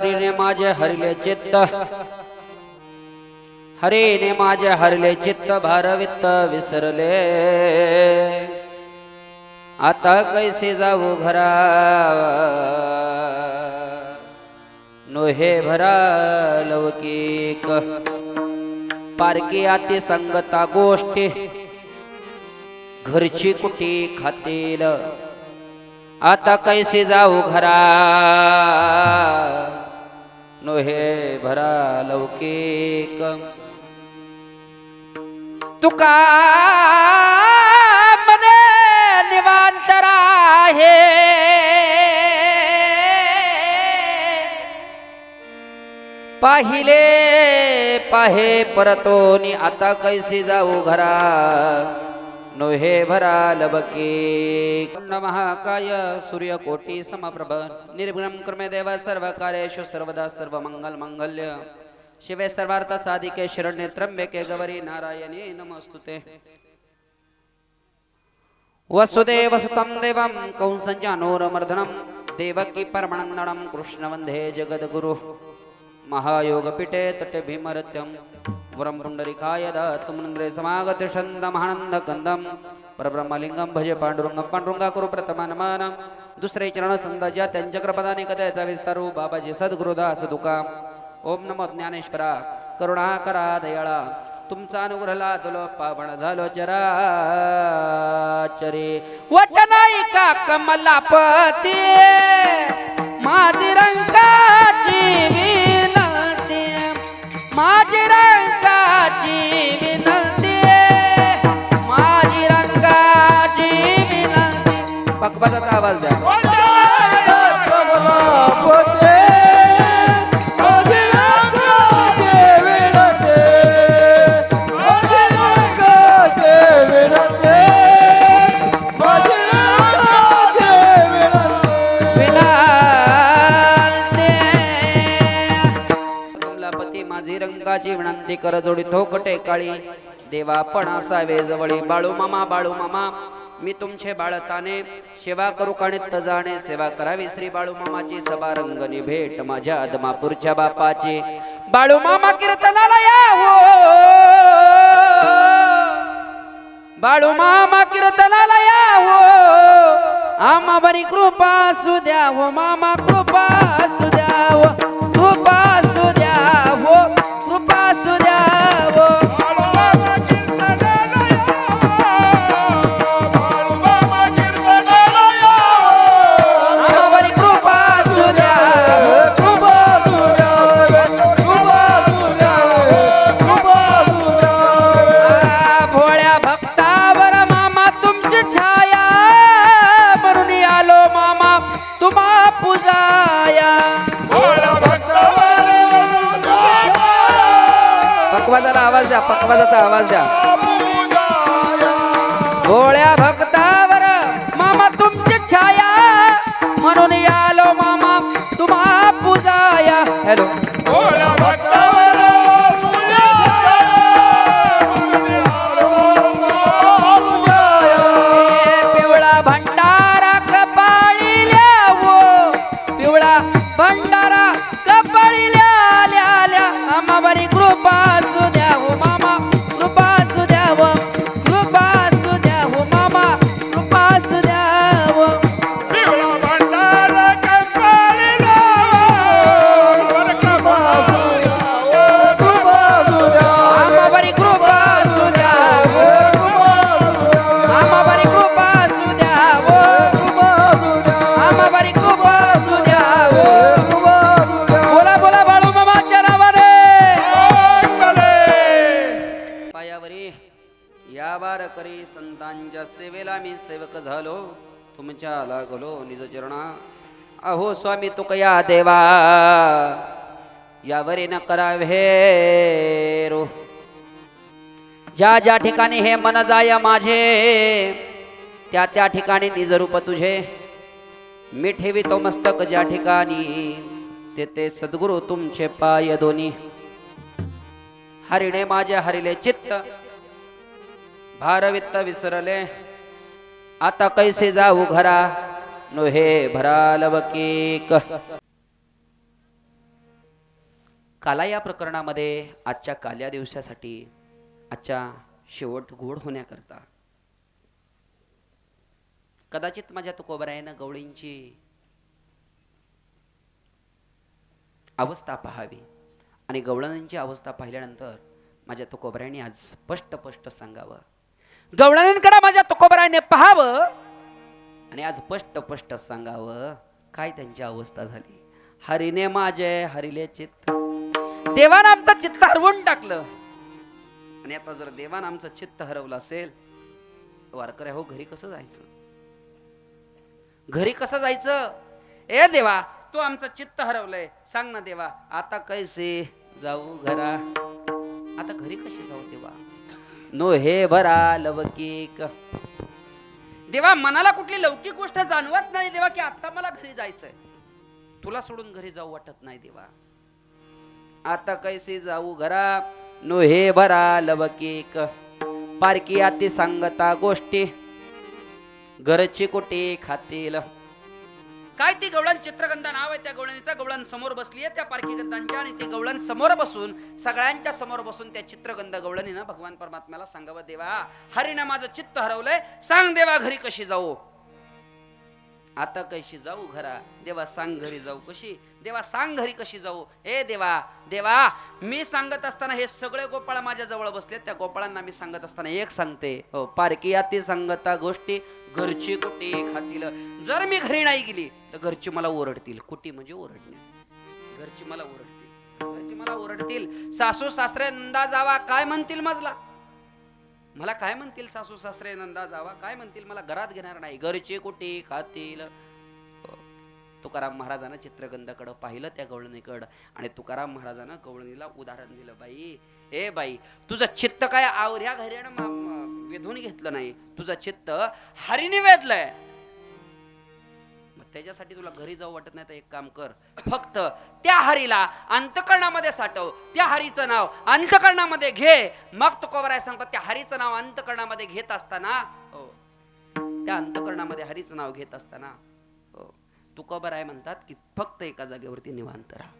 हरीने माझे हरिले चित्त, हरीने माझे हरिले चित्त, भारवित्त विसरले. आता कैसे जाऊ घरा, नोहे भरा लौकिक. पारकी आती संगता गोष्टी, घरची कुटी खातील. आता कैसे जाऊ घरा, नोहे भरा लौकिक. तुका मने निवांतरा आहे, पाहिले पाहे परतोनी. आता कैसे जाऊ घरा, नोहे भरा लबकी. महाकाय सूर्यकोटी समप्रभ, निर्विघ्नं कुरु देव सर्वकार्येषु सर्वदा. सर्वमंगल मांगल्य शिवे सर्वार्थ साधिके, शरण्ये त्र्यंबके गौरी नारायणी नमोस्तुते. वसुदेव सुतं देवं कंसचानूरमर्दनं, देवकी परमानन्दं कृष्ण वन्दे जगद्गुरु. महायोगपीठे तटे भीमरत्यं, वरं पुंडरीकाय दत्तमुनिन्द्रे समागत छन्दमहानन्दकन्दं. परब्रह्मलिंगं भजे पांडुरंगं, पांडुरंगा कुरु प्रथमानमानं. दुसरे चरण संदाच्या त्यांच्या कृपादाने कथेचा विस्तारू, बाबाजी सद्गुरुदास तुका. ओम नमो ज्ञानेश्वरा, करुणा करा दयाळा, तुमचा अनुग्रह लादलो पावन झालो चराचरी. वचनायिका कमलापती, माझी रंगाची विनंती, माझी रंगाची विनंती, माझी रंगाची विनंती. पकपकाचा आवाज द्या. रंगाची विनंती कर जोडी थोकटे काळी, देवा पण असावे जवळी. बाळू मामा बाळू मामा, मी तुमचे बाळताने, सेवा करू काणित जाणे. सेवा करावी श्री बाळू मामाची, सभा रंगनी भेट माझ्या आदमापूरच्या बापाची. बाळू मामा कीर्तनाला या हो, बाळू मामा कीर्तनाला या हो. आम्हा बरी कृपा असू द्या हो मामा, कृपा असू द्या हो, कृपा असू द्या हो, कृपा असू द्या हो. पकवाजाला आवाज द्या, पकवाजाचा आवाज द्या. भोळ्या भक्तावर मामा तुमची छाया, म्हणून आलो मामा तुम्हा पूजाया. हॅलो. भोळ्या भक्तावर पिवळा भंडारा कपाळील्या हो, पिवळा भंडारा कपाळील्या ल्या. आम्हावरी कृपा असू द्या हो मामा, कृपा असू द्या हो, कृपा असू द्या हो मामा, कृपा असू द्या हो. पिवळा भंडारा कपाळील्या, कृपा असू द्या हो, कृपा असू द्या. आम्हावरी कृपा असू द्या हो, आम्हावरी कृपा असू द्या हो, आम्हावरी कृपा असू द्या हो. बोला बोला बाळू मामाच्या नावाने. पायावरी या वार करी संतांच्या सेवेला मी सेवक झालो, तुमच्या लागलो निज चरणा. अहो स्वामी तुकया देवा, यावरी न करावे रो. ज्या ज्या ठिकाणी हे मन जाय माझे, त्या त्या ठिकाणी निज रूप तुझे. मी ठेवितो मस्तक ज्या ठिकाणी, तेथे सद्गुरु तुमचे पाय दोन्ही. हरिणे माझे हरिले चित्त, भारवित्त विसरले. आता कैसे जाऊ घरा, नोहे भरा लवकिक. काला या प्रकरणामध्ये आजच्या काल्या दिवसासाठी, आजच्या शेवट गोड होण्याकरता कदाचित माझ्या तुकोबरायानं गवळींची अवस्था पाहावी आणि गवळणांची अवस्था पाहिल्यानंतर माझ्या तुकोबरायाने आज स्पष्ट सांगावं, गवळणांकडे माझ्या तुकोबरायाने पाहावं आणि आज स्पष्ट सांगावं काय त्यांची अवस्था झाली. हरीने माझे हरिले चित्त, देवानं आमचं चित्त हरवून टाकलं. आणि आता जर देवानं आमचं चित्त हरवलं असेल, वारकऱ्या हो घरी कसं जायचं? घरी कसं जायचं? ए देवा, तू आमचं चित्त हरवलंय, सांग ना देवा, आता कैसे जाऊ घरा? आता घरी कशी जाऊ देवा? नो हे भरा लवकिक. देवा, मनाला कुठली लौकिक गोष्ट जाणवत नाही देवा की आता मला घरी जायचंय. तुला सोडून घरी जाऊ वाटत नाही देवा. आता कैसे जाऊ घरा, नो हे भरा लवकिक. पारकी आती सांगता गोष्टी, घरची कुठे खातील. काय ती गवळण चित्रगंधा नाव आहे त्या गवळणीचा. गवळण समोर बसली आहे त्या पारखी गंधांच्या आणि ते गवळण समोर बसून, सगळ्यांच्या समोर बसून त्या चित्रगंध गवळणीनं भगवान परमात्म्याला सांगावं, देवा हरीनं माझं चित्त हरवलंय, सांग देवा घरी कशी जाऊ? आता कशी जाऊ घरा? देवा सांग घरी जाऊ कशी? देवा सांग घरी कशी जाऊ? ए देवा, देवा मी सांगत असताना हे सगळे गोपाळ माझ्या जवळ बसले, त्या गोपाळांना मी सांगत असताना एक सांगते, हो पारकी आती सांगता गोष्टी, घरची कुटी खातील. जर मी घरी नाही गेली तर घरची मला ओरडतील. कुटी म्हणजे ओरडणे. घरची मला ओरडतील, घरची मला ओरडतील. सासू सासरे नंदा जावा काय म्हणतील मजला? मला काय म्हणतील सासू सासरे नंदा जावा काय म्हणतील? मला घरात घेणार नाही. घरची कुटी खातील. तुकाराम महाराजांना चित्रगंधाकडे पाहिलं त्या गवळणीकडं आणि तुकाराम महाराजांना गवळणीला उदाहरण दिलं, बाई ए बाई, तुझं चित्त काय आवऱ्या घऱ्यानं वेधून घेतलं नाही, तुझं चित्त हरीने वेधलंय. मग त्याच्यासाठी तुला घरी जाऊ वाटत नाही तर एक काम कर, फक्त त्या हरीला अंतकरणामध्ये साठव, त्या हरीचं नाव अंतकरणामध्ये घे. मग तुकोबराय सांगतात त्या हरीचं नाव अंतकरणामध्ये घेत असताना, हो त्या अंतकरणामध्ये हरीचं नाव घेत असताना तुकोबराय म्हणतात की फक्त एका जागेवरती निवांत राहा.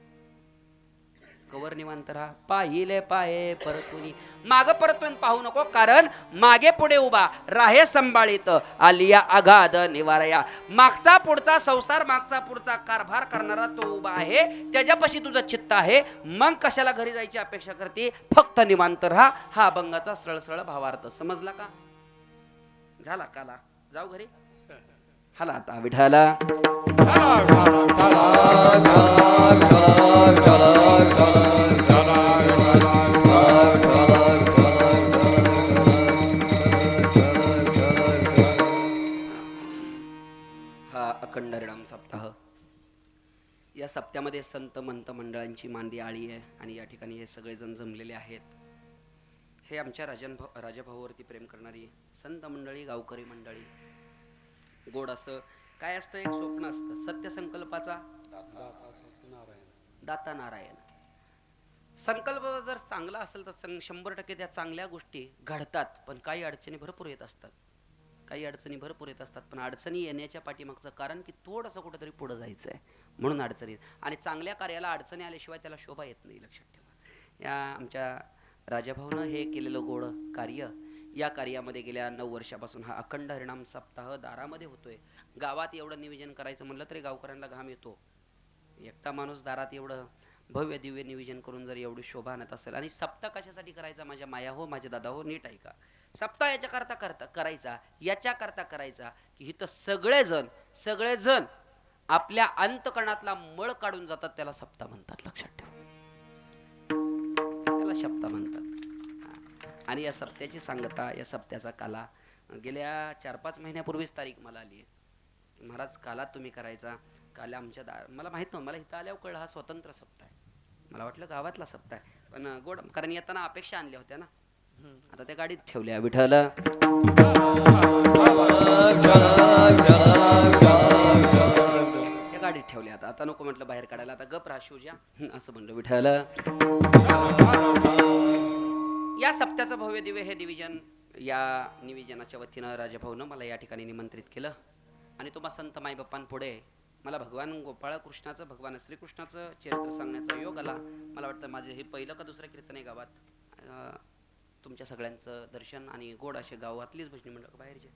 कवर निवांत राहा? पाहिले पाये परतुनी, माग परतून पाहू नको, कारण मागे पुढे उभा राहे संभाळीत आलिया अगाध निवारया. मागचा पुढचा संसार, मागचा पुढचा कारभार करणारा तो उभा आहे, त्याच्यापाशी तुझं चित्त आहे. मग कशाला घरी जायची अपेक्षा करते? फक्त निवांत राहा. हा अभंगाचा सरळ भावार्थ समजला का? झाला काला, जाऊ घरी. हाला आता विठाला हा अखंड हरिनाम सप्ताह. या सप्त्यामध्ये संत मंत मंडळांची मांदी आळी आहे आणि या ठिकाणी हे सगळेजण जमलेले आहेत. हे आमच्या राजाभाऊवरती प्रेम करणारी संत मंडळी, गावकरी मंडळी. गोड असं काय असतं, एक स्वप्न असतं सत्य संकल्पाचा दाता नारायण. संकल्प जर चांगला असेल तर 100% त्या चांगल्या गोष्टी घडतात. पण काही अडचणी भरपूर येत असतात, काही अडचणी भरपूर येत असतात. पण अडचणी येण्याच्या पाठीमागचं कारण की थोडंसं कुठंतरी पुढं जायचं आहे म्हणून अडचणी. आणि चांगल्या कार्याला अडचणी आल्याशिवाय त्याला शोभा येत नाही, लक्षात ठेवा. या आमच्या राजाभाऊनं हे केलेलं गोड कार्य, या कार्यामध्ये गेल्या 9 वर्षापासून हा अखंड हरिनाम सप्ताह दारामध्ये होतोय. गावात एवढं नियोजन करायचं म्हणलं तरी गावकऱ्यांना घाम येतो. एकटा माणूस दारात एवढं भव्य दिव्य नियोजन करून जर एवढी शोभा आणत असेल. आणि सप्ताह कशासाठी करायचा माझ्या माया हो, माझे दादा हो, नीट ऐका. सप्ताह याच्या करता करायचा, याच्या करता करायचा की इथं सगळेजण आपल्या अंतकरणातला मळ काढून जातात, त्याला सप्ताह म्हणतात. लक्षात ठेवा, त्याला सप्ताह म्हणतात. आणि या सप्त्याची सांगता, या सप्त्याचा काला गेल्या 4-5 महिन्यापूर्वीच तारीख मला आली आहे. महाराज काला तुम्ही करायचा. काला आमच्या मला माहित नव्हतं, मला इथं आल्यावर कळलं हा स्वतंत्र सप्ताह आहे. मला वाटलं गावातला सप्ताह आहे, पण गोड कारण येताना अपेक्षा आणल्या होत्या ना, आता त्या गाडीत ठेवल्या. विठ्ठल त्या गाडीत ठेवल्या. आता नको म्हटलं बाहेर काढायला, आता गप राहा शिवजा असं म्हणलं. विठ्ठल या सप्त्याचं भव्य दिव्य हे निवेदन, या निवेदनाच्या वतीनं राजाभाऊनं मला या ठिकाणी निमंत्रित केलं. आणि तुम्हा संत माईबाप्पांपुढे मला भगवान गोपाळ कृष्णाचं, भगवान श्रीकृष्णाचं चरित्र सांगण्याचा योग आला. मला वाटतं माझे हे पहिलं का दुसरं कीर्तन आहे गावात. तुमच्या सगळ्यांचं दर्शन आणि गोड असे गावातलीच भजनी मंडळ, बाहेरचे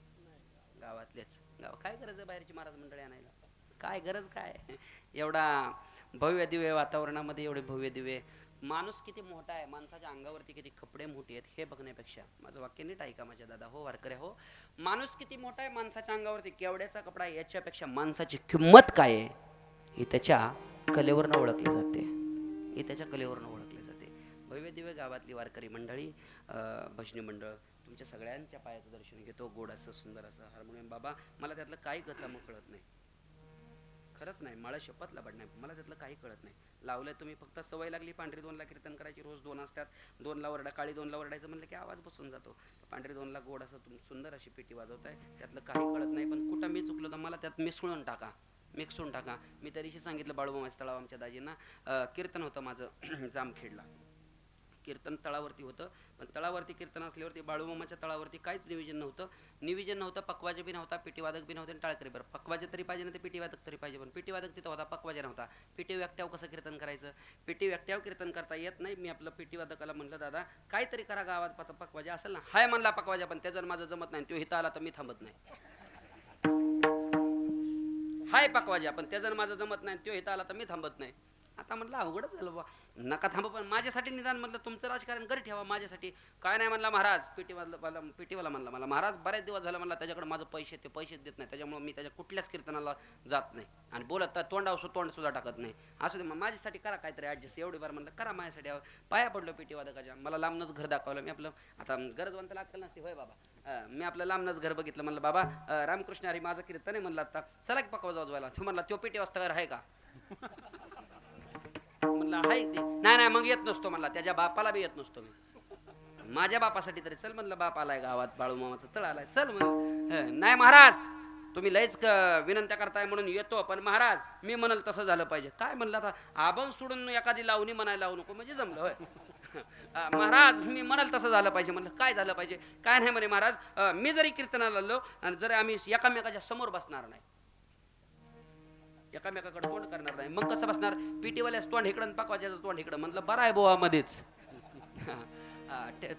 गावातलेच. काय गरज आहे बाहेरची महाराज मंडळी आणायला, काय गरज काय. एवढा भव्य दिव्य वातावरणामध्ये एवढे भव्य दिव्य माणूस किती मोठा आहे, माणसाच्या अंगावरती किती कपडे मोठे आहेत हे बघण्यापेक्षा, माझं वाक्य नीट ऐका माझ्या दादा हो वारकऱ्या हो, माणूस किती मोठा आहे माणसाच्या अंगावरती केवढ्याचा कपडा आहे याच्यापेक्षा माणसाची किंमत काय आहे हे त्याच्या कलेवरनं ओळखले जाते, हे त्याच्या कलेवरनं ओळखले जाते. भव्य दिव्य गावातली वारकरी मंडळी, भजनी मंडळ, तुमच्या सगळ्यांच्या पायाचं दर्शन घेतो. गोड असं सुंदर असं हार्मोनियम बाबा, मला त्यातलं काही गचामग कळत नाही, खरंच नाही, मला शपथ लबड नाही, मला त्यातलं काही कळत नाही. लावलंय तुम्ही, फक्त सवय लागली पांढरी 2ला कीर्तन करायची, रोज 2 असतात, 2ला ओरडा, काळी 2ला ओरडायचं म्हणलं की आवाज बसून जातो. पांढरी 2ला गोड असं तुम्ही सुंदर अशी पेटी वाजवताय, त्यातलं काही कळत नाही. पण कुठं मी चुकलो तर मला त्यात मिसळून टाका, मिक्सून टाका. मी त्या दिवशी सांगितलं बाळूमामाच्या तळावर आमच्या दाजींना, कीर्तन होतं माझं जामखेडला, कीर्तन तळावरती होतं. पण तळावरती कीर्तन असल्यावरती बाळूमामाच्या तळावरती काहीच नियोजन नव्हतं, पकवाजे बी नव्हता, पिटीवादक बी नव्हते, टाळकरी बरं, पकवाजे तरी पाहिजे ना, ते पिटीवादक तरी पाहिजे, पण पिटीवादक तिथं होता, पकवाजे नव्हता. पिटी व्यक्त्याव कसं कीर्तन करायचं, पिटी व्यक्त्याव कीर्तन करता येत नाही. मी आपलं पिटीवादकाला म्हणलं दादा काहीतरी करा गावात, पकवाजे असेल ना, हाय म्हणला पकवाजा, पण त्याचं माझं जमत नाही, तो हिता आला तर मी थांबत नाही. हाय पकवाजा पण त्याचं माझं जमत नाही, तो हिता आला तर मी थांबत नाही. आता म्हटलं अवघडच झालं बा, नका थांबा, पण माझ्यासाठी निदान म्हटलं तुमचं राजकारण घरी ठेवा, माझ्यासाठी काय नाही म्हणला महाराज. पिटीवाला म्हणला मला महाराज बऱ्याच दिवस झाला म्हणला त्याच्याकडे माझं पैसे देत नाही, त्याच्यामुळे मी त्याच्या कुठल्याच कीर्तनाला जात नाही, आणि बोलत तर तोंडावर तोंड सुद्धा टाकत नाही. असं मग माझ्यासाठी करा काहीतरी ॲडजस्ट, एवढी बार म्हणलं करा माझ्यासाठी. पाया पडलो पिटीवादकाच्या, मला लांबनच घर दाखवलं. मी आपलं आता गरजवंताला अक्कल नसते होय बाबा, मी आपलं लांबनच घर बघितलं. म्हणलं बाबा रामकृष्ण हरी माझं कीर्तन आहे म्हणलं, आता चला की पकवा वाजवायला. तो म्हणला तो पेटी वाजता आहे का, म्हणलं हाय ते, नाही मग येत नसतो म्हणला, त्याच्या बापाला बी येत नसतो मी, माझ्या बापासाठी तरी चल म्हणलं, बाप आलाय गावात, बाळूमामाचं तळ आलाय, चल म्हणलं. नाही महाराज तुम्ही लयच विनंत्या करताय म्हणून येतो, पण महाराज मी म्हणाल तसं झालं पाहिजे. काय म्हणलं आता, आबन सोडून एखादी लावणी म्हणायला लावू नको म्हणजे जमलं होय. महाराज मी म्हणाल तसं झालं पाहिजे. म्हणलं काय झालं पाहिजे, काय नाही म्हणे महाराज, मी जरी कीर्तनाला आलो आणि जरी आम्ही एकामेकाच्या समोर बसणार नाही, एकामेकाकडे तोंड करणार नाही, मग कसं बसणार, पिटीवाल्याच तोंड इकडं पकवायचं तोंड इकडं. म्हणलं बरं आहे बोवा मध्येच.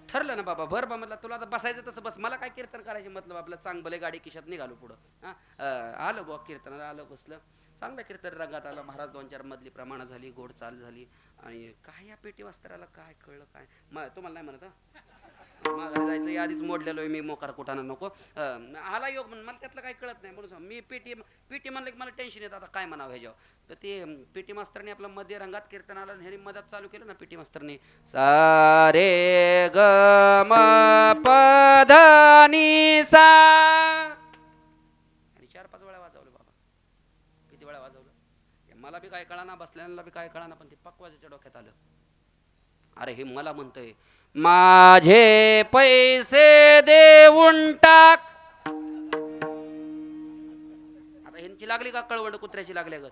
ठरलं ना बाबा, बरं बा म्हटलं तुला आता बसायचं तसं बस, मला काय कीर्तन करायचे मतलब आपलं, चांग भले गाडी खिशात निघालो पुढं. आलो बुवा कीर्तनाला, आलो बसलं, चांगलं कीर्तन रंगात आलं. महाराज 2-4 मधली प्रमाणं झाली, गोड चाल झाली, आणि काय या पेटी वाजताला काय कळलं काय तुम्हाला नाही म्हणत, माघारी जायचं याआधीच मोडलेलो आहे मी, मोकार कुठाना नको. आला योग म्हणून मला त्यातलं काही कळत नाही, म्हणून मी पीटी म्हणलं की मला टेन्शन येतं, आता काय म्हणावं ह्याच्यावर. तर ते पीटी मास्तरने आपलं मध्ये रंगात कीर्तन आलं, ह्याने मधात चालू केलं ना पीटी मास्तरने, सा रे ग म प ध नि सा, आणि 4-5 वेळा वाजवलं बाबा. किती वेळा वाजवलं मला बी काय कळाना, बसल्याला बी काय कळाना, पण ते पकवाजाच्या डोक्यात आलं, अरे हे मला म्हणतंय माझे पैसे देऊन टाक. आता ह्यांची लागली का कळवंड, कुत्र्याची लागल्या ग,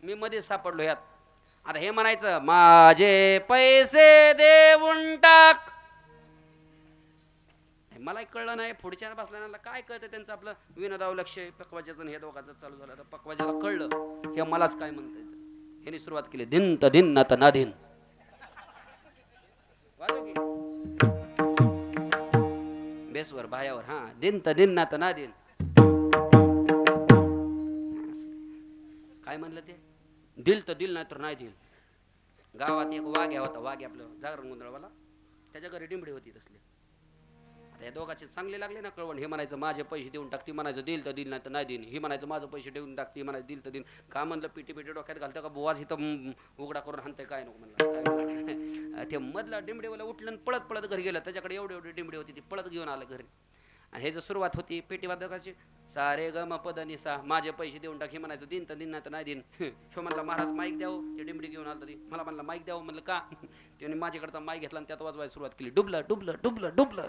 मी मध्ये सापडलो ह्यात. आता हे म्हणायचं माझे पैसे देऊन टाक, मला कळलं नाही, पुढच्या बसल्याला काय कळतं त्यांचं, आपलं विनोदाव लक्ष पकवाजाचं हे दोघांचं चालू झालं. तर पकवाजाला कळलं हे मलाच काय म्हणतंय, ह्याने सुरुवात केली, दिन त दिन ना त ना दिन, बेसवर बायावर, हा दिन त दिन ना त ना दिन. काय म्हणलं ते, दिल तर दिल नाही तर नाही दिल. गावात एक वाघ्या होता, वाघ्या आपलं जागरण गोंधळवाला, त्याच्या घरी डिंबडी होती तसली. आता या दोघांचे चांगले लागले ना कळवण, हे म्हणायचं माझे पैसे देऊन टाक, ती म्हणायचं दिल तर दिल नाही तर नाही दिन, ही म्हणायचं माझं पैसे देऊन टाक, ती म्हणायचं दिल तर दिन. का म्हणलं पिटी डोक्यात घालतं का बुवाज इथं उघडा करून हाणतंय काय नको म्हणलं. ते मधला डिंबडीवाला उठलं पळत पळत घरी गेलं, त्याच्याकडे एवढी डिंबडी होती, ती पळत घेऊन आलं घरी. आणि हे जर सुरुवात होती पेटीवादकाची, सा रे ग म प ध नि सा, माझे पैसे देऊन टाक, हे म्हणायचं दिन तर दिन नाही तर नाही दिन. शो म्हणला महाराज माईक द्यावं, ते डिंबडी घेऊन आलं तरी मला म्हणलं माईक द्यावं, म्हणलं का, त्याने माझ्याकडचा माईक घेतला आणि त्यात वाजवायला सुरुवात केली, डुबलं डुबलं डुबलं डुबलं,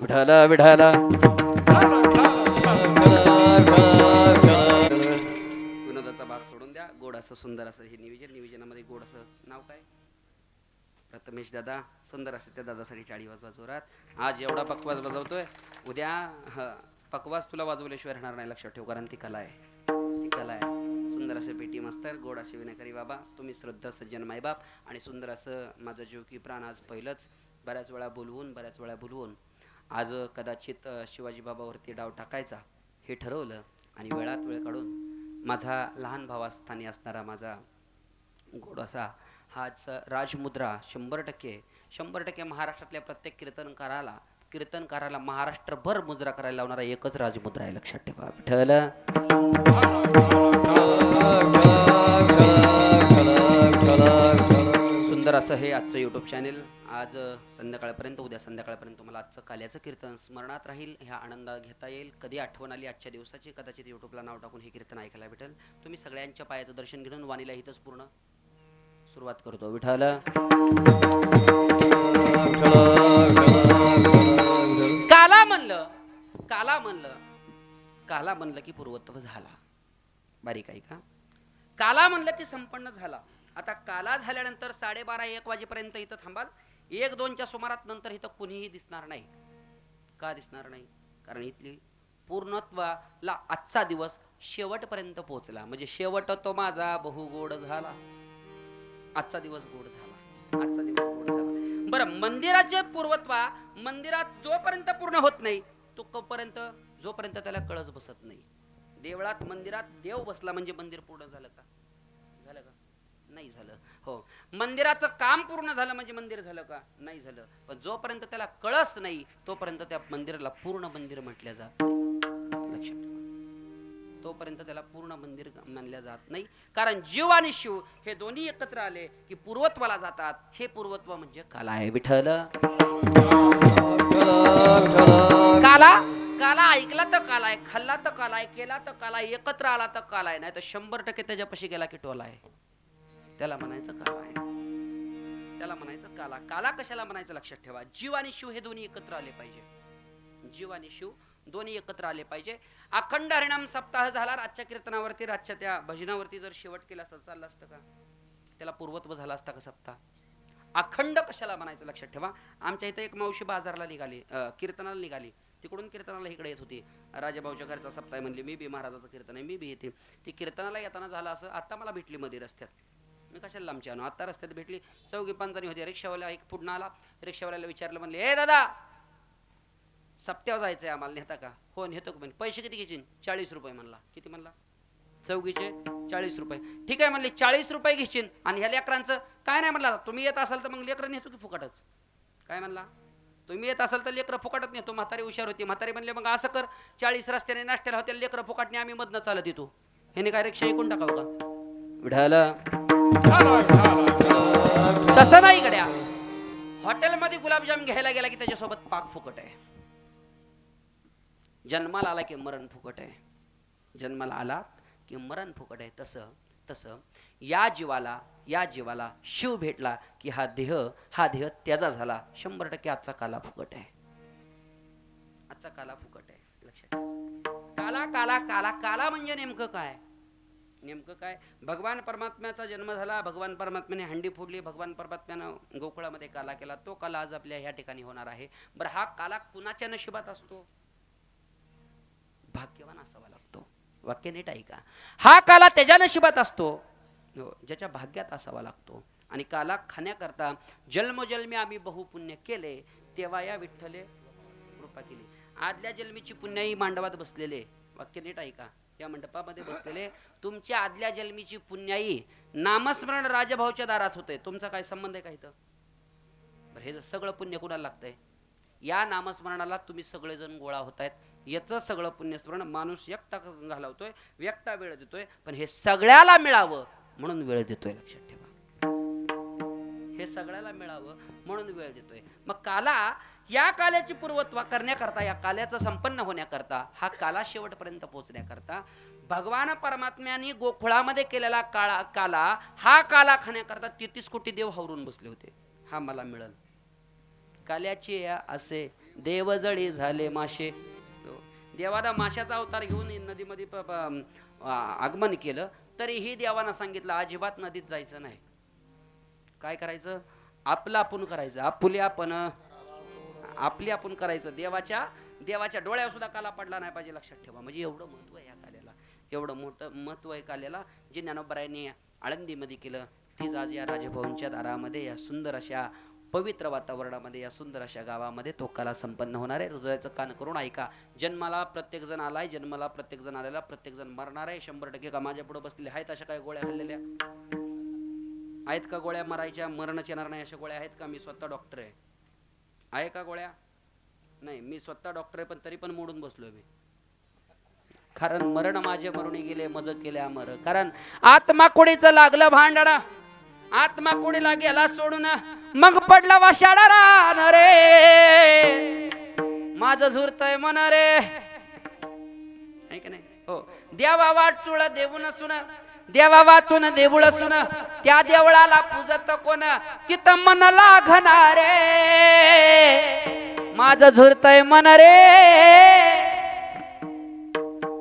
विठाला विठाला. विनोदाचा भाग सोडून द्या, गोड असं सुंदर असं हे नियोजनामध्ये गोड असं नाव काय, प्रथमेश दादा, सुंदर असं त्या दादासाठी टाळी वाजवा जोरात. आज एवढा पकवाज वाजवतोय, उद्या पकवाज तुला वाजवल्याशिवाय राहणार नाही, लक्षात ठेव, कारण ती कला आहे, ती कला आहे. सुंदर असं पेटी मास्तर, गोड असे विनाकारी बाबा, तुम्ही श्रद्धा सज्जन मायबाप आणि सुंदर असं माझं जीव की प्राण आज पहिलंच बऱ्याच वेळा बोलवून आज कदाचित शिवाजी बाबावरती डाव टाकायचा हे ठरवलं आणि वेळात वेळ काढून माझा लहान भावास्थानी असणारा माझा गोड असा हाच राजमुद्रा 100% महाराष्ट्रातल्या प्रत्येक कीर्तनकाराला महाराष्ट्रभर मुद्रा करायला लावणारा एकच राजमुद्रा आहे, लक्षात ठेवा. विठ्ठल सुंदर असं हे आजचं यूट्यूब चॅनेल आज संध्याकाळपर्यंत, उद्या संध्याकाळपर्यंत तुम्हाला आजचं काल्याचं कीर्तन स्मरणात राहील, ह्या आनंदात घेता येईल. कधी आठवण आली आजच्या दिवसाची कदाचित यूट्यूबला नाव टाकून हे कीर्तन ऐकायला भेटेल. तुम्ही सगळ्यांच्या पायाचं दर्शन घेऊन वाणीला इथंच पूर्ण सुरुवात करतो. विठ्ठल काला म्हणलं की पूर्वत्व झाला, बारीक आहे का? काला म्हणलं की संपन्न झाला. आता काला झाल्यानंतर 12:30-1 वाजेपर्यंत इथं थांबाल. 1-2च्या सुमारात नंतर इथं कुणीही दिसणार नाही. का दिसणार नाही? कारण इथली पूर्णत्वाला आजचा दिवस शेवटपर्यंत पोहोचला. म्हणजे शेवट तो माझा बहुगोड झाला. आजचा दिवस गोड झाला. बरं, मंदिराचे पूर्वत्वा मंदिरात जोपर्यंत पूर्ण होत नाही जोपर्यंत त्याला कळस बसत नाही. देवळात मंदिरात देव बसला म्हणजे मंदिर पूर्ण झालं का? नाही झालं. हो, मंदिराचं काम पूर्ण झालं म्हणजे मंदिर झालं का? नाही झालं. पण जोपर्यंत त्याला कळस नाही तोपर्यंत त्या मंदिराला पूर्ण मंदिर म्हटल्या जात नाही. लक्षात ठेवा, तोपर्यंत त्याला पूर्ण मंदिर मानल्या जात नाही. कारण जीव आणि शिव हे दोन्ही एकत्र आले की पूर्वत्वाला जातात. हे पूर्वत्व म्हणजे काला आहे. विठ्ठल काला ऐकला तर काला आहे, खाल्ला तर काला आहे, केला तर काला आहे, एकत्र आला तर काला आहे, नाही तर 100% त्याच्यापाशी गेला की टोला आहे. त्याला म्हणायचं काला आहे. त्याला म्हणायचं काला. काला कशाला म्हणायचं लक्षात ठेवा. जीव आणि शिव हे दोन्ही एकत्र आले पाहिजे. जीव आणि शिव दोन्ही एकत्र आले पाहिजे. अखंड हरिनाम सप्ताह झाला. राजच्या कीर्तनावरती, राजच्या त्या भजनावरती जर शेवट केला असता चाललं असतं का? त्याला पूर्वत्व झाला असता का सप्ताह? अखंड कशाला म्हणायचं लक्षात ठेवा. आमच्या इथे एक मावशी बाजारला निघाली, कीर्तनाला निघाली. तिकडून कीर्तनाला इकडे येत होती. राजाभाऊच्या घरचा सप्ताह म्हणली, मी बी महाराजाचं कीर्तन आहे, मी बी येते. ती कीर्तनाला येताना झालं असं, आता मला भेटली मध्ये रस्त्यात. मी कशाला लांबची आणू, आता रस्त्यात भेटली. 4-5 जणी होती. रिक्षावाला एक पुढं आला. रिक्षावाल्याला विचारलं, म्हणले, ए दादा, सप्त्यावर जायचंय आम्हाला, नेता का? हो नेतो. म्हणजे पैसे किती घेशील? 40 रुपये म्हणला. किती म्हणला? चौघीचे 40 रुपये. ठीक आहे म्हणले, 40 रुपये घेशील. आणि ह्या लेकरांचं काय नाही म्हणला, तुम्ही येत असाल तर मग लेकरं नेतो की फुकटच? काय म्हणला? तुम्ही येत असाल तर लेकरं फुकटच नेतो. म्हातारी हुशार होती. म्हातारी म्हणले, मग असं कर, 40 रस्त्याने नाश्त्याला होते, लेकरं फुकटने आम्ही मधनं चालत येतो. ह्याने काय रिक्षा ऐकून टाकावं का? विढालं तसं नाही गड्या. हॉटेलमध्ये गुलाबजाम घ्यायला गेला की त्याच्यासोबत पाक फुकट आहे. जन्माला आला की मरण फुकट आहे. जन्माला आला की मरण फुकट आहे. तसं या जीवाला शिव भेटला की हा देह त्याचा झाला. 100% आजचा काला फुकट आहे. आजचा काला फुकट आहे. लक्षात. काला म्हणजे नेमकं काय? भगवान परमात्म्याचा जन्म झाला. भगवान परमात्म्याने हंडी फोडली. भगवान परमात्म्यानं गोकुळामध्ये काला केला. तो काला आज आपल्या ह्या ठिकाणी होणार आहे. बरं, हा काला कुणाच्या नशिबात असतो? भाग्यवान असावा लागतो. वाक्य नीट ऐका. हा काला त्याच्या नशिबात असतो ज्याच्या भाग्यात असावा लागतो. आणि काला खाण्याकरता जन्मोजन्मी आम्ही बहुपुण्य केले तेव्हा या विठ्ठले कृपा केली. आदल्या जन्मीची पुण्याई मांडवात बसलेले, वाक्य नीट ऐका, या मंडपामध्ये बसलेले तुमच्या आदल्या जन्मीची पुण्याई नामस्मरण राजभाऊच्या दारात होते. तुमचा काय संबंध आहे का इथं? बरं, हे सगळं पुण्य कुणाला लागतंय? या नामस्मरणाला तुम्ही सगळेजण गोळा होतायत. याचं सगळं पुण्यस्मरण माणूस एकटा घालवतोय, एकटा वेळ देतोय. पण हे सगळ्याला मिळावं म्हणून वेळ देतोय. लक्षात ठेवा, हे सगळ्याला मिळावं म्हणून वेळ देतोय. मग काला, या काल्याची पूर्वत्व करण्याकरता, या काल्याचं संपन्न होण्याकरता, हा काला शेवटपर्यंत पोहोचण्याकरता भगवान परमात्म्याने गोकुळामध्ये केलेला काला, हा काला खाण्याकरता 33 कोटी देव हावरून बसले होते. हा मला मिळल. काल्याचे असे देवजळी झाले माशे. देवादा माशाचा अवतार घेऊन नदीमध्ये आगमन केलं, तरीही देवानं सांगितलं अजिबात नदीत जायचं नाही. काय करायचं? आपलं आपण करायचं. आपली आपण करायचं. देवाच्या डोळ्यावर सुद्धा काला पडला नाही पाहिजे. लक्षात ठेवा. म्हणजे एवढं महत्व आहे या काल्याला. एवढं मोठं महत्व आहे काल्याला, जे ज्ञानोबरायांनी आळंदीमध्ये केलं, तीच आज या राजभवनच्या दारामध्ये या सुंदर अशा पवित्र वातावरणामध्ये या सुंदर अशा गावामध्ये तो कला संपन्न होणार आहे. हृदयाचं कान करून ऐका. जन्माला प्रत्येक जण आलाय, जन्माला प्रत्येक जण आलेला, प्रत्येक जण मरणार आहे 100%. का माझ्या पुढे बसलेले आहेत अशा काही गोळ्या खाल्लेल्या आहेत का? गोळ्या मरायच्या, मरणच येणार नाही अशा गोळ्या आहेत का? मी स्वतः डॉक्टर आहे का गोळ्या? नाही, मी स्वतः डॉक्टर आहे, पण तरी पण मोडून बसलोय मी. कारण मरण माझे मरुणी गेले, मज केले अमर. कारण आत्मा कोणीचं लागलं भांडण, आत्मा कोणीला गेला सोडून, मग पडला वाशाडा रे, माझं झुरतय मन रे, आहे का नाही? हो. देवा वाचूळ देऊन सुन, देवा वाचून देऊळ सुन, त्या देवळाला पूजत कोण, तिथं मन लागणारे, माझं झुरतय मन रे.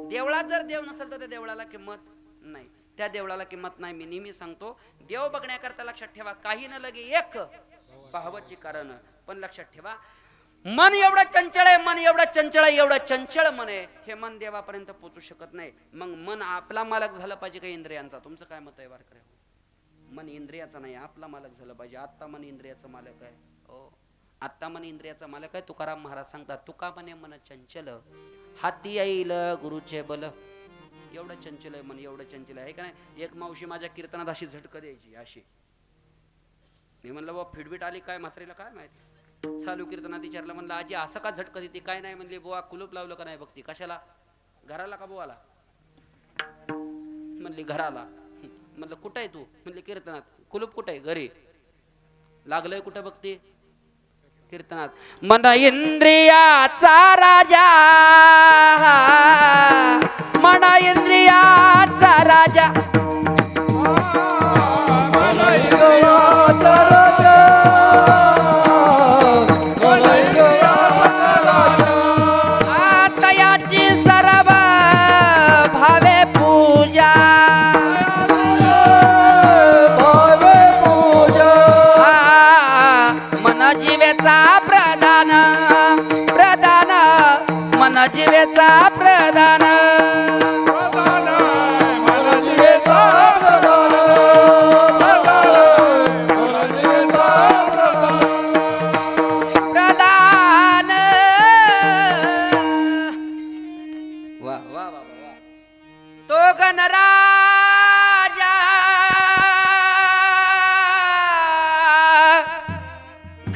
देवळात जर देव नसेल तर त्या देवळाला किंमत नाही, त्या देवळाला किंमत नाही. मी नेहमी सांगतो, देव बघण्याकरता लक्षात ठेवा, काही न लगे एक पाहावची कारण. पण लक्षात ठेवा, मन एवढं चंचळ आहे, मन एवढं चंचळ आहे, एवढं चंचळ मन आहे, हे मन देवापर्यंत पोहोचू शकत नाही. मग मन आपला मालक झालं पाहिजे का इंद्रियांचा? तुमचं काय मत आहे वारकरी? मन इंद्रियाचा नाही, आपला मालक झालं पाहिजे. आत्ता मन इंद्रियाचा मालक आहे. हो, आत्ता मन इंद्रियाचा मालक आहे. तुकाराम महाराज सांगतात, तुका म्हणे मन चंचल, हाती येईल गुरुचे बल. एवढं चंचल आहे मन, एवढं चंचल आहे का नाही? एक मावशी माझ्या कीर्तनात अशी झटक द्यायची अशी. मी म्हणलं बुवा फिटबीट आली काय म्हातारीला काय माहिती. चालू कीर्तनात विचारलं, म्हणलं आजी असं का झटक देते? काय नाही म्हणली, बुवा कुलूप लावलं का नाही बघती. कशाला? घराला का बुवाला? म्हणली घराला. म्हणलं कुठं आहे तू? म्हणली कीर्तनात. कुलूप कुठं आहे? घरी. लागलंय कुठं बघते? कीर्तनात. मन इंद्रियाचा राजा, मन इंद्रियाचा राजा, तयाची सर्व भावे पूजा, मन जीवेचा प्रधान, प्रधान मन जीवेचा प्रधान,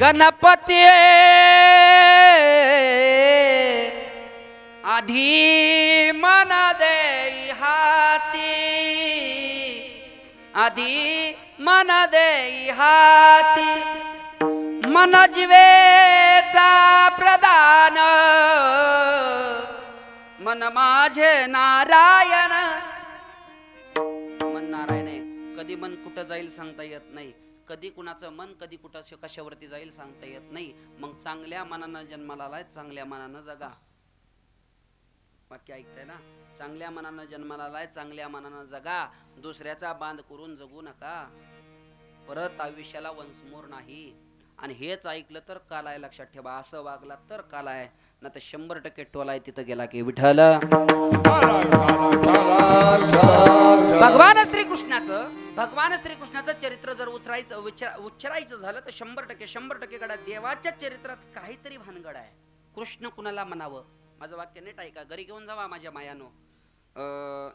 गणपती आधी मन देई हाती, आधी मन देई हाती, मन जीवेचा प्रधान, मन माझे नारायण. मन नारायण आहे. कधी मन कुठं जाईल सांगता येत नाही, कधी कुणाचं मन कधी कुठं कशावरती जाईल सांगता येत नाही. मग चांगल्या मनानं जन्माला आलाय, चांगल्या मनानं जगा. वाक्य ऐकताय ना? चांगल्या मनानं जन्माला आलाय, चांगल्या मनानं जगा. दुसऱ्याचा बांध करून जगू नका, परत आयुष्याला वन्स मोर नाही. आणि हेच ऐकलं तर कालाय. लक्षात ठेवा, असं वागला तर कालाय, ना तर 100% टोलाय तिथं गेला की विठ्ठल. भगवान श्रीकृष्णाचं चरित्र जर उच्चारायचं झालं तर 100% कडा देवाच्या चरित्रात काहीतरी भानगड आहे. कृष्ण कुणाला म्हणावं? माझं वाक्य नीट ऐका, घरी घेऊन जावा माझ्या मायानो.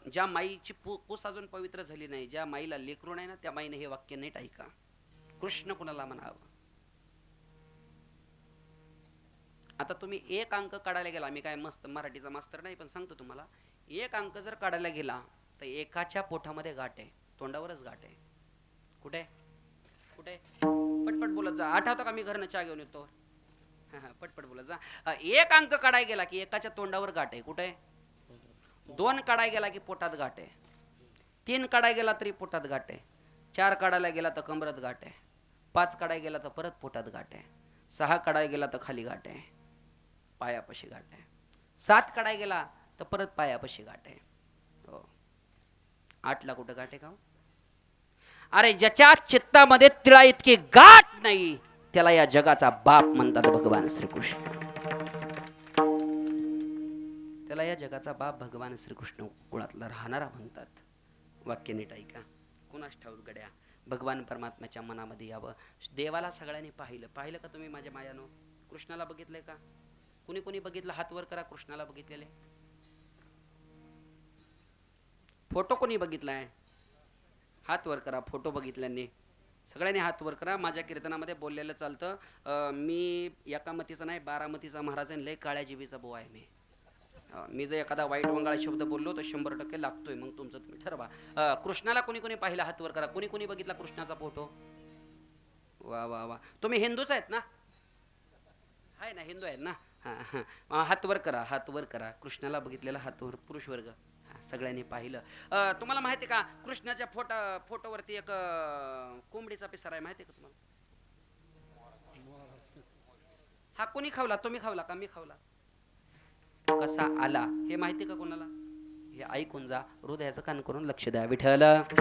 ज्या माईची पूस अजून पवित्र झाली नाही, ज्या माईला लेकरू नाही ना, त्या माईने हे वाक्य नीट ऐका. कृष्ण कुणाला म्हणावं? आता तुम्ही एक अंक काढायला गेला, मी काय मस्त मराठीचा मास्तर नाही, पण सांगतो तुम्हाला, एक अंक जर काढायला गेला तर एकाच्या पोटामध्ये गाठ आहे, तोंडावरच गाठ आहे. कुठे कुठे? पटपट बोलत जा. आठवतं का मी घरनं चहा घेऊन येतो? पटपट बोलत जा. एक अंक काढायला गेला की एकाच्या तोंडावर गाठ आहे. कुठे? 2 काढायला गेला की पोटात गाठ आहे. 3 काढायला गेला तरी पोटात गाठ आहे. 4 काढायला गेला तर कमरत गाठ आहे. 5 काढायला गेला तर परत पोटात गाठ आहे. 6 काढायला गेला तर खाली गाठ आहे, पायापाशी गाठ आहे. 7 काढायला गेला तर परत पायापाशी गाठ आहे. हो, 8ला कुठं गाठ आहे का? अरे ज्याच्या चित्तामध्ये तिळा इतकी गाठ नाही त्याला या जगाचा बाप म्हणतात भगवान श्रीकृष्ण. त्याला या जगाचा बाप भगवान श्रीकृष्ण कुळातला राहणारा म्हणतात. वाक्य नीट ऐका. कुणास ठाऊक गड्या भगवान परमात्म्याच्या मनामध्ये यावं. देवाला सगळ्यांनी पाहिलं का तुम्ही माझ्या मायानो? कृष्णाला बघितलंय का? कुणी कुणी बघितलं? हात वर करा. कृष्णाला बघितलेले फोटो कोणी बघितलाय? हात वर करा. फोटो बघितल्याने सगळ्यांनी हात वर करा. माझ्या कीर्तनामध्ये बोललेलं चालतं. मी एका मतीचा नाही, 12 मतीचा महाराज आहे. लय काळ्या जीबीचा बोवा आहे मी. मी जर एखादा वाईट वंगाळ शब्द बोललो तर 100% लागतोय. मग तुमचं तुम्ही ठरवा. कृष्णाला कोणी कोणी पाहिलं? हात वर करा. कोणी कोणी बघितला कृष्णाचा फोटो? वा वा वा. तुम्ही हिंदूच आहेत ना? आहे ना, हिंदू आहेत ना? हां, हात वर करा. हात वर करा. कृष्णाला बघितलेला हात वर. पुरुष वर्ग सगळ्यांनी पाहिलं. तुम्हाला माहिती का कृष्णाच्या फोटोवरती एक कोंबडीचा पिसारा आहे, माहिती का तुम्हाला? हा कोणी खावला? तुम्ही खावला का मी खावला? कसा आला हे माहिती का कोणाला? हे ऐकून जा. हृदयाचं कान करून लक्ष द्या. विठ्ठल ऐक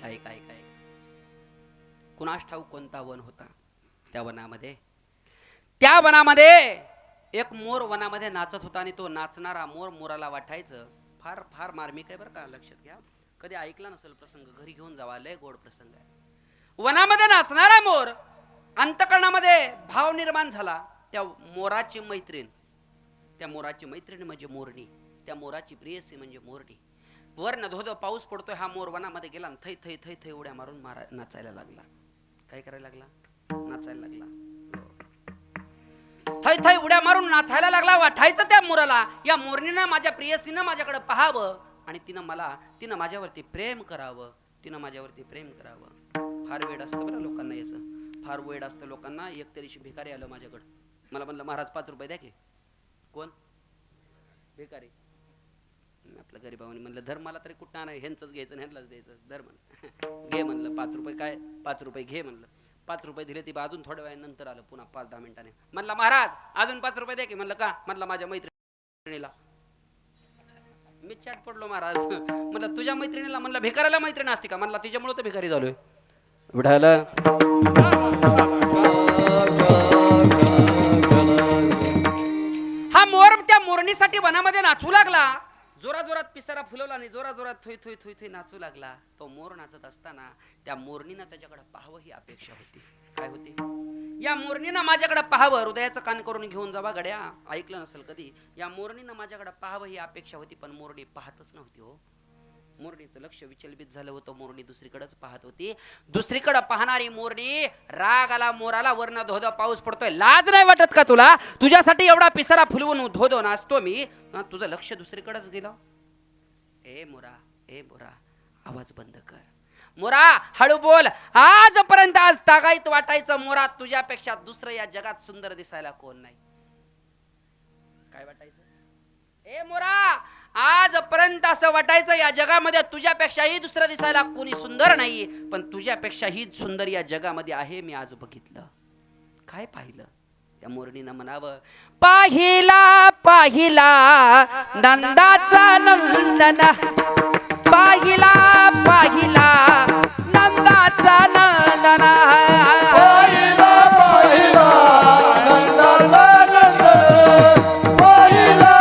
ऐक ऐक ऐक. कुणास ठाऊक कोणता वन होता? त्या वनामध्ये एक मोर वनामध्ये नाचत होता आणि तो नाचणारा मोर मोराला वाटायचं. फार फार मार्मिक आहे बरं का, लक्षात घ्या. कधी ऐकला नसेल प्रसंग, घरी घेऊन जावा. लय गोड प्रसंग आहे. वनामध्ये नाचणारा मोर, अंतकरणामध्ये भाव निर्माण झाला. त्या मोराची मैत्रीण म्हणजे मोरणी. त्या मोराची प्रेयसी म्हणजे मोरणी. वरनं धोधो पाऊस पडतोय. हा मोर वनामध्ये गेला आणि थै थै थै थै उड्या मारून नाचायला लागला. काय करायला लागला? नाचायला लागला. थै थै उड्या मारून नाचायला लागला. वाटायचं त्या मोराला, या मोरणीनं माझ्या प्रेयसीनं माझ्याकडे पाहावं आणि तिनं माझ्यावरती प्रेम करावं. फार वेळ असतं बरं लोकांना याचं. फार वेळ असतं लोकांना. एक तरीशी भिकारी आलं माझ्याकडं. मला म्हणलं महाराज 5 रुपये द्या की. कोण? भिकारी. आपल्या गरीबावानी म्हणलं धर. मला तरी कुठं नाही, ह्यांचंच घ्यायचं, ह्यांनाच द्यायचं. धर म्हणलं. घे म्हणलं 5 रुपये. काय 5 रुपये घे म्हणलं. 5 रुपये दिले. ती अजून थोड्या वेळानंतर आलं, पुन्हा 5-10 मिनिटांनी. म्हणला महाराज अजून 5 रुपये द्या की. म्हणलं का? म्हणलं माझ्या मैत्रिणीला. मी चाट पडलो महाराज. म्हणलं तुझ्या मैत्रिणीला? म्हणलं भिकाऱ्याला मैत्रीण असते का? म्हणला तिच्यामुळे तर भिकारी झालोय. विठाला हा मोर त्या मोरणीसाठी वनामध्ये नाचू लागला. जोराजोरात पिसारा फुलवला आणि जोराजोरात थुई थुई थुई थुई नाचू लागला. तो मोर नाचत असताना त्या मोरणीनं त्याच्याकडे पाहावं ही अपेक्षा होती. काय होती? या मोरणीनं माझ्याकडे पाहावं. हृदयाचं कान करून घेऊन जावा गड्या. ऐकलं नसेल कधी. या मोरणीनं माझ्याकडे पाहावं ही अपेक्षा होती, पण मोरणी पाहतच नव्हती. हो, मोरणीचं लक्ष विचलित झालं होतं. मोरणी दुसरीकडेच पाहत होती. दुसरीकडे पाहणारी मोरणी राग आला मोराला. वरनं धोधो पाऊस पडतोय. लाज नाही वाटत का तुला? तुझ्यासाठी एवढा पिसारा फुलवून धोधो नाचतो मी, तुझं लक्ष दुसरीकडेच गेलं. ए मोरा आवाज बंद कर. मोरा हळू बोल. आजपर्यंत आज तागायत वाटायचं मोरा तुझ्यापेक्षा दुसरं या जगात सुंदर दिसायला कोण नाही. काय वाटायचं? ए मोरा आजपर्यंत असं वाटायचं या जगामध्ये तुझ्यापेक्षाही दुसरं दिसायला कोणी सुंदर नाही, पण तुझ्यापेक्षाही सुंदर या जगामध्ये आहे. मी आज बघितलं. काय पाहिलं? त्या मोरणीनं म्हणावं, पाहिला नंदाचा नंदन, पाहिला नंदाचा नंदन, पाहिला नंदाचा नंदन, पाहिला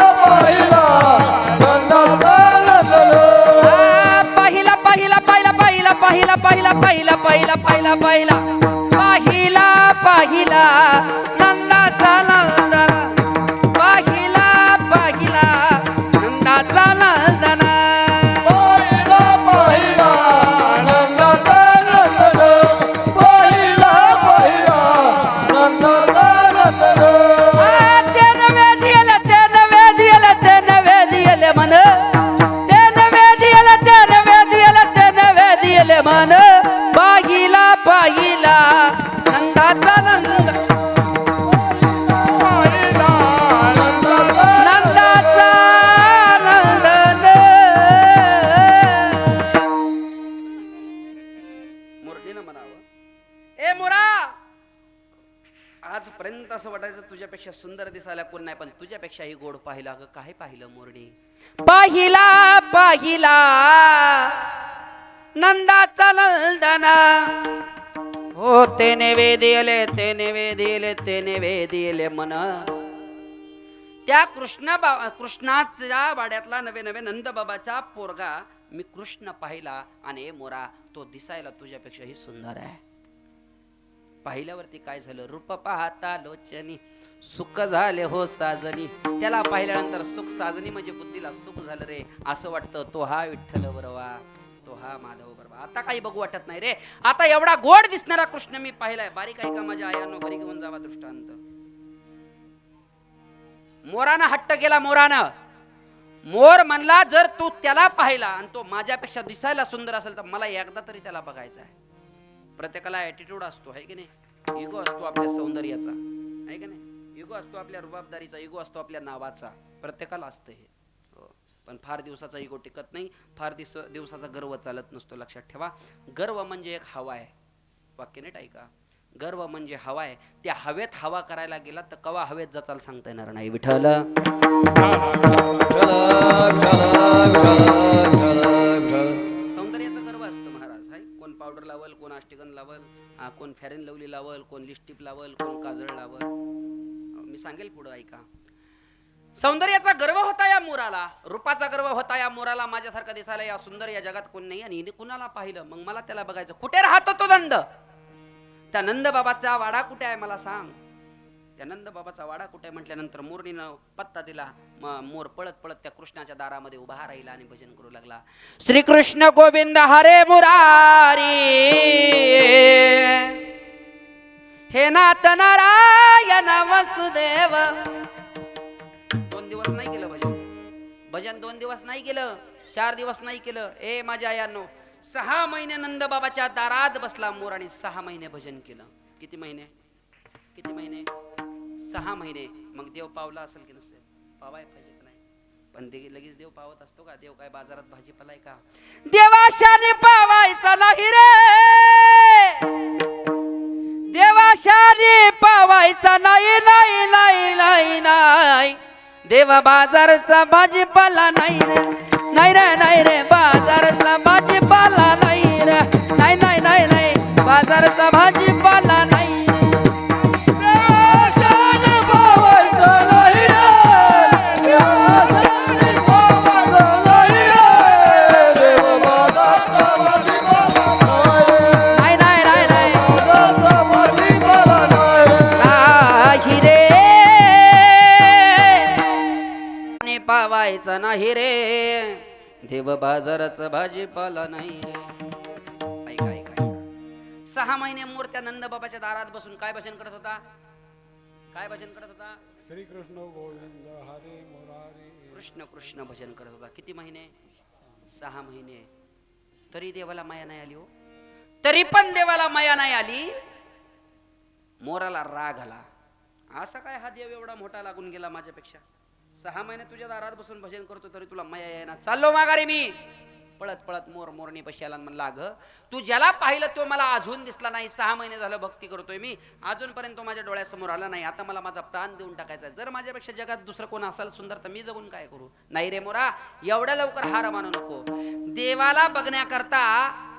नंदाचा नंदन, मन पाहिला नंदाचा नंद, नंदाचा नंदन. मोरणीनं म्हणावं, ए मोरा आजपर्यंत असं वाटायचं तुझ्यापेक्षा सुंदर दिसायला कोण नाही, पण तुझ्यापेक्षाही गोड पाहिला. ग काय पाहिलं मोरणी? पाहिला नंदाचा नंदना हो तेने वेदिले तेने वेदिले तेने वेदिले मन. त्या कृष्णाच्या वाड्यातला नवे नवे नंद बाबाचा पोरगा मी कृष्ण पाहिला आणि मोरा तो दिसायला तुझ्यापेक्षाही सुंदर आहे. पाहिल्यावरती काय झालं, रूप पाहता लोचनी सुख झाले हो साजनी. त्याला पाहिल्यानंतर सुख साजनी म्हणजे बुद्धीला सुख झालं रे. असं वाटतं तो हा विठ्ठल बरोवा, तो हा माधव बरोबर. आता काही बघू वाटत नाही रे. आता एवढा गोड दिसणारा कृष्ण मी पाहिलाय. बारीक आहे का माझ्या आयानो, घरी घेऊन जावा दृष्टांत. मोरानं हट्ट केला. मोर म्हणला जर तू त्याला पाहिला आणि तो माझ्यापेक्षा दिसायला सुंदर असेल तर मला एकदा तरी त्याला बघायचा आहे. प्रत्येकाला ॲटिट्यूड असतो आहे की नाही, इगो असतो आपल्या सौंदर्याचा आहे की नाही, इगो असतो आपल्या रुबाबदारीचा, इगो असतो आपल्या नावाचा. प्रत्येकाला असतं हे. पण फार दिवसाचा इगो टिकत नाही, फार दिवसाचा गर्व चालत नसतो. लक्षात ठेवा, गर्व म्हणजे एक हवा आहे. वाक्य नीट ऐका, गर्व म्हणजे हवा आहे. त्या हवेत हवा करायला गेला तर कवा हवेत जाचाल सांगता येणार नाही. विठ्ठल सौंदर्याचा गर्व असतं महाराज. हाय कोण पावडर लावल, कोण आष्टिगन लावल, कोण फॅरेन लवली लावल, कोण लिपस्टिक लावल, कोण काजळ लावल. मी सांगेल पुढं, ऐका. सौंदर्याचा गर्व होता या मोराला, रूपाचा गर्व होता या मोराला. माझ्यासारखा दिसायला या सुंदर या जगात कोण नाही. आणि कुणाला पाहिलं मग मला त्याला बघायचं. कुठे राहतो तो नंद? त्या नंद बाबाचा वाडा कुठे आहे मला सांग. त्या नंद बाबाचा वाडा कुठे म्हटल्यानंतर मोरणीनं पत्ता दिला. मोर पळत पळत त्या कृष्णाच्या दारामध्ये उभा राहिला आणि भजन करू लागला. श्रीकृष्ण गोविंद हरे मुरारी, हे नाथ नारायण वसुदेव. 2 दिवस नाही केलं भजन 2 दिवस नाही केलं, 4 दिवस नाही केलं. ए माझ्या आयांनो, 6 महिने नंद बाबाच्या दारात बसला मोर आणि 6 महिने भजन केलं. किती महिने? 6 महिने. मग देव पावला असेल की नसेल? पावाय पाहिजे का नाही? पण लगेच देव पावत असतो का? देव काय बाजारात भाजीपाला आहे का? देवाशाने पावायचा नाही रे, देवाशाने पावायचा नाही नाही नाही नाही नाही. देवा बाजारचा भाजीपाला नाही रे, नाही रे नाही रे. बाजारचा भाजीपाला नाही रे, नाही नाही नाही नाही. बाजारचा भाजीपाला नाही. पावायचा नाही रे, देव बाजाराचा भाजीपाला नाही रे. ऐका ऐका. 6 महिने मोर त्या नंद बाबाच्या दारात बसून काय भजन करत होता? काय भजन करत होता? श्रीकृष्ण गोविंद हरे मुरारी. कृष्ण कृष्ण भजन करत होता. किती महिने? 6 महिने. तरी देवाला माया नाही आली हो. तरी पण देवाला माया नाही आली. मोराला राग आला. असा काय हा देव एवढा मोठा लागून गेला माझ्यापेक्षा? 6 महिने तुझ्या दारात बसून भजन करतो तरी तुला माया येईना. चाललो माघारी मी. पळत पळत मोरणी पश्याला म्हणला, अगं तू ज्याला पाहिलं तो मला अजून दिसला नाही. 6 महिने झालं भक्ती करतोय मी, अजूनपर्यंत तो माझ्या डोळ्यासमोर आला नाही. आता मला माझा प्राण देऊन टाकायचा. जर माझ्यापेक्षा जगात दुसरं कोण असाल सुंदर तर मी जगून काय करू? नाही रे मोरा, एवढ्या लवकर हार मानू नको. देवाला बघण्याकरता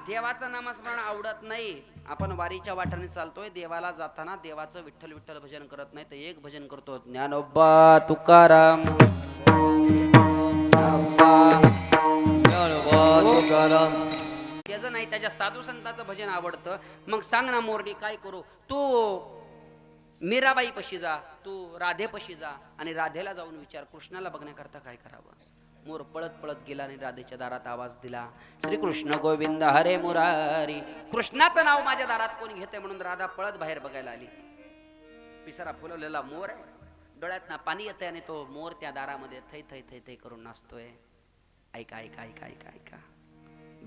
देवाचं नामस्मरण आवडत नाही. आपण वारीच्या वाटाने चालतोय, देवाला जाताना देवाचं विठ्ठल विठ्ठल भजन करत नाही तर एक भजन करतो, ज्ञानोबा तुकाराम त्याचं नाही. त्याच्या साधू संतांचं भजन आवडतं. मग सांग ना मोरणी काय करू? तू मीराबाई पशी जा, तू राधे पशी जा आणि राधेला जाऊन विचार कृष्णाला बघण्याकरता काय करावं. मोर पळत पळत गेला आणि राधेच्या दारात आवाज दिला, श्रीकृष्ण गोविंद हरे मुरारी. कृष्णाचं नाव माझ्या दारात कोणी घेते म्हणून राधा पळत बाहेर बघायला आली. पिसारा फुलवलेला मोर आहे, डोळ्यात ना पाणी येते आणि तो मोर त्या दारामध्ये थै थै थै थै करून नाचतोय. ऐका ऐका ऐका ऐका ऐका.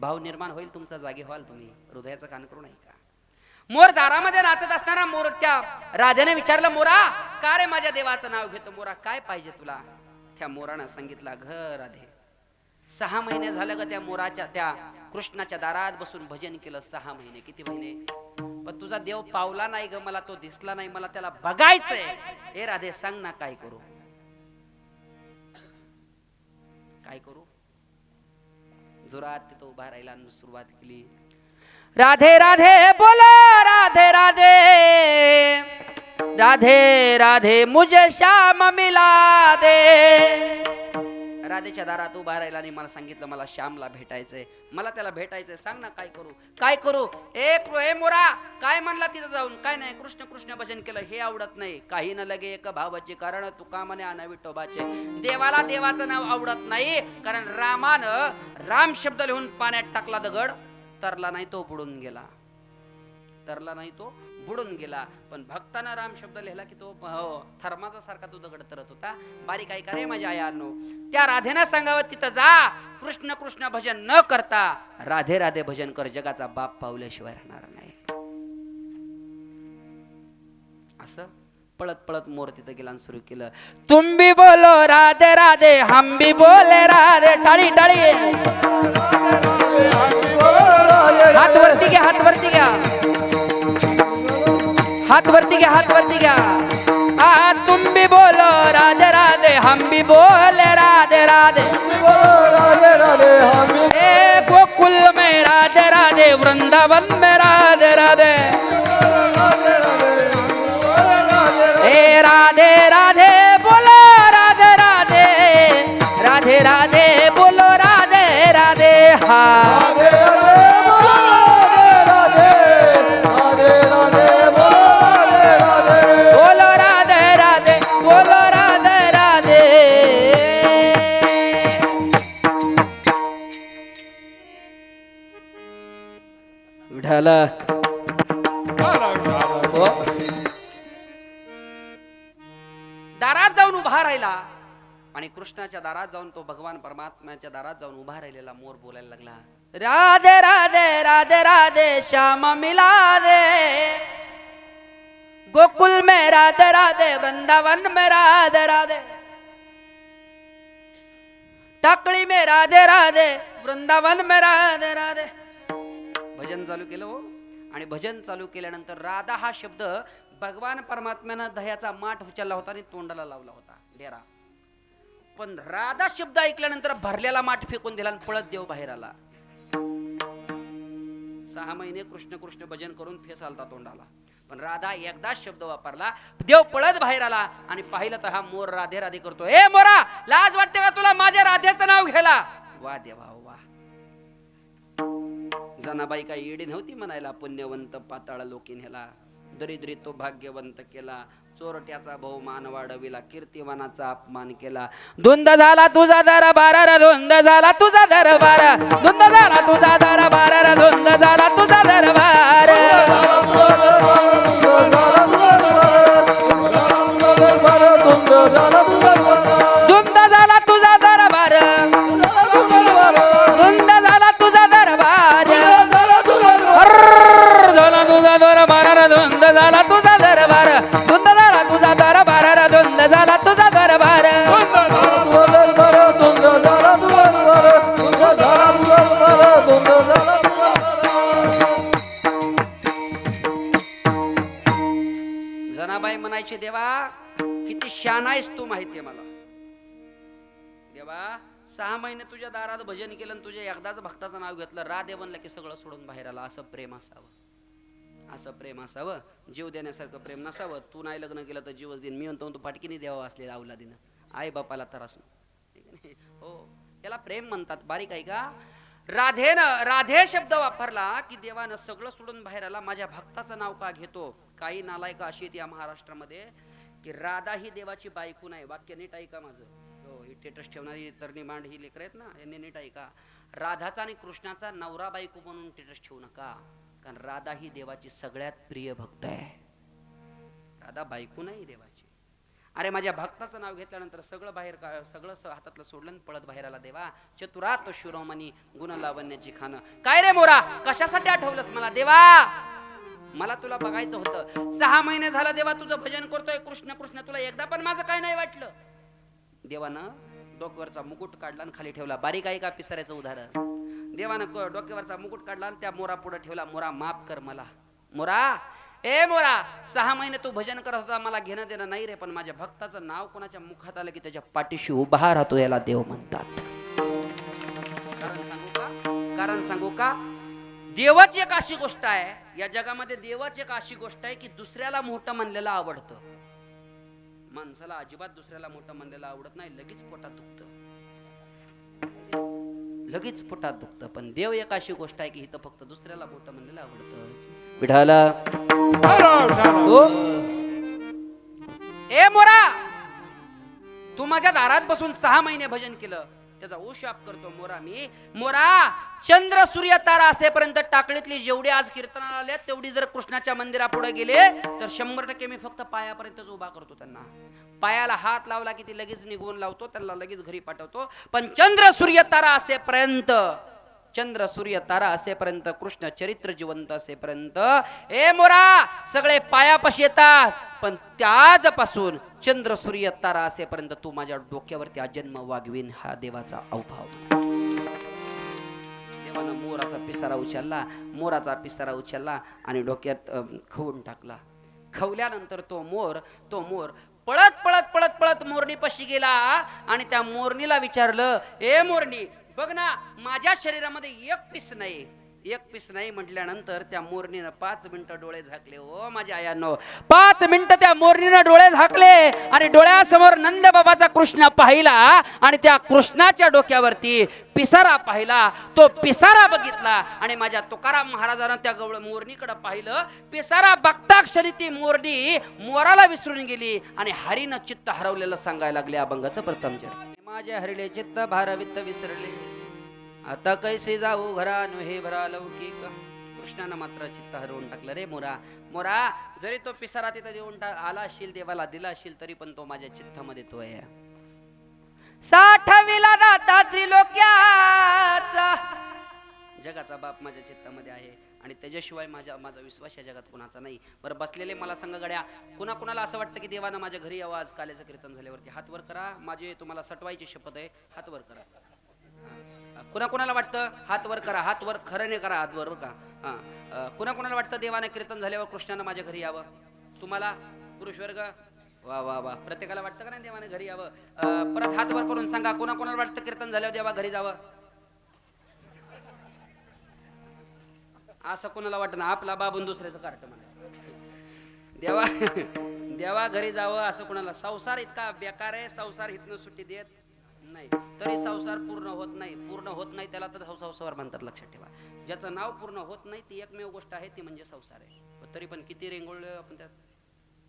भाव निर्माण होईल तुमचा, जागे व्हाल तुम्ही. हृदयाचं कान करून ऐका. मोर दारामध्ये नाचत असताना मोर त्या राधेने विचारलं, मोरा का रे माझ्या देवाचं नाव घेतो? मोरा काय पाहिजे तुला? त्या मोरानं सांगितलं, घर राधे 6 महिने झालं ग त्या मोराच्या त्या कृष्णाच्या दारात बसून भजन केलं. 6 महिने. किती महिने? पण तुझा देव पावला नाही ग, मला तो दिसला नाही, मला त्याला बघायचंय. ए राधे सांग ना काय करू? काय करू? जोरात तिथं उभा राहिला आणि सुरुवात केली. राधे राधे बोलो राधे राधे, राधे राधे मुझे श्याम मिला दे. राधेच्या दारात उभा राहिला आणि मला सांगितलं मला श्यामला भेटायचंय, मला त्याला भेटायचंय, सांग ना काय करू काय करू. ए मोरा काय म्हणला तिथं जाऊन, काय नाही कृष्ण कृष्ण भजन केलं हे आवडत नाही, काही न लगे एक भावाचे कारण तुका म्हणे आना विठोबाचे. देवाला देवाचं नाव आवडत नाही, कारण रामानं राम शब्द लिहून पाण्यात टाकला, दगड तरला नाही तो बुडून गेला, तरला नाही तो बुडून गेला. पण भक्तानं राम शब्द लिहिला की तो थर्माचा सारखा तो दगड तरत होता. बारीक ऐका रे माझ्या आयानो, त्या राधेनं सांगावं तिथं जा, कृष्ण कृष्ण भजन न करता राधे राधे भजन कर, जगाचा बाप पावल्याशिवाय राहणार नाही. असं पळत पळत मोर तिथं गेला आणि सुरू केलं. तुम भी बोलो राधे राधे, हम भी बोले राधे. टाळी टाळी, हात वरती घ्या, हात वरती घ्या, हात वरती घ्या, हात वरती घ्या. तुम भी बोलो राधे राधे, हम भी बोले राधे राधे. ए गोकुल में राधे राधे, वृंदावन में राधे राधे. ए राधे राधे बोलो राधे राधे, राधे राधे बोलो राधे राधे. हा दारात जाऊन उभा राहिला आणि कृष्णाच्या दारात जाऊन तो भगवान परमात्म्याच्या दारात जाऊन उभा राहिलेला मोर बोलायला लागला. राधे राधे राधे राधे श्याम मिला दे, गोकुल में राधे राधे, वृंदावन में राधे राधे. टाकळी में राधे राधे, वृंदावन में राधे राधे. भजन चालू केलं हो, आणि भजन चालू केल्यानंतर राधा हा शब्द भगवान परमात्म्यानं दह्याचा माठ उचलला होता आणि तोंडाला लावला होता डेरा. पण राधा शब्द ऐकल्यानंतर भरलेला माठ फेकून दिला आणि पळत देव बाहेर आला. 6 महिने कृष्ण कृष्ण भजन करून फेस आलता तोंडाला, पण राधा एकदाच शब्द वापरला, देव पळत बाहेर आला आणि पाहिलं तर हा मोर राधे राधे करतो. ए मोरा, लाज वाटते का तुला माझ्या राधेचं नाव घ्यायला? वा देवा वा. जनाबाई काही येडी नव्हती म्हणायला, पुण्यवंत पाताळ लोकीन ह्याला, दरिद्री तो भाग्यवंत केला, चोरट्याचा बहुमान वाढविला, कीर्तिमानाचा अपमान केला. धुंद झाला तुझा दरबार र, धुंद झाला तुझा दरबार, धुंद झाला तुझा दरबार र, धुंद झाला तुझा दरबार. धुंद झाला तुझा दरबार, धुंद झाला तुझा दरबार, झाला तुझा दरबार, धुंद झाला तुझा दरबार, धुंद झाला तुझा दरबार, धुंद झाला तुझा दरबार. जनाबाई म्हणायची, देवा किती शान आहेस तू माहितीये मला. देवा 6 महिने तुझ्या दारात भजन केलं आणि तुझ्या एकदाच भक्ताचं नाव घेतलं, राधे बनलं की सगळं सोडून बाहेर आला. असं प्रेम असावं, असं प्रेम असावं. जीव देण्यासारखं प्रेम नसावं. तू नाही लग्न केलं तर जीवच देईन मी म्हणतो, तू पाटकीने द्यावं असलेला अवलादीनं, आई बापाला त्रास हो, याला प्रेम म्हणतात. बारीक आहे का? राधेनं राधे शब्द वापरला की देवानं सगळं सोडून बाहेर आला. माझ्या भक्ताचं नाव का घेतो? काही नालायक अशी आहेत या महाराष्ट्रामध्ये की राधा ही देवाची बायको नाही. वाक्य नीट ऐका माझं. हो, ही स्टेटस ठेवणारी तरणी मांड ही लेकर आहेत ना, यांनी नीट ऐका. राधाचा आणि कृष्णाचा नवरा बायको म्हणून स्टेटस ठेवू नका, कारण राधा ही देवाची सगळ्यात प्रिय भक्त आहे. राधा बायको नाही देवाची. अरे माझ्या भक्ताचं नाव घेतल्यानंतर सगळं बाहेर सगळं हातातलं सोडलं पळत बाहेर आला. देवा चतुरात शिरोमणी गुण लावण्याची खाणं. काय रे मोरा, कशासाठी आठवलंस मला? देवा मला तुला बघायचं होतं. 6 महिने झालं देवा तुझं भजन करतोय, कृष्ण कृष्ण, तुला एकदा पण माझं काय नाही वाटलं. देवानं डोक्यावरचा मुकुट काढला आणि खाली ठेवला. बारीक आहे का पिसाऱ्याचं उदाहरण? देवानं डोक्यावरचा मुकुट काढला आणि त्या मोरा पुढे ठेवला. मोरा माफ कर मला. मोरा, ए मोरा, 6 महिने तू भजन करत होता, मला घेणं देणं नाही रे, पण माझ्या भक्ताचं नाव कोणाच्या मुखात आलं की त्याच्या पाठीशी उभा राहतो, याला देव म्हणतात. कारण सांगू का? कारण सांगू का, देवाची एक अशी गोष्ट आहे, या जगामध्ये देवाची एक अशी गोष्ट आहे की दुसऱ्याला मोठं म्हणलेलं आवडतं. माणसाला अजिबात दुसऱ्याला मोठं म्हणलेलं आवडत नाही, लगेच पोटात दुखतं, लगेच पोटात दुखतं. पण देव एक अशी गोष्ट आहे की इथं फक्त दुसऱ्याला मोठं म्हणलेलं आवडतं. विठाला हो. ए मोरा, तू माझ्या दारात बसून 6 महिने भजन केलं, त्याचा उशाप करतो मोरा मी. मोरा, चंद्र सूर्य तारा असेपर्यंत टाकळीतली जेवढी आज कीर्तनाला आले तेवढी जर कृष्णाच्या मंदिरापुढे गेले तर 100% मी फक्त पायापर्यंतच उभा करतो त्यांना. पायाला हात लावला की ती लगेच निघून लावतो, त्यांना लगेच घरी पाठवतो. पण चंद्र सूर्य तारा असेपर्यंत, चंद्र सूर्य तारा असेपर्यंत, कृष्ण चरित्र जिवंत असेपर्यंत, ए मोरा, सगळे पायापाशी येतात. पण त्याजपासून चंद्र सूर्य तारा असेपर्यंत तू माझ्या डोक्यावरती अजन्म वागवीन, हा देवाचा अवभाव. देवानं मोराचा पिसारा उचलला, मोराचा पिसारा उचलला आणि डोक्यात खवून टाकला. खवल्यानंतर तो मोर पळत पळत पळत पळत मोरणी पशी गेला आणि त्या मोरणीला विचारलं, ए मोरणी, बघ ना, माझ्या शरीरामध्ये एक पीस नाही म्हटल्यानंतर त्या मोरणीनं 5 मिनिटं डोळे झाकले. ओ माझ्या आयांनो, 5 मिनिटं त्या मोरणीनं डोळे झाकले आणि डोळ्यासमोर नंद बाबाचा कृष्ण पाहिला आणि त्या कृष्णाच्या डोक्यावरती पिसारा पाहिला. तो पिसारा बघितला आणि माझ्या तुकाराम महाराजांना त्या मोरणीकडे पाहिलं. पिसारा बघता क्षणी ती मोरणी मोराला विसरून गेली आणि हरीनं चित्त हरवलेलं सांगायला लागले अभंगाचं प्रथम चरण. माझे हरिले चित्त भारवित्त विसरले, आता कैसे जाऊ घरा हे भरा लौकिक. कृष्णानं मात्र चित्त हरवून टाकलं. रे मोरा, जरी तो पिसारा तिथं देऊन आला असशील, देवाला दिला असशील, तरी पण तो माझ्या चित्तामध्ये तो आहे. 60वीला दाता त्रिलोक्याचा, जगाचा बाप माझ्या चित्तामध्ये आहे आणि त्याच्याशिवाय माझा विश्वास या जगात कुणाचा नाही. बरं बसलेले मला सांगा गड्या, कुणाला असं वाटतं की देवानं माझ्या घरी यावं आज काल्याचं कीर्तन झाल्यावरती? हात वर करा, माझे तुम्हाला सटवायची शपथ आहे, हात वर करा. कुणाला वाटतं? हात वर करा, हात वर, खरं नाही करा, हात वर का. कुणाला वाटतं देवानं कीर्तन झाल्यावर कृष्णानं माझ्या घरी यावं? तुम्हाला पुरुष वर्ग, वा वा वा, प्रत्येकाला वाटतं का नाही देवाने घरी यावं? परत हात वर करून सांगा, कुणाला वाटतं कीर्तन झाल्यावर देवा घरी जावं? असं कोणाला वाटत ना, आपला बाबून दुसऱ्याचं कार्ट म्हणा. देवा घरी जावं असं कोणाला? संसार इतका बेकार आहे, संसार इथनं सुट्टी देत नाही, तरी संसार पूर्ण होत नाही त्याला तर संसार म्हणतात. लक्षात ठेवा, ज्याचं नाव पूर्ण होत नाही ती एकमेव गोष्ट आहे, ती म्हणजे संसार आहे. तरी पण किती रेंगोळलं आपण त्यात,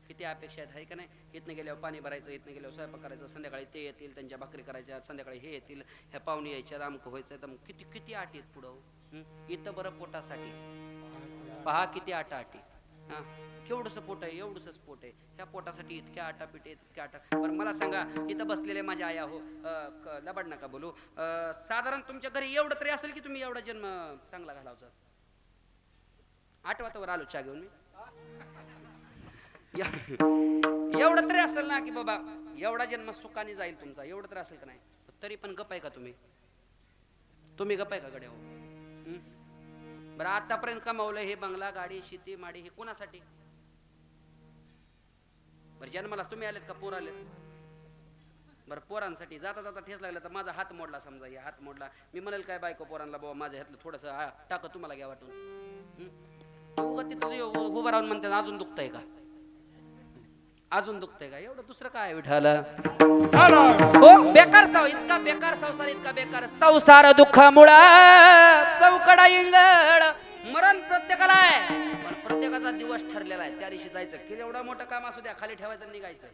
किती अपेक्षा आहेत, आहे का नाही? इथनं गेल्यावर पाणी भरायचं, इथनं गेल्यावर स्वयंपाक करायचं, संध्याकाळी ते येतील, त्यांच्या भाकरी करायच्या, संध्याकाळी हे येतील, ह्या पाहुणे यायच्या, अमकं व्हायचं, तर किती आटी आहेत पुढं. इथं बरं पोटासाठी पहा किती आटाआटी. हा, केवढंसं पोट आहे, एवढंच पोट आहे, ह्या पोटासाठी इतक्या आटापिटे, इतक्या आटा. बरं मला सांगा, इथं बसलेले माझ्या आया हो, लबाड नका बोलू, साधारण तुमच्या घरी एवढं तरी असेल की तुम्ही एवढा जन्म चांगला घालावचा. आठवतावर आलो चहा घेऊन मी. एवढं तरी असेल ना की बाबा एवढा जन्म सुखाने जाईल तुमचा, एवढं तरी असेल का नाही? तरी पण गप आहे का तुम्ही गप आहे का गड्या हो? बरं आतापर्यंत कमावलं हे बंगला, गाडी, शेती, माडी, हे कोणासाठी? बरं जन्माला तुम्ही आलेत का पोर आलेत? बरं पोरांसाठी. जाता जाता ठेस लागला तर माझा हात मोडला, समजा हे हात मोडला, मी म्हणेल काय बायको पोरांना, बाबा माझ्या ह्यातलं थोडंसं टाक, तुम्हाला घ्या वाटून. तिथं उभं राहून म्हणते अजून दुखतंय का, अजून दुखतंय का? एवढं दुसरं काय विठाल हो? बेकार इतका बेकार संसार, इतका बेकार संसार, दुःख मुळा चौकडा इंगड, मरण प्रत्येकाला आहे, पण प्रत्येकाचा दिवस ठरलेला आहे, त्या दिवशी जायचं. की एवढं मोठं काम असू द्या, खाली ठेवायचं, निघायचं.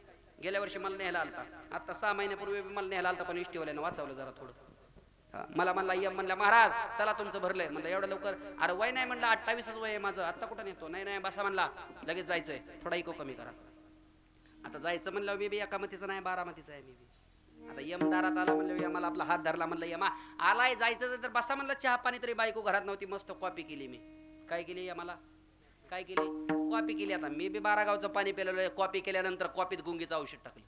गेल्या वर्षी मला न्यायला आलता, आता 6 महिन्यापूर्वी मला न्यायला आलता, पण इष्टीवाल्यानं वाचवलं जरा थोडं. मला म्हणला यम, म्हणला महाराज चला तुमचं भरलंय. म्हणलं एवढं लवकर? अरे वय नाही म्हणलं, 28च वय आहे माझं, आता कुठं नेतो? नाही बसा म्हणला, लगेच जायचंय, थोडा इको कमी करा. आता जायचं म्हणलं, मी बी एकामतीचं नाही, बारामतीचं आहे मी बी. आता यम दारात आला म्हणलं, यमाला आपला हात धरला, म्हणलं यमा आलाय, जायचं तर बसा म्हणलं, चहा पाणी. तरी बायको घरात नव्हती, मस्त कॉपी केली मी. काय केली यमाला? काय केली? कॉपी केली. आता मी बी 12 गावचं पाणी पिलेलं, कॉपी केल्यानंतर कॉपीत गुंगीचं औषध टाकलं.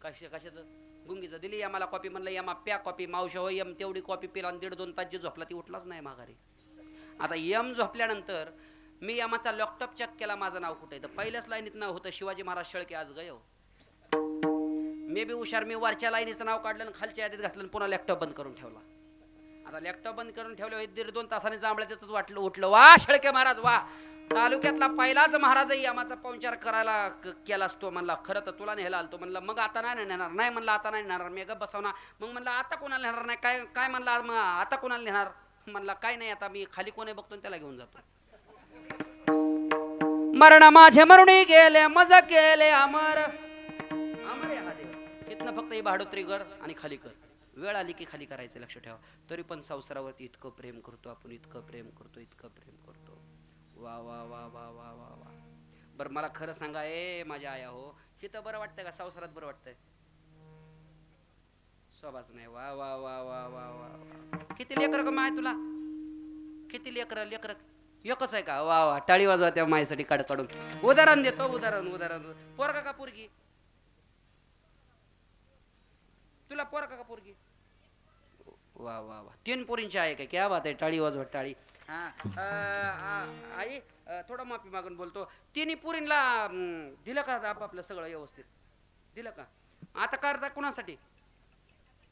कशाचं? गुंगीचं. दिली यमाला कॉपी, म्हणलं यमा प्या कॉपी. मावशा हो, यम तेवढी कॉपी पिला आणि 1.5-2 तास जी झोपला ती उठलाच नाही माघारी. आता यम झोपल्यानंतर मी यमाचा लॅपटॉप चेक केला, माझं नाव कुठे? तर पहिल्याच लाईनीत नाव होतं शिवाजी महाराज शेळके, आज गयो. मी बी हुशार, मी वरच्या लाईनीचं नाव काढलं आणि खालच्या यादीत घातलं, पुन्हा लॅपटॉप बंद करून ठेवला. आता लॅपटॉप बंद करून ठेवलं 1.5-2 तासाने जांभळ्या तिथंच वाटलं उठलं वा शेळके महाराज वा तालुक्यातला पहिलाच महाराजही आमाचा पाहुणचार करायला केला असतो म्हणला खरं तर तुला नेला आलतो म्हणलं मग आता नाही नेणार नाही म्हणलं आता नाही नेणार मी गप बसवणार मग म्हणलं आता कोणाला नेणार नाही काय काय म्हणला मग आता कोणाला नेणार म्हणला काय नाही आता मी खाली कोणी बघतो त्याला घेऊन जातो मरण माझे मरुणी गेले मजा केले अमर अमर आहे हा देव इथनं फक्त ही भाडोत्री कर आणि खाली कर वेळ आली की खाली करायचं लक्ष ठेवा तरी पण संसारावरती इतकं प्रेम करतो आपण इतकं प्रेम करतो वा वा वा वा वा वा वा बरं मला खरं सांगा माझ्या आया हो हिथं बरं वाटतंय का संसारात बरं वाटतंय स्वभाच नाही वा वा वा वा वा वा किती लेकर का माय तुला किती लेकर एकच आहे का वा वा टाळी वाजवा त्या मायसाठी काढून उदाहरण देतो उदाहरण पोरगा का पोरगी तुला पोरगा का पोरगी वा वा वा 3 पोरींची आहे का क्या बात आहे टाळी वाजवा टाळी हा आई थोडं माफी मागून बोलतो 3 पोरींना दिलं का आपापलं सगळं व्यवस्थित दिलं का आता करता कुणासाठी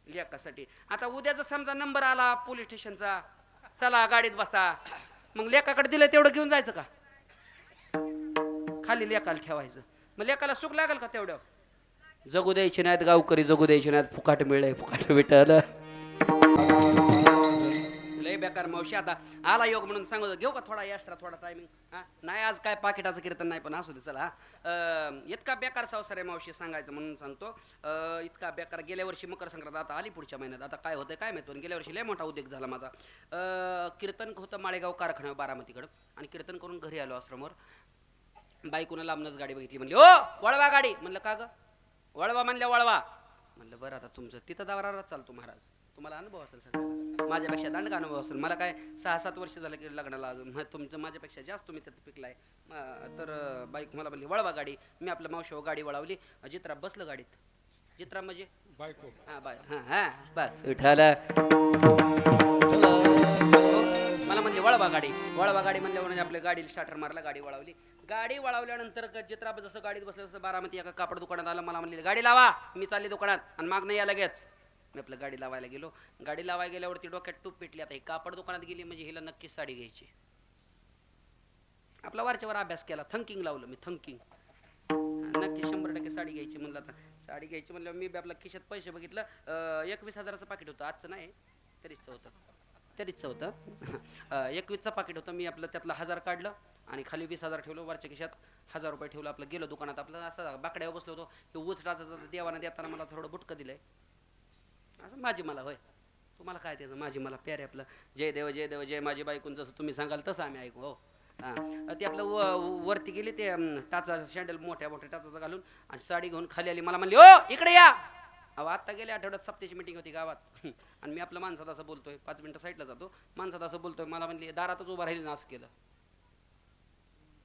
लेकासाठी आता उद्याचा समजा नंबर आला पोलीस स्टेशनचा चला गाडीत बसा मग लेकाकडे दिलं तेवढं घेऊन जायचं का खाली लेकाला ठेवायचं मग लेकाला सुख लागेल का तेवढं जगू द्यायचे नाहीत गावकरी जगू द्यायचे नाहीत फुकाट मिळलंय फुकाट भेटलं लय बेकार मावशी आता आला योग म्हणून सांगतो घेऊ का थोडा एक्स्ट्रा थोडा टायमिंग हा नाही आज काय पाकिटाचं कीर्तन नाही पण असू दे चला इतका बेकार संसार आहे मावशी सांगायचं म्हणून सांगतो इतका बेकार गेल्या वर्षी मकर संक्रांत आता आली पुढच्या महिन्यात आता काय होतं काय माहिती गेल्या वर्षी लय मोठा उद्योग झाला माझा कीर्तन होतं माळेगाव कारखान्यावर बारामतीकडं आणि कीर्तन करून घरी आलो आश्रमवर बाईकुनं लांबनच गाडी बघितली म्हणली ओ वळवा गाडी म्हणलं का ग वळवा म्हणल्या वळवा म्हणलं बरं आता तुमचं तिथं दारात चालतो महाराज तुम्हाला अनुभव असेल सगळं माझ्यापेक्षा दांडगा अनुभव असेल मला काय 6-7 वर्ष झालं की लग्नाला अजून तुमचं माझ्यापेक्षा जास्त तुम्ही त्यात पिकलाय तर बाईक मला म्हणली वळवा गाडी मी आपल्या मावशी गाडी वळवली जित्रा बसलं गाडीत जित्रा म्हणजे बायको हा बाय हा बस उठाला मला म्हणली वळवा गाडी म्हणल्यावर म्हणजे आपल्या गाडीला स्टार्टर मारला गाडी वळवल्यानंतर जित्रा जसं गाडीत बसलं तसं बारामती एका कापड दुकानात आलं मला म्हणली गाडी लावा मी चालली दुकानात आणि माग नाही या लगेच मी आपलं गाडी लावायला गेलो गाडी लावायला गेल्यावरती डोक्यात टूप पेटली आता ही कापड दुकानात गेली म्हणजे हिला नक्कीच साडी घ्यायची आपला वरच्यावर अभ्यास केला थंकिंग लावलं मी थंकिंग नक्की 100% साडी घ्यायची म्हणलं आता साडी घ्यायची म्हणलं मी आपल्या खिशात पैसे बघितलं 21,000चं पाकिट होतं आजचं नाही तरीच होतं 21चं पाकिट होतं मी आपलं त्यातलं 1000 काढलं आणि खाली 20,000 ठेवलं वरच्या खिशात 1000 रुपये ठेवलं आपलं गेलो दुकानात आपलं असं बाकड्यावर बसलो होतो ते उचटाचं देवाना देताना मला थोडं बुटकं दिलंय असं माझी मला होय तुम्हाला काय त्याचं माझी मला प्यारे आपलं जय देव जय माझी बायकून जसं तुम्ही सांगाल तसं आम्ही ऐकू हो हां ते आपलं वरती गेले ते टाचा शँडल मोठ्या टाचाचा घालून आणि साडी घेऊन खाली आली मला म्हणली ओ इकडे या अहो आत्ता गेल्या आठवड्यात सप्त्याची मीटिंग होती गावात आणि मी आपलं माणसात असं बोलतोय 5 मिनिटं साईडला जातो माणसात असं बोलतोय मला म्हणली दारातच उभा राहिली ना असं केलं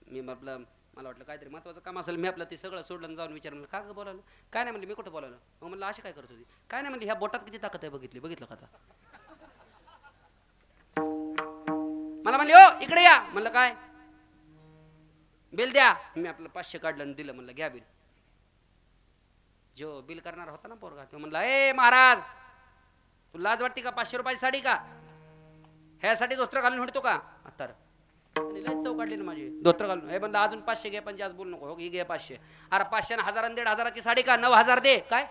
मी आपलं मला वाटलं काहीतरी महत्त्वाचं काम असेल मी आपलं ते सगळं सोडलं जाऊन विचारलं का गं बोलावलं काय नाही म्हणली मी कुठं बोलावलं मग म्हणलं अशी काय करत होती काय नाही म्हणली ह्या बोटात किती ताकद आहे बघितलं का आता मला म्हणली ओ इकडे या म्हणलं काय बिल द्या मी आपलं 500 काढलं आणि दिलं म्हणलं घ्या बिल जो बिल करणार होता ना पोरगा तो म्हणला ए महाराज तू लाज वाटते का 500 रुपयाची साडी का ह्यासाठी धोत्र घालून हिंडतो का आता लय चव काढली ना माझी धोत्र घालून हे म्हणलं अजून 500 घे पण जास्त बोलू नको ही घे 500 अरे 500 आणि 1000 आणि 1500ची साडी का 9000 दे काय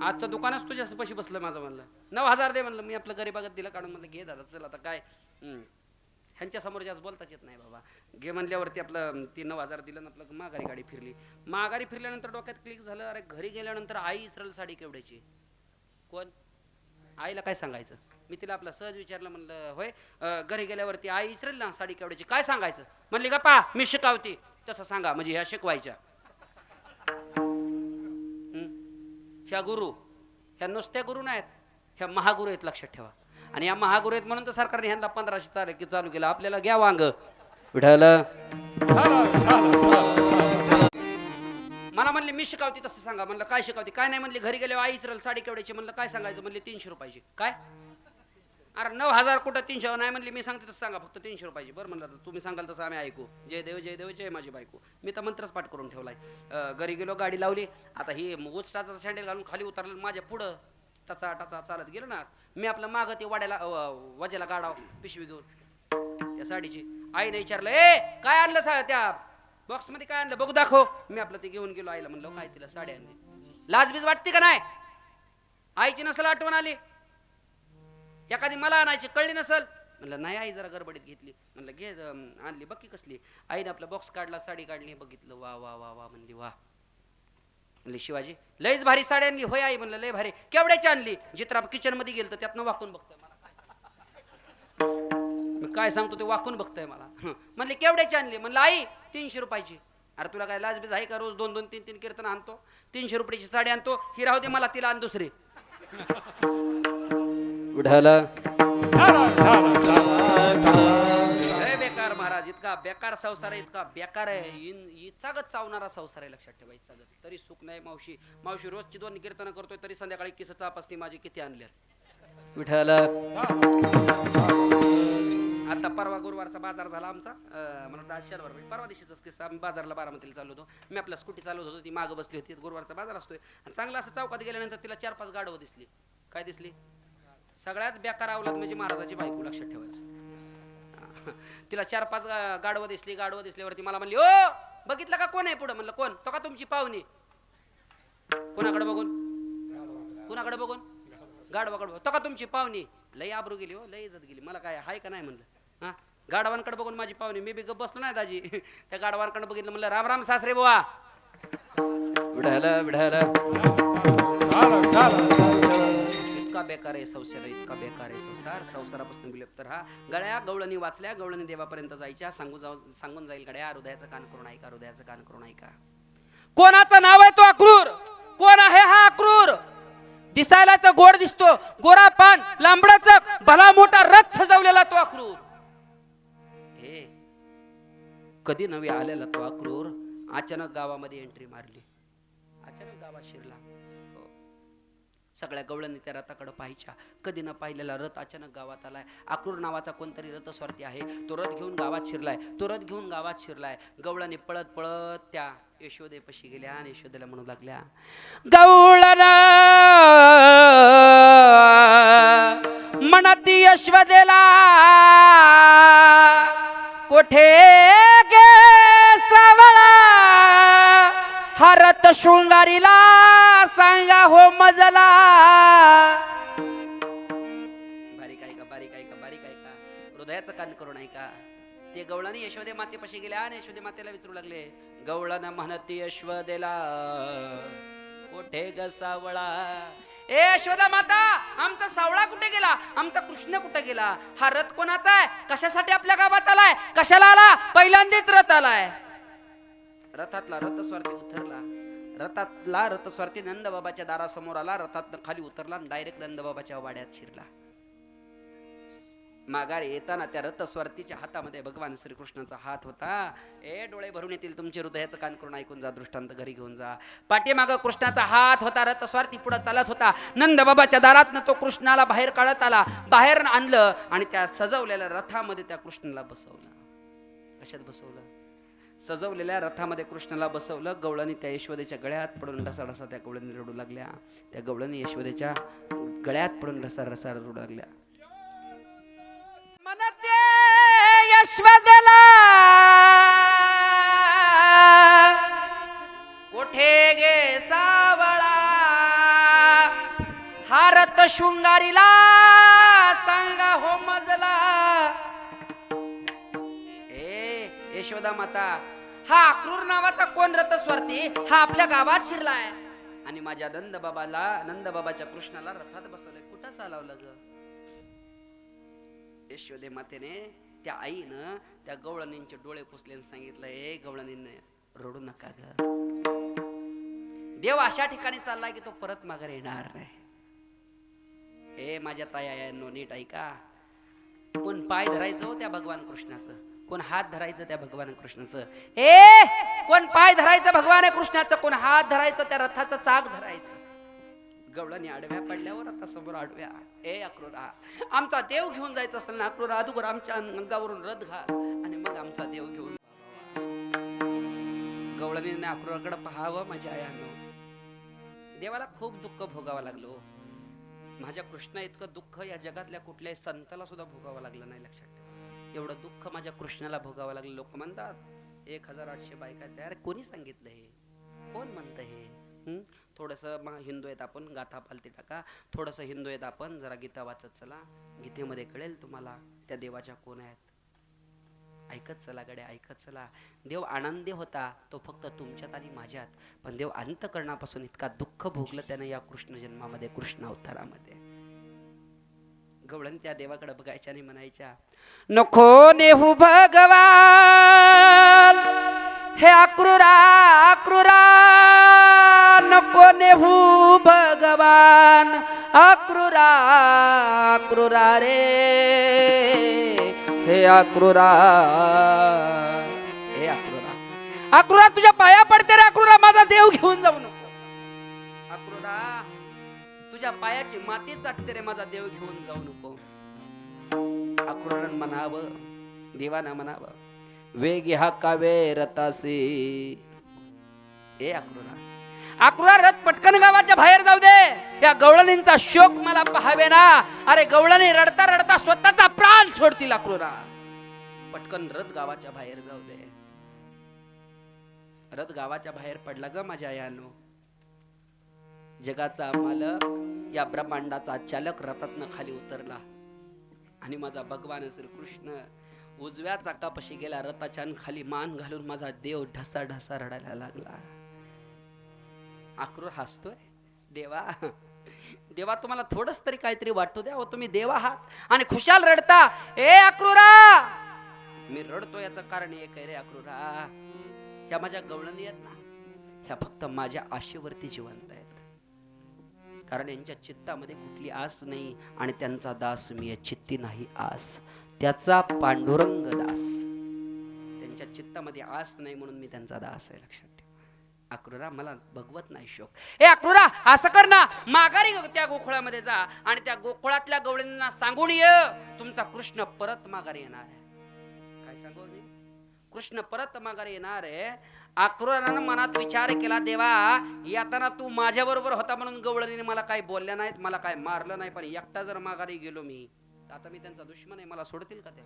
आजचं दुकानच तुझ्या पैसे बसलं माझं म्हणलं 9000 दे म्हणलं मी आपलं गरीबागत दिलं काढून म्हणलं घे दादा चल आता काय ह्यांच्या समोर जास्त बोलताच येत नाही बाबा घे म्हणल्यावरती आपलं ती 9000 दिलं ना आपलं माघारी गाडी फिरली माघारी फिरल्यानंतर डोक्यात क्लिक झालं अरे घरी गेल्यानंतर आई इसरल साडी केवढ्याची कोण आईला काय सांगायचं मी तिला आपला सहज विचारलं म्हणलं होय घरी गेल्यावरती आई इसरेल ना साडी केवढ्याची काय सांगायचं म्हणली गप्पा मी शिकावती तसं सांगा म्हणजे ह्या शिकवायच्या ह्या गुरु ह्या नुसत्या गुरु नाहीत ह्या महागुरु आहेत लक्षात ठेवा आणि या महागुरु आहेत म्हणून तर सरकारने ह्यांना 1500 तारीख चालू केलं आपल्याला घ्या वांग विठ्ठल मला म्हणले मी शिकावती तसं सांगा म्हणलं काय शिकावती काय नाही म्हणली घरी गेल्यावर आई इचरल साडी केवढ्याची म्हणलं काय सांगायचं म्हणले 300 रुपयाची काय अरे 9000 कुठं 300 नाही म्हणली मी सांगते तसं सांगा फक्त 300 रुपयाची बरं म्हणलं तुम्ही सांगाल तसं आम्ही ऐकू जय देव जय माझी बायको मी तर मंत्रच पाठ करून ठेवलाय घरी गेलो गाडी लावली आता ही उचटाचा सँडल घालून खाली उतरलं माझ्या पुढं टचा टचा चालत गेलो ना मी आपलं मागं ते वाड्याला वजेला गाडाव पिशवी घेऊन या साडीची आईने विचारलं ए काय आणलं त्या बॉक्स मध्ये काय आणलं बघू दाखव मी आपलं ते घेऊन गेलो आईला म्हणलं काय तिला साडी आणली लाजबीज वाटते का नाही आईची नसल आठवण आली एखादी मला आणायची कळली नसल म्हणलं नाही आई जरा गडबडीत घेतली म्हणलं घे आणली बघ कसली आईने आपला बॉक्स काढला साडी काढली बघितलं वा वा वा वा म्हणली वा म्हणले शिवाजी लयच भारी साडी आणली होय आई म्हणलं लय भारी केवढ्याची आणली जित्र किचन मध्ये गेलं तर त्यातनं वाकून बघतोय मला मी काय सांगतो ते वाकून बघतोय मला म्हणले केवढ्याची आणली म्हणलं आई 300 रुपयाची अरे तुला काय लाजबीज आहे का रोज 2-2 3-3 कीर्तन आणतो 300 रुपयाची साडी आणतो ही राहू दे मला तिला आण दुसरी उडाला बेकार महाराज इतका बेकार संसार आहे इतका बेकार आहे इचागत चावणारा संसार आहे लक्षात ठेवा इचागत तरी सुख नाही मावशी मावशी रोजची 2 कीर्तन करतोय तरी संध्याकाळी किस चापसती माझी किती आणल्या विठ्ठल आता परवा गुरुवारचा बाजार झाला आमचा मला आज शनिवार परवा दिवशीचाच किस्सा आम्ही बाजारला बारामतीला चाललो होतो मी आपला स्कूटी चालवत होतो ती मागं बसली होती गुरुवारचा बाजार असतोय आणि चांगला असं चौकात गेल्यानंतर तिला 4-5 गाडवं दिसली काय दिसली सगळ्यात बेकार अवलाद म्हणजे महाराजाची बायको लक्षात ठेवायचं तिला 4-5 गाडवं दिसल्यावरती मला म्हणली ओ बघितलं का कोण आहे पुढं म्हणलं कोण तो का तुमची पाहुणी कोणाकडे बघून गाडवाकडे तो का तुमची पाहुणी लई आबरू गेली हो लई इज्जत गेली मला काय हाय का नाही म्हणलं हा गाडवांकडे बघून माझी पाहुणी मी बी गप बसलो नाही दाजी त्या गाडवांकडे बघितलं म्हणलं राम राम सासरे बुवा विढायला इतका बेकार आहे संसार इतका बेकार आहे संसारापासून विलप तर हा गळ्या गवळणी वाचल्या गवळणी देवापर्यंत जायच्या सांगून जाईल गड्या हृदयाचं कान करून ऐका कोणाचं नाव आहे तो अक्रूर कोण आहे हा अक्रूर दिसायला तर गोड दिसतो गोरा पान लांबडाचा भला मोठा रथ सजवलेला तो अक्रूर हे कधी नवी आलेला तो अक्रूर अचानक गावामध्ये एंट्री मारली अचानक गावात शिरला सगळ्या गवळणी त्या रथाकडे पाहायच्या कधी न पाहिलेला रथ अचानक गावात आलाय अक्रूर नावाचा कोणतरी रथस्वार्थी आहे तो रथ घेऊन गावात शिरलाय गवळणी पळत पळत त्या यशोदेपाशी गेल्या आणि यशोदेला म्हणू लागल्या गवळणा म्हणती यशोदेला कोठे गे सावळा हा रथ शृंगारीला सांगा हो मजला बारीक आहे का हृदयाचं कान करून ऐका ते गवळणी यशोदे मातेपाशी गेल्या आणि यशोदे मातेला विचारू लागले गवळण म्हणती यशोदेला कोठे ग सावळा ए यशोदा माता आमचा सावळा कुठे गेला आमचा कृष्ण कुठे गेला हा रथ कोणाचा आहे कशासाठी आपल्या गावात आलाय कशाला आला पहिल्यांदाच रथ आलाय रथातला रथस्वार्थी उतरला रथस्वार्थी नंदबाबाच्या दारासमोर आला रथात खाली उतरला आणि डायरेक्ट नंदबाबाच्या वाड्यात शिरला माघारी येताना त्या रथस्वार्थीच्या हातामध्ये भगवान श्रीकृष्णाचा हात होता ए डोळे भरून येतील तुमचे हृदयाचं कान करून ऐकून जा दृष्टांत घरी घेऊन जा पाठीमागं कृष्णाचा हात होता रथस्वार्थी पुढे चालत होता नंदबाबाच्या दारातनं तो कृष्णाला बाहेर काढत आला बाहेर आणलं आणि त्या सजवलेल्या रथामध्ये त्या कृष्णाला बसवलं कशात बसवलं सजवलेल्या रथामध्ये कृष्णाला बसवलं गवळणी त्या यशोदेच्या गळ्यात पडून ढसाढसा त्या गवळणी रडू लागल्या त्या गवळणी यशोदेच्या गळ्यात पडून ढसाढसा रडू लागल्या म्हणते यशोदेला कोठे गे सावळा हा रथ शृंगारीला सांगा हो मजला यशोदा माता हा अक्रूर नावाचा कोण रथस्वार्थी हा आपल्या गावात शिरलाय आणि माझ्या नंदबाबाच्या कृष्णाला रथात बसवलंय कुठं चालवलं ग यशोदे मातेने त्या आईनं त्या गवळणींचे डोळे पुसले सांगितलं ए गवळणींने रडू नका ग देव अशा ठिकाणी चाललाय की तो परत माघार येणार नाही ए माझ्या तायांनो नीट ऐका कोण पाय धरायचं हो त्या भगवान कृष्णाचं कोण हात धरायचं त्या भगवान कृष्णाचं कोण पाय धरायचं भगवान कृष्णाचं कोण हात धरायचं त्या रथाचं चाक धरायचं गवळणी आडव्या पडल्यावर आता समोर आडव्या ए अक्रूरा आमचा देव घेऊन जायचं असेल ना अक्रूरा अगोदर आमच्या अंगावरून रथ घाल आणि मग आमचा देव घेऊन गवळणीने अक्रूराकडे पाहावं माझ्या आयानं देवाला खूप दुःख भोगावं लागलो माझ्या कृष्णा इतकं दुःख या जगातल्या कुठल्याही संताला सुद्धा भोगावं लागलं नाही. लक्षात ठेवा, एवढं दुःख माझ्या कृष्णाला भोगावं लागलं. लोक म्हणतात 1800 बायका तयार. कोणी सांगितलं हे? कोण म्हणतं हे? थोडंसं हिंदू आहेत आपण, गाथा पालती टाका. थोडंसं हिंदू आहेत आपण, जरा गीता वाचत चला. गीतेमध्ये कळेल तुम्हाला त्या देवाच्या कोण आहेत. ऐकत चला गड्या, ऐकत चला. देव आनंदी होता तो फक्त तुमच्यात आणि माझ्यात, पण देव अंतकरणापासून इतका दुःख भोगलं त्याने या कृष्ण जन्मामध्ये, कृष्ण अवतारामध्ये. गवळण त्या देवाकडे बघायच्या आणि म्हणायच्या, नको नेहू भगवान हे अक्रूरा, अक्रूरा नको नेहू भगवान, अक्रूरा, अक्रूरा रे हे अक्रूरा, हे अक्रूरा, अक्रूरा तुझ्या पाया पडते रे अक्रूरा, माझा देव घेऊन जाऊ नको. अक्रूरा तुझ्या पायाची माती चाटते रे, माझा देव घेऊन जाऊ नको. अक्रूरानं म्हणावं, देवानं म्हणावं, वेगी हा कावे रतासी. ए अक्रूरा, अक्रूरा रथ पटकन गावाच्या बाहेर जाऊ दे, या गवळणींचा शोक मला पाहावे ना. अरे गवळणी रडता रडता स्वतःचा प्राण सोडतील. अक्रूरा पटकन रथ गावाच्या बाहेर जाऊ दे. रथ गावाच्या बाहेर पडला ग माझ्या यानो. जगाचा मालक, या ब्रह्मांडाचा चालक रथातनं खाली उतरला आणि माझा भगवान श्रीकृष्ण उजव्या चाकापाशी गेला. रथाच्या खाली मान घालून माझा देव ढसा ढसा रडायला लागला. अक्रूर हसतोय. देवा, देवा तुम्हाला थोडंच तरी काहीतरी वाटू द्या. तुम्ही देव आहात आणि खुशाल रडता. ए अक्रूरा, मी रडतो याचं कारण एक आहे रे अक्रूरा, ह्या माझ्या गवळणी आहेत ना, ह्या फक्त माझ्या आशेवरती जिवंत आहेत. कारण यांच्या चित्तामध्ये कुठली आस नाही आणि त्यांचा दास मी आहे. चित्ती नाही आस, त्याचा पांडुरंग दास. त्यांच्या चित्तामध्ये आस नाही म्हणून मी त्यांचा दास आहे. लक्षात ठेव. अक्रूरा मला भगवत नाही शोक. ए अक्रूरा असं कर ना, माघारी त्या गोकुळामध्ये जा आणि त्या गोकुळातल्या गवळींना सांगून ये तुमचा कृष्ण परत माघारी येणार आहे. काय सांगू मी? कृष्ण परत माघारी येणार आहे. अक्रूरानं मनात विचार केला, देवा येताना तू माझ्या बरोबर होता म्हणून गवळणीने मला काही बोलल्या नाहीत, मला काय मारलं नाही, पण एकटा जर माघारी गेलो मी तर आता मी त्यांचा दुश्मन आहे, मला सोडतील का ते?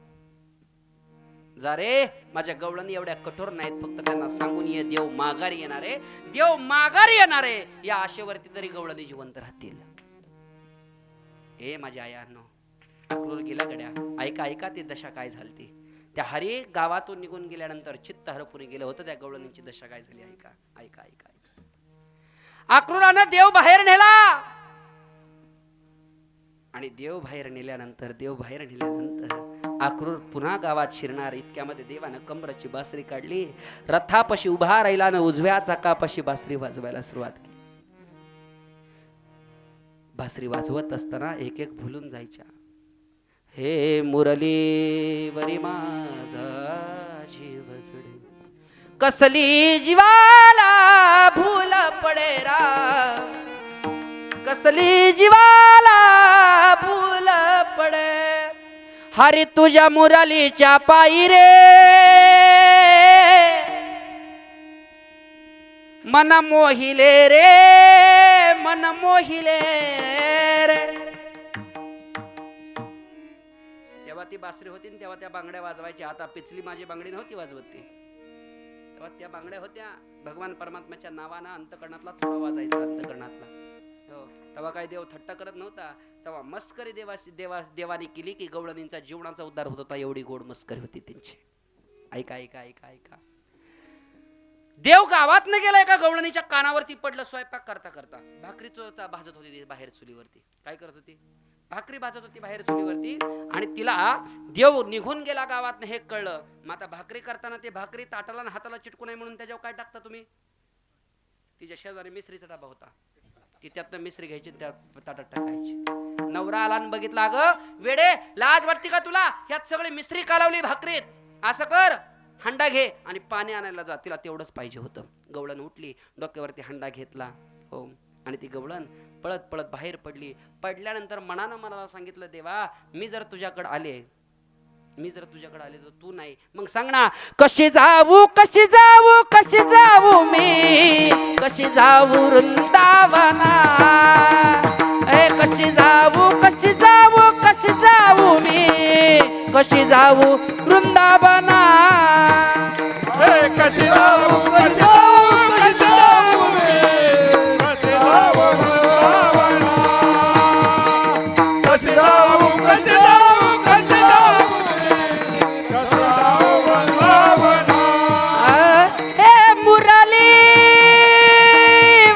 जा रे, माझ्या गवळणी एवढ्या कठोर नाहीत, फक्त त्यांना सांगून ये देव माघारी येणार आहे, देव माघारी येणार आहे, या आशेवरती तरी गवळणी जिवंत राहतील. ए माझ्या आयांनो, अक्रूर गेला गड्या. ऐका ऐका ती दशा काय झाली. त्या हरी गावातून निघून गेल्यानंतर चित्त हरपुरी गेलं होतं. त्या गवळणीची दशा काय झाली ऐका ऐका ऐका. अक्रूरानं देव बाहेर नेला आणि देव बाहेर नेल्यानंतर अक्रूर पुन्हा गावात शिरणार इतक्यामध्ये देवानं कमराची बासरी काढली. रथापाशी उभा राहिला आणि उजव्या चाकापाशी बासरी वाजवायला सुरुवात केली. बासरी वाजवत असताना एक एक भुलून जायच्या. हे मुरली वरी माझा जीव जडे, कसली जीवाला भूल पडे रा, कसली जीवाला भूल पडे, हरी तुझ्या मुरलीच्या पायी रे, मन मोहिले रे, मन मोहिले रे. तेव्हा ती बासरी होती तेव्हा त्या बांगड्या वाजवायच्या. आता पिचली माझी बांगडी नव्हती वाजवत ती, तेव्हा त्या बांगड्या होत्या. भगवान परमात्म्याच्या नावानं अंतकरणातला थोडा वाजायचा, अंतकरणातला. हो, तेव्हा काय देव थट्टा करत नव्हता. तेव्हा मस्करी देवाने केली की गवळणींचा जीवनाचा उद्धार होत होता. एवढी गोड मस्करी होती त्यांची. ऐका ऐका ऐका ऐका. देव गावात न गेला, एका गवळणीच्या कानावरती पडलं. स्वयंपाक करता करता भाकरी भाजत होती बाहेर चुलीवरती. काय करत होती? भाकरी भाजत होती बाहेर चुलीवरती. आणि तिला देव निघून गेला गावात हे कळलं. मग आता भाकरी करताना ते भाकरी ताटाला हाताला चिटकू नये म्हणून त्याच्यावर काय टाकता तुम्ही? तिच्या शेजारी मिसरीचा डबा होता, ती त्यातनं मिसरी घ्यायची त्या ताटात टाकायची. नवरा आला आणि बघितला, अगं वेडे लाज वाटते का तुला? ह्यात सगळी मिसरी कालवली भाकरीत. असं कर, हंडा घे आणि पाणी आणायला जा. तिला तेवढंच पाहिजे होतं. गवळण उठली, डोक्यावरती हंडा घेतला. हो, आणि ती गवळण पळत पळत बाहेर पडली. पडल्यानंतर मनानं मला सांगितलं, देवा मी जर तुझ्याकडे आले तर तू नाही, मग सांग ना कशी जाऊ कशी जाऊ कशी जाऊ मी, कशी जाऊ वृंदावना, कशी जाऊ कशी जाऊ वृंदावना कशी जाऊ कशी जाऊ कशी जाऊ रे कशी जाऊ वृंदावना कशी जाऊ कशी जाऊ कशी जाऊ रे कशी जाऊ वृंदावना हे मुरली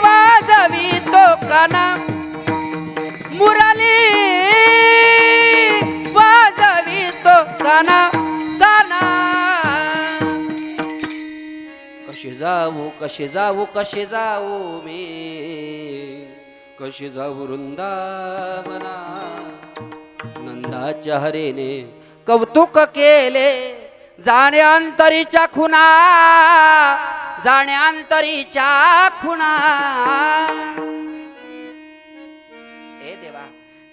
वाजवी तो काना मुरली वाजवी तो काना काना कशी जाऊ कशी जाऊ कशी जाऊ मी कशी जाऊ वृंदावना नंदाच्या हरेने कौतुक केले जाणे अंतरीच्या खुना जाणे अंतरीच्या खुना ए देवा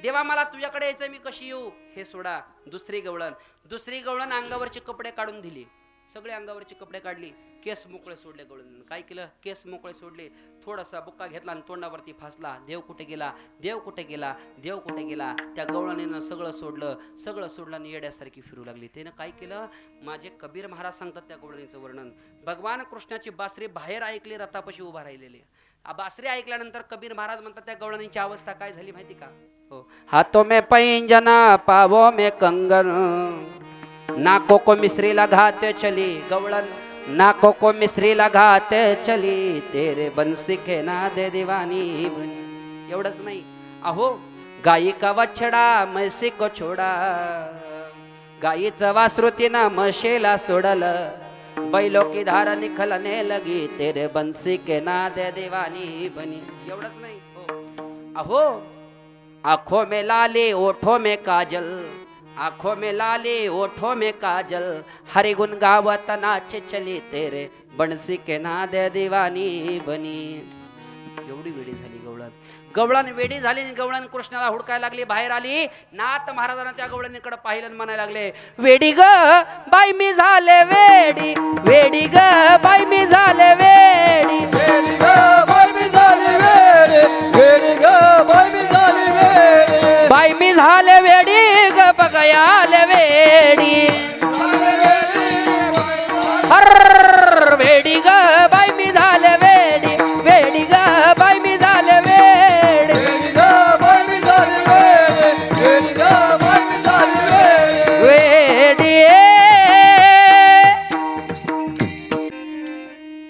देवा मला तुझ्याकडे यायचं मी कशी येऊ हे सोडा दुसरी गवळण अंगावरचे कपडे काढून दिली सगळे अंगावरचे कपडे काढली केस मोकळे सोडले गवळण काय केलं केस मोकळे सोडले थोडासा बुक्का घेतला आणि तोंडावरती फासला देव कुठे गेला देव कुठे गेला देव कुठे गेला त्या गवळणीनं सगळं सोडलं आणि येड्यासारखी फिरू लागली त्यानं काय केलं माझे कबीर महाराज सांगतात त्या गवळणीचं वर्णन भगवान कृष्णाची बासरी बाहेर ऐकली रथापाशी उभा राहिलेली बासरी ऐकल्यानंतर कबीर महाराज म्हणतात त्या गवळणीची अवस्था काय झाली माहिती का हो हाथों में पैंजना पावो में कंगन नाकों को मिश्री लगाते चली गवळण नाकों को मिश्री लगाते चली तेरे बंसी के नादे दीवानी बनी एवढंच नाही अहो गाई का वछडा म्हैसी को छोडा गाईचं वासरू तिनं म्हशीला सोडलं बैलो की धार निखलने लगी तेरे बंसी के नादे दीवानी बनी एवढंच नाही हो अहो आंखों में लाली ओठों में काजल आंखों में लाली ओठों में काजल हरि गुण गावत नाच चली तेरे बंसी के नादे दीवानी बनी एवढी वेडी झाली गवळण वेडी झाली गवळण कृष्णाला हुडकायला लागली बाहेर आली नाथ महाराजांना त्या गवळणीकडे पाहिलं आणि म्हणायला लागले वेडी ग बाई मी झाले वेडी वेडी ग बाई मी झाले वेडी वेडी ग बाई मी झाली वेडी वेडी ग बाई मी झाली वेडी बाई मी झाले वेडी ग बघयाले वेडी हर वेडी ग बाई मी झाले वेडी वेडी ग बाई मी झाले वेडी वेडी ग बाई मी झाली वेडी वेडी ग बाई मी झाली वेडी वेडी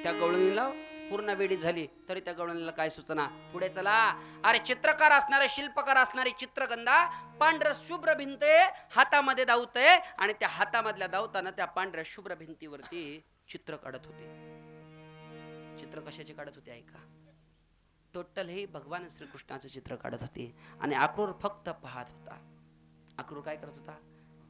त्या गवळणीला पूर्ण वेडी झाली तरी त्या गवळणीला काय सुचना पुढे चला अरे चित्रकार असणारे शिल्पकार असणारे चित्रगंधा पांढर शुभ्र भिंत हातामध्ये धावते आणि त्या हातामधल्या धावताना त्या पांढऱ्या शुभ्र भिंतीवरती चित्र काढत होते चित्र कशाचे काढत होते ऐका टोटल हे भगवान श्रीकृष्णाचं चित्र काढत होते आणि अक्रूर फक्त पाहत होता अक्रूर काय करत होता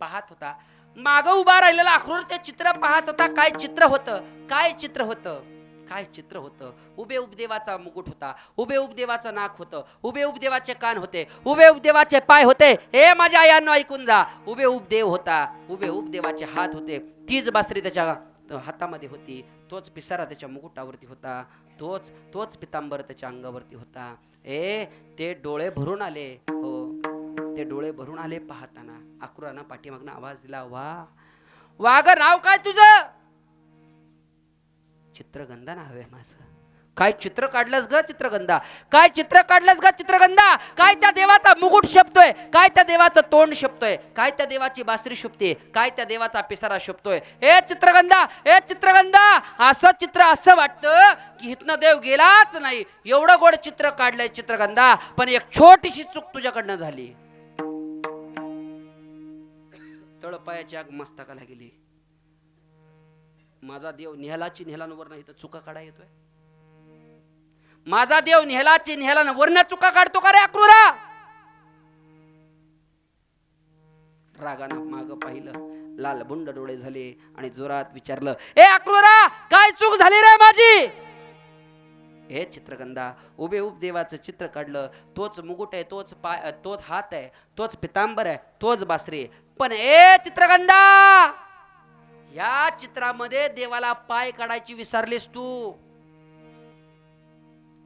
पाहत होता माग उभा राहिलेला अक्रूर ते चित्र पाहत होता काय चित्र होतं काय चित्र होतं काय चित्र होतं उभे उपदेवाचा मुकुट होता उभे उपदेवाचं नाक होतं उभे उपदेवाचे कान होते उभे उपदेवाचे पाय होते हे माझ्या आयांनो ऐकून जा उभे उपदेव होता उभे उपदेवाचे हात होते तीच बासरी त्याच्या हातामध्ये होती तोच पिसारा त्याच्या मुकुटावरती होता तोच पितांबर त्याच्या अंगावरती होता ते डोळे भरून आले हो ते डोळे भरून आले पाहताना अक्रूरानं पाठीमागनं आवाज दिला वा ग नाव काय तुझं चित्रगंधा नाव आहे माझं काय चित्र काढलंस ग चित्रगंधा काय चित्र काढलंस ग चित्रगंधा काय त्या देवाचा मुकुट शोभतोय काय त्या देवाचं तोंड शोभतोय काय त्या देवाची बासरी शोभते काय त्या देवाचा पिसारा शोभतोय हे चित्रगंधा असं चित्र असं वाटतं की इथनं देव गेलाच नाही एवढं गोड चित्र काढलंय चित्रगंधा पण एक छोटीशी चूक तुझ्याकडनं झाली तळपायाची आग मस्तकाला गेली माझा देव निहलाची निहलांवर इथं चुका काढा येतोय माझा देव निहलाची निहलानं वरनं चुका काढतो का रे अक्रूरा रागानं माग पाहिलं लाल बुंड डोळे झाले आणि जोरात विचारलं ए अक्रूरा काय चूक झाली रे माझी हे चित्रगंधा उभे उपदेवाचं चित्र काढलं तोच मुकुट आहे तोच पाय तोच हात आहे तोच पितांबर आहे तोच बासरी पण ए चित्रगंधा या चित्रामध्ये देवाला पाय काढायची विसरलीस तू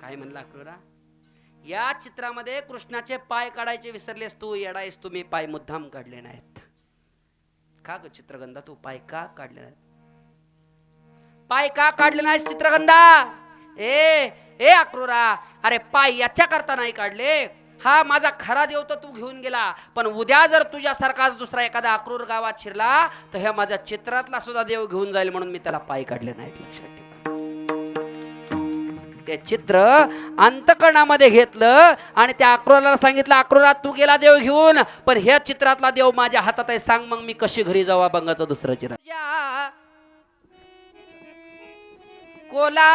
काय म्हणला अक्रूरा या चित्रामध्ये कृष्णाचे पाय काढायचे विसरलेस तू येडायस तुम्ही पाय मुद्दाम काढले नाहीत का ग चित्रगंधा तू पाय का काढले नाही? पाय का काढले नाहीस चित्रगंधा? ए ए अक्रूरा, अरे पाय याच्या करता नाही काढले. हा माझा खरा देव तर तू घेऊन गेला, पण उद्या जर तुझ्यासारखाच दुसरा एखादा अक्रूर गावात शिरला तर ह्या माझ्या चित्रातला सुद्धा देव घेऊन जाईल, म्हणून मी त्याला पाय काढले नाहीत. लक्षात ठेवा. ते चित्र अंतकरणामध्ये घेतलं आणि त्या अक्रूराला सांगितलं, अक्रूरा तू गेला देव घेऊन, पण ह्या चित्रातला देव माझ्या हातात आहे, सांग मग मी कशी घरी जावा बंगाचं दुसरं चित्र. कोला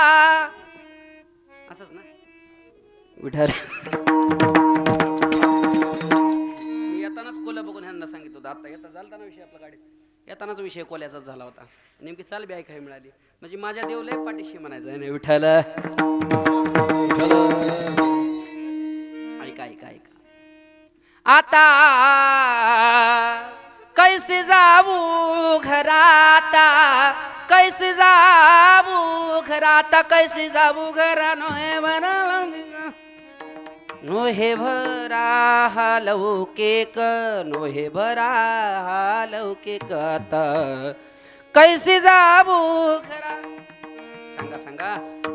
असंच ना विठ्ठल. मी येतानाच कोला बघून ह्यांना सांगितलं होतं. आता येता झालता ना विषय आपला गाडीत, येतानाच विषय कोल्याचाच झाला होता. नेमकी चाल बी ऐकाय मिळाली, म्हणजे माझ्या देवलय पाठीशी म्हणायचं आहे. विठ्ठल ऐका ऐका ऐका. आता कैसे जाऊ घराता, कैसे जाऊ घराता, कैसे जाऊ घरा नोहे भरा लौकिक, नोहे भरा लौकिक, आता कैसे जाऊ घरा. सांगा सांगा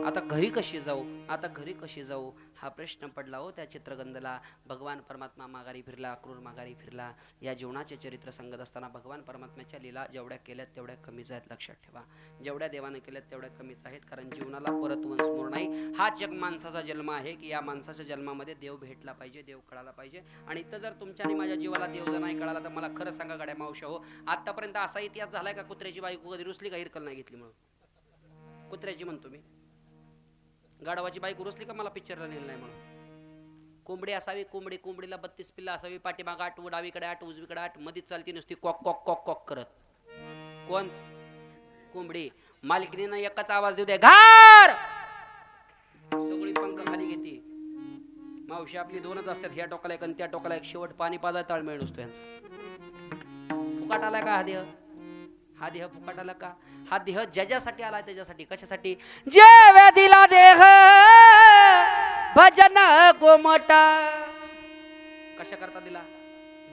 आता घरी कशी जाऊ, आता घरी कशी जाऊ हा प्रश्न पडला हो त्या चित्रगंधला. भगवान परमात्मा माघारी फिरला, अक्रूर माघारी फिरला. या जीवनाचे चरित्र सांगत असताना भगवान परमात्म्याच्या लीला जेवढ्या केल्यात तेवढ्या कमीच आहेत. लक्षात ठेवा, जेवढ्या देवाने केल्यात तेवढ्या कमीच आहेत, कारण जीवनाला परत वंश मूळ नाही. हा जग माणसाचा जन्म आहे की या माणसाच्या जन्मामध्ये देव भेटला पाहिजे, देव कळाला पाहिजे. आणि इथं जर तुमच्या आणि माझ्या जीवाला देव जर नाही कळाला तर मला खरं सांगा गड्या मावशा हो, आतापर्यंत असा इतिहास झालाय का कुत्र्याची बायको कधी रुसली का हिरकल नाही घेतली म्हणून? कुत्र्याची म्हणतो मी, गाढवाची बाईक रुसली का मला पिक्चरला नेलं नाही म्हणून? कोंबडी असावी, कोंबडी, कोंबडीला 32 पिल्ला असावी, पाठीमाग 8, डावीकडे 8, उजवीकडे 8, मधीच चालती नुसती कॉक कॉक कॉक कॉक करत. कोण? कोंबडी. मालकीने एकच आवाज देऊ दे, घार, सगळी पंख खाली घेते. मावशी आपली दोनच असतात, ह्या टोकाला एक आणि त्या टोकाला एक. शेवट पाणी पाजाय ताळमेळ नसतो यांचा. फुकाट आलाय का हा देह? हा देह फुकाट आला का? हा देह ज्याच्यासाठी आलाय त्याच्यासाठी. कशासाठी? जे व्याधीला देह भजन गोमटा. कशा करता दिला?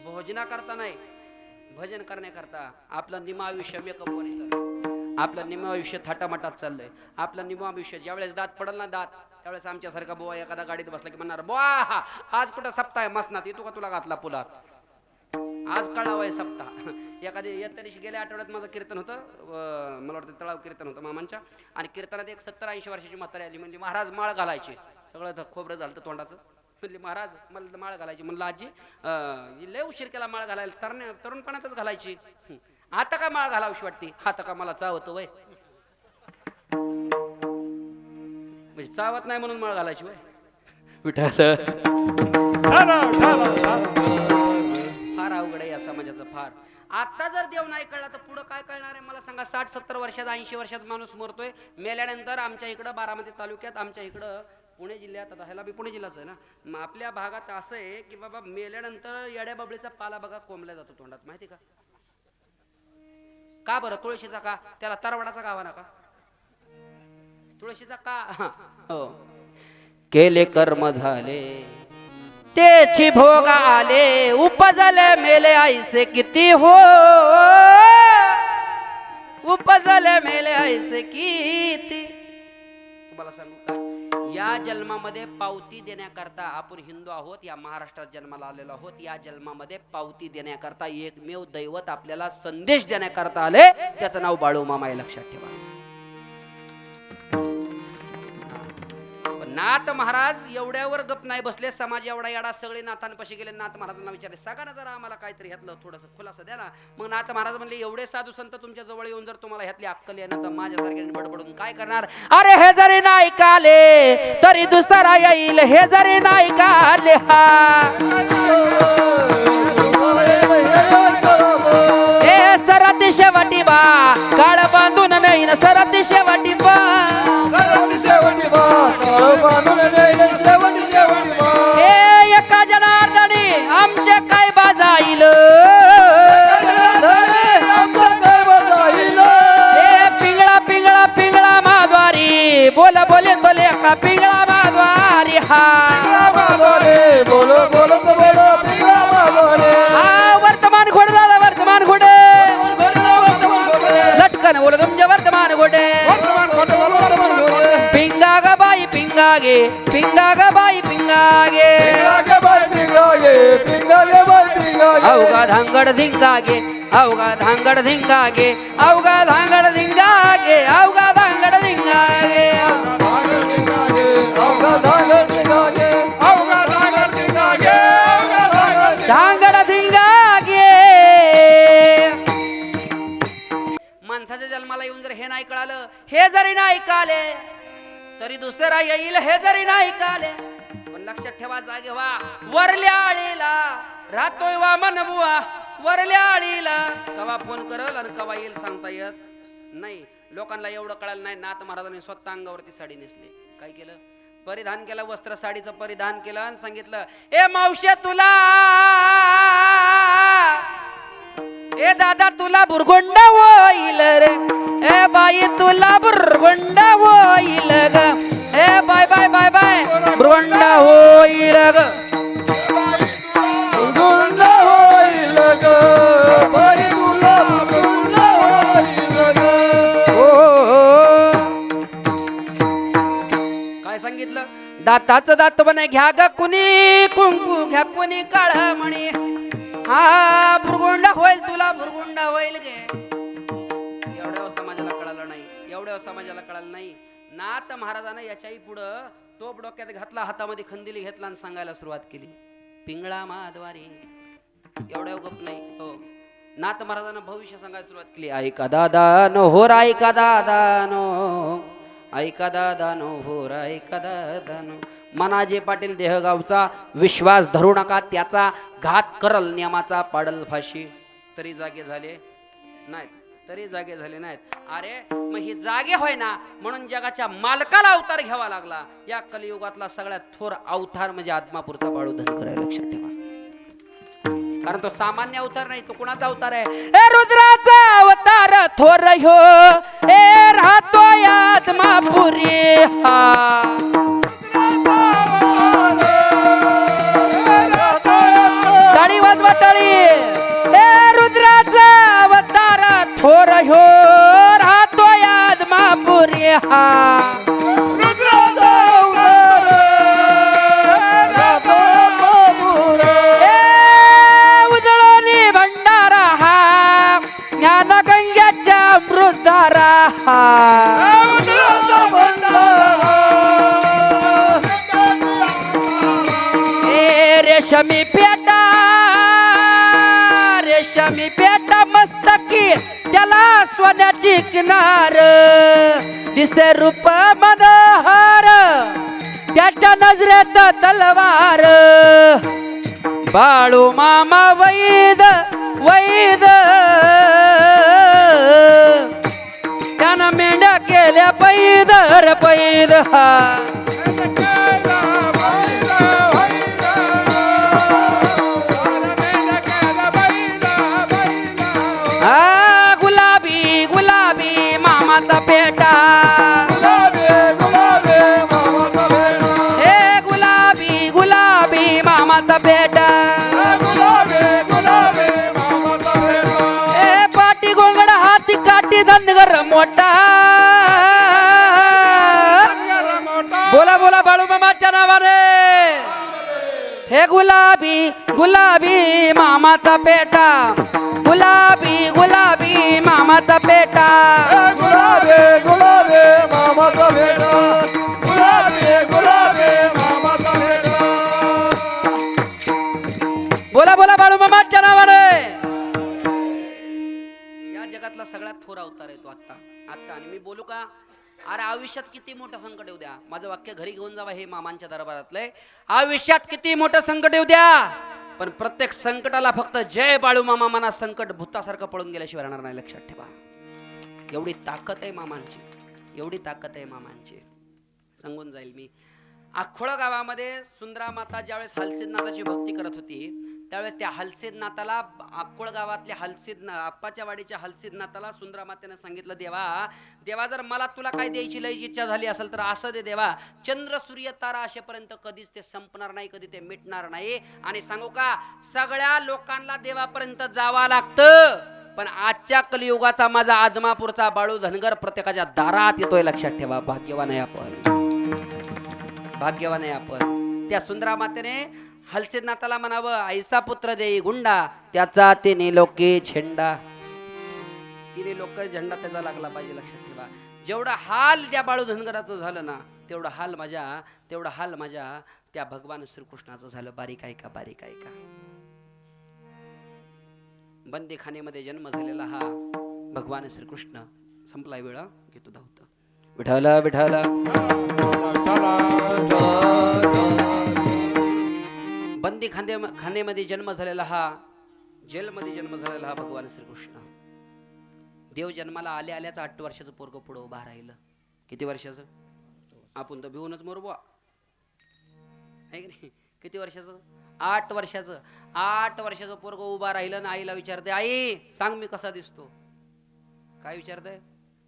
भोजना करता नाही, भजन करण्याकरता. आपलं निम आयुष्य मेकअप वर चाललंय, आपलं निम आयुष्य थाटामाटात चाललंय. आपलं निम आयुष्य ज्यावेळेस दात पडल ना दात, त्यावेळेस आमच्यासारखा बुवा एखादा गाडीत बसला की म्हणणार, बुवा आज कुठं सप्ताह आहे मसनात, येतो का तुला घातला पुलात, आज कळावं सप्ताह. एखादी येत्या दिवशी गेल्या आठवड्यात माझं कीर्तन होतं, मला वाटतं तळाव कीर्तन होतं मामांच्या. आणि कीर्तनात एक 70-80 वर्षाची म्हातारी आली. म्हणजे महाराज माळ घालायची, सगळं खोबरं झालं तोंडाचं. म्हणली महाराज मला माळ घालायची. म्हणलं आजी लय उशीर केला माळ घालायला, तरुणपणातच घालायची, आता का माळ घालावीशी वाटते? आता का मला चावतं वय? म्हणजे चावत नाही म्हणून माळ घालायची वय? विठ्ठल फार अवघड आहे या समाजाचं फार. आता जर देव नाही कळला तर पुढं काय कळणार आहे मला सांगा? 60-70 वर्षात 80 वर्षात माणूस मरतोय. मेल्यानंतर आमच्या इकडं बारामती तालुक्यात, आमच्या इकडं पुणे जिल्ह्यात, आता ह्याला बी पुणे जिल्हाच आहे ना, आपल्या भागात असं आहे की बाबा मेल्यानंतर येड्या बबळीचा पाला बघा कोंबल्या जातो तोंडात. माहिती का? का बरं? तुळशीचा का? त्याला तरवडाचा गावा नका, तुळशीचा का? हो. केले कर्म झाले तेची भोग आले, उपजले मेले ऐसे किती हो, उपजले मेले ऐसे किती. तुम्हाला सांगू का, या जन्मामध्ये पावती देण्याकरता आपण हिंदू आहोत, या महाराष्ट्रात जन्माला आलेलो आहोत. या जन्मामध्ये पावती देण्याकरता एकमेव दैवत आपल्याला संदेश देण्याकरता आले, त्याचं नाव बाळूमामा आहे. लक्षात ठेवा. नाथ महाराज एवढ्यावर गप नाही बसले. समाज एवढा येडा, सगळे नाथांपाशी गेले. नाथ महाराजांना विचारले, सांगा ना जरा आम्हाला काहीतरी ह्यातलं थोडंसं खुलासा द्या ना. मग नाथ महाराज म्हणले, एवढे साधू संत तुमच्या जवळ येऊन जर तुम्हाला ह्यातली अक्कल येणार तर माझ्यासारख्याने बडबडून काय करणार? अरे हे जरी नाही काले तरी दुसरा येईल, हे जरी नाही काले हे सरती शेवटी बा, काळ बांधून नाही ना सरती शेवटी बा, एका जनार्दनी आमचे काय बाजाईल, पिंगळा पिंगळा पिंगळा माद्वारी, बोल बोले बोले का पिंगळा माद्वारी. बोलो बोलो बोलो वर्तमान घोड झाला, वर्तमान घोडे पिंगा ग बाई पिंगा गे पिंगागे बाई पिंगागे पिंगागे बाई पिंगागे अवघा धांगड धिंगा गे अवघा धांगड धिंगा गे अवघा धांगड धिंगा गे अवघा धांगड धिंगा गे धागर पिंगागे अवघा धागर पिंगागे अवघा धागर पिंगागे अवघा धागर धांगड धिंगा गे माणसाच्या जन्माला येऊन जर हे नाही कळालं, हे जरी नाही कळाले तरी दुसरा येईल हे जरी नाही कळाले, पण लक्षात ठेवा जागे व्हा. वरल्या आळीला राहतोय वा मनबुवा, वरल्या आळीला कवा फोन करल आणि कवा येईल सांगता येत नाही. लोकांना एवढं कळालं नाही. नाथ महाराजांनी स्वतः अंगावरती साडी नेसली. काय केलं? परिधान केलं, वस्त्र साडीचं परिधान केलं आणि सांगितलं, ए मावशे तुला, ए दादा तुला बुरगुंड होईल रे, ए बाई तुला बुरगुंड होईल ग, ए बाय बाय बाय बाय बुरगुंड होईल ग. गुंड होईल ग बाई तुला गुंड होईल ग. काय सांगितलं? दाताचं दात बने घ्या ग कुणी कुंकू घ्या कुणी काळ म्हणे, हा बुरगुंड होईल तुला बुरगुंड होईल गे. एवढ्या समाजाला कळालं नाही, एवढ्या समाजाला कळालं नाही. नाथ महाराजानं याच्याही पुढं तोप डोक्यात घातला, हातामध्ये खंदिली घेतला आणि सांगायला सुरुवात केली, पिंगळा माधवारी. एवढ्या गप नाही. हो, नाथ महाराजांना भविष्य सांगायला सुरुवात केली. ऐका दादा नो होर, ऐका दादा नो, ऐका दादा नो होर, ऐका दादा नो. मनाजे पाटील देहगावचा विश्वास धरू नका, त्याचा घात करल नियमाचा पाडल फाशी. तरी जागे झाले नाहीत, तरी जागे झाले नाहीत. अरे मग ही जागे होय ना म्हणून जगाच्या मालकाला अवतार घ्यावा लागला. या कलियुगातला सगळ्यात थोर अवतार म्हणजे आत्मापूरचा बाळू धनकर आहे, लक्षात ठेवा. कारण तो सामान्य अवतार नाही, तो कुणाचा अवतार आहे? ए रुद्राचा अवतार थोर ह्यो, ए राहतो आत्मापुरी हा. टाळी वाजवा टाळी. ए रुद्राचा अवतार थोर ह्यो, राहतो आत्मापुरी हा. ज्ञानगंगाच्या अमृतधारा ए रेशमी पेटा, रेशमी पेटा मस्तकी त्याला सोन्याची किनार, दिसे रूप मनोहर त्याच्या नजरेत तलवार. बाळू मामा वैद वैद त्यानं मेंढ्या केल्या पैदर पैद हा. गुलाबी गुलाबी मामाचा पेटा, हे गुलाबी गुलाबी मामाचा पेटा. ए पाटी गोंगड हाती काठी धनगर मोठा. बोला बोला बाळू मामाच्या नावाने. हे गुलाबी गुलाबी मामाचा पेटा, गुलाबी गुलाबी मामाचा पेटा. गुलाबी गुलाबी मामाचा बेटा, गुलाबी गुलाबी मामाचा बेटा. बोला बोला बाळू मामाच्या नावाने. या जगातला सगळ्यात थोर अवतार आहे तो आत्ता आत्ता. आणि मी बोलू का? अरे आयुष्यात किती मोठं संकट येऊ द्या, माझं वाक्य घरी घेऊन जावा, हे मामांच्या दरबारातलंय. आयुष्यात किती मोठं संकट येऊ द्या, पण प्रत्येक संकटाला फक्त जय बाळू मामा म्हणा, संकट भूतासारखं पळून गेल्याशिवाय राहणार नाही, लक्षात ठेवा. एवढी ताकद आहे मामांची, एवढी ताकद आहे मामांची. सांगून जाईल मी. आखोळ गावामध्ये सुंदरा माता ज्यावेळेस हलसिद्धनाथाची भक्ती करत होती, त्यावेळेस त्या हलसिद्धनाथाला, आखोळ गावातल्या आप्पाच्या वाडीच्या हलसिद्धनाथाला सुंदरा मातेने सांगितलं, देवा देवा जर मला तुला काय द्यायची लयची इच्छा झाली असेल तर असं दे देवा, चंद्र सूर्य तारा असेपर्यंत कधीच ते संपणार नाही, कधी ते मिटणार नाही. आणि सांगू का, सगळ्या लोकांना देवापर्यंत जावं लागतं, पण आजच्या कलियुगाचा माझा आदमापूरचा बाळू धनगर प्रत्येकाच्या दारात येतोय, लक्षात ठेवा. भाग्यवान आहे आपण. भाग्यवान आहे आपण. त्या सुंदरा मातेने हलसिद्धनाथाला म्हणावं, ऐसा पुत्र देई गुंडा, त्याचा तिने लोके झेंडा. तिने लोक झेंडा त्याचा लागला पाहिजे, लक्षात ठेवा. जेवढा हाल त्या बाळू धनगराचं झालं ना, तेवढा हाल माझ्या त्या भगवान श्रीकृष्णाचं झालं. बारीक ऐका, बारीक ऐका. बंदीखानेमध्ये जन्म झालेला हा भगवान श्रीकृष्ण. संपलाय वेळ, घेतो धावत. विठ्ठल विठ्ठल बंदी खानेमध्ये जन्म झालेला हा, जेलमध्ये जन्म झालेला हा भगवान श्रीकृष्ण. देव जन्माला आल्या आल्याच 8 वर्षाचं पोरग पुढं उभा राहिलं. किती वर्षाचं? आपण तर भिवूनच मरबो, आहे की नाही? किती वर्षाचं? 8 वर्षाचं. 8 वर्षाचं पोरग उभा राहिलं ना. आईला विचारते, आई सांग मी कसा दिसतो? काय विचारते?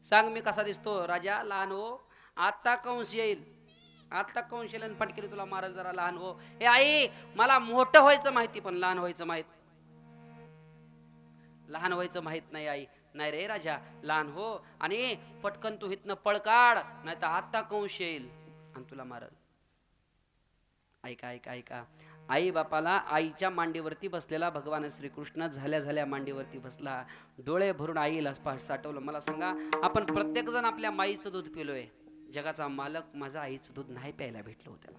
सांग मी कसा दिसतो? राजा लहान हो, आता कंस येईल, आता कंस येईल पटकीने तुला मारल, जरा लहान हो. हे आई, मला मोठं व्हायचं माहिती, पण लहान व्हायचं माहित नाही. आई, नाही रे राजा, लहान हो आणि पटकन तू इथनं पळ काढ, नाही तर आता कंस येईल आणि तुला मारल. ऐका ऐका ऐका. आई बापाला आईच्या मांडीवरती बसलेला भगवान श्रीकृष्ण झाल्या झाल्या मांडीवरती बसला. डोळे भरून आईला साठवलं. मला सांगा, आपण प्रत्येक जण आपल्या माईचं दूध पिलोय. जगाचा मालक माझा आईचं दूध नाही प्यायला भेटलं हो त्याला.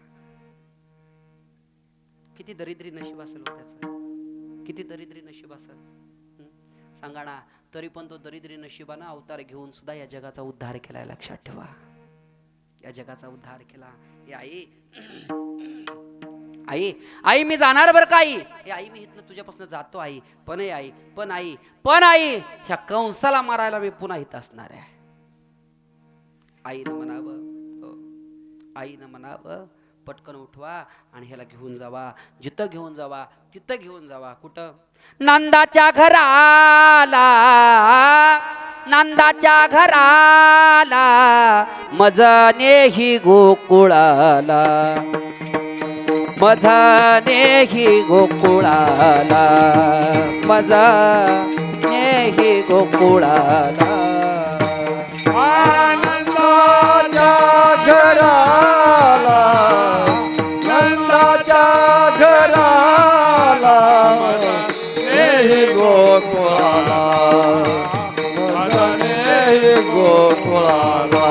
किती दरिद्री नशीब असेल हो त्याचं, किती दरिद्री नशीब असेल सांगा ना. तरी पण तो दरिद्री नशिबानं अवतार घेऊन सुद्धा या जगाचा उद्धार केलाय. लक्षात ठेवा, या जगाचा उद्धार केला. आई आई आई मी जाणार बरं का आई. आई मी इथनं तुझ्यापासून जातो आई, पण आई पण आई पण आई ह्या कंसाला मारायला मी पुन्हा इथं असणार आहे. आईनं म्हणावं पटकन उठवा आणि ह्याला घेऊन जावा. जिथं घेऊन जावा तिथं घेऊन जावा. कुठं? नंदाच्या घराला, नंदाच्या घराला, मजनेही गोकुळाला, मजनेही गोकुळाला, मजनेही गोकुळाला. आनंदाच्या घराला, नंदाच्या घराला, नेही गोकुळाला, नेही गोकुळाला.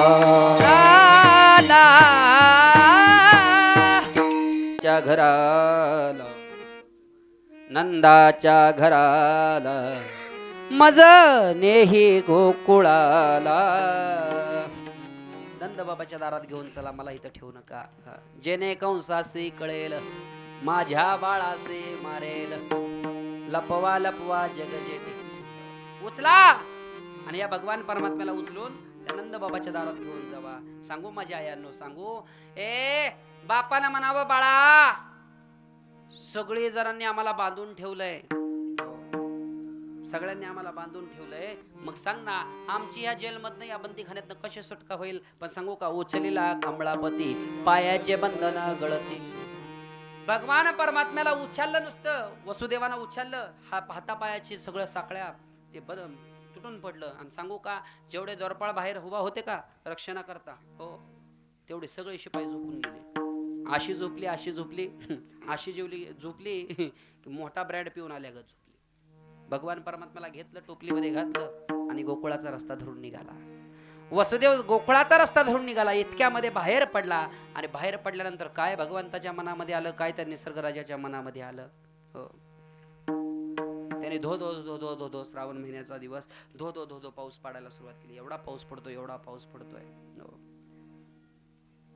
च्या घराला, नंदाच्या घराला, मज नेही गोकुळाला. नंद बाबाच्या दारात घेऊन चला, मला इथं ठेवू नका. जेने कंसासी कळेल, माझ्या बाळासे मारेल, लपवा लपवा जग जेने. उचला आणि या भगवान परमात्म्याला उचलून त्या नंद बाबाच्या दारात घेऊन जावा. सांगू माझ्या आयांनो, सांगू, ए बापानं म्हणावं, बाळा सगळी जणांनी आम्हाला बांधून ठेवलंय, सगळ्यांनी आम्हाला बांधून ठेवलंय. मग सांग ना, आमची ह्या जेलमधनं या बंदीखान्यातनं कशी सुटका होईल? पण सांगू का, उचलीला कमळापती, पायाचे बंधन गळती. भगवान परमात्म्याला उचललं नुसतं, वसुदेवानं उचललं, हा हातापायाची सगळं साखळ्या ते तुटून पडलं. आणि सांगू का, जेवढे द्वारपाळ बाहेर उभा होते का रक्षणा करता, हो तेवढे सगळे शिपाई झोपून गेले. अशी झोपली, अशी झोपली, अशी झोपली मोठा ब्रँड पिऊन आल्या ग झोपली. भगवान परमात्म्याला घेतलं, टोपलीमध्ये घातलं आणि गोकुळाचा रस्ता धरून निघाला. वसुदेव गोकुळाचा रस्ता धरून निघाला. इतक्यामध्ये बाहेर पडला आणि बाहेर पडल्यानंतर काय भगवंताच्या मनामध्ये आलं, काय त्या निसर्गराजाच्या मनामध्ये आलं, हो त्याने धो धो धो धो धो धो श्रावण महिन्याचा दिवस धो धो धो धो पाऊस पाडायला सुरुवात केली. एवढा पाऊस पडतोय, एवढा पाऊस पडतोय.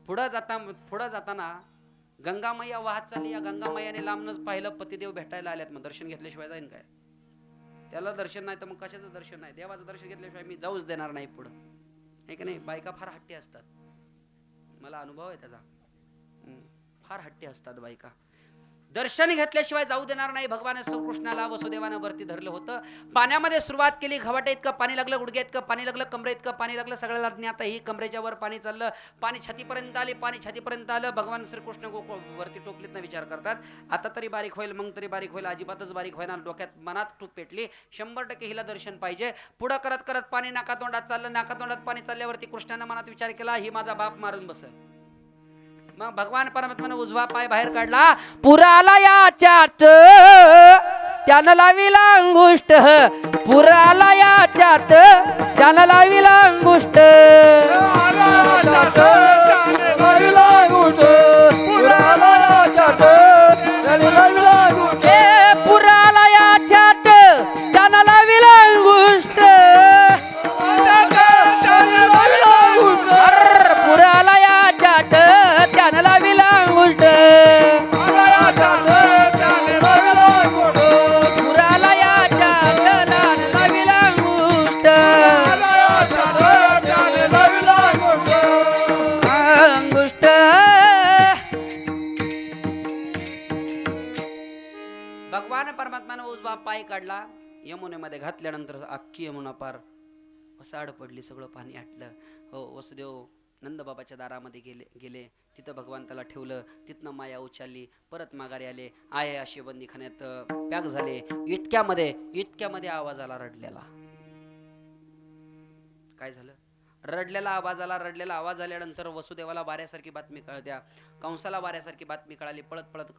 पुढं जाताना गंगामैया वाहत चालली. या गंगामैयाने लांबनच पाहिलं, पतिदेव भेटायला आल्यात. मग दर्शन घेतल्याशिवाय जाईन काय? त्याला दर्शन नाही तर मग कशाचं दर्शन नाही? देवाचं दर्शन घेतल्याशिवाय मी जाऊच देणार नाही पुढं, आहे की नाही? बायका फार हट्टी असतात, मला अनुभव आहे त्याचा. फार हट्टी असतात बायका. दर्शन घेतल्याशिवाय जाऊ देणार नाही. भगवान श्रीकृष्णाला वसुदेवानं वरती धरलं होतं. पाण्यामध्ये सुरुवात केली. खवाटे इतकं पाणी लागलं, गुडघ्या इतकं पाणी लागलं, कमरे इतकं पाणी लागलं. सगळ्याला ज्ञात ही कमरेच्या वर पाणी चाललं. पाणी छातीपर्यंत आले, पाणी छातीपर्यंत आलं. भगवान श्रीकृष्ण वरती टोपलीतनं विचार करतात, आता तरी बारीक होईल, मग तरी बारीक होईल. अजिबातच बारीक होईना. डोक्यात मनात टूप पेटली, 100% हिला दर्शन पाहिजे. पुढं करत करत पाणी नाकातोंडात चाललं. नाकातोंडात पाणी चालल्यावरती कृष्णानं मनात विचार केला, ही माझा बाप मारून बसेल. मग भगवान परमात्म्याने उजवा पाय बाहेर काढला, पुराला याच्यात त्यानं लाविला अंगुष्ट, पुराला याच्यात त्यानं लाविला अंगुष्ट, पुराला याच्यात त्यानं लाविला अंगुष्ट, पुराला याच्यात त्यानं लाविला अंगुष्ट, पुराला याच्यात लाविला अंगुष्ट, अंगुष्ट. भगवान परमात्म्याने उजवा पाय काढला, यमुनेमध्ये घातल्यानंतर अख्खी यमुना पार वसाड पडली, सगळं पाणी आटलं. हो, वसुदेव नंदबाबाच्या दारामध्ये गेले तिथं भगवंताला ठेवलं. तिथनं माया उचलली, परत माघारी आले. आहे अशी बंदीखान्यात पॅक झाले. इतक्यामध्ये आवाज आला रडलेला. काय झालं? रडलेला आवाज आल्यानंतर वसुदेवाला वाऱ्यासारखी बातमी कळत्या, कंसाला वाऱ्यासारखी बातमी कळाली. पळत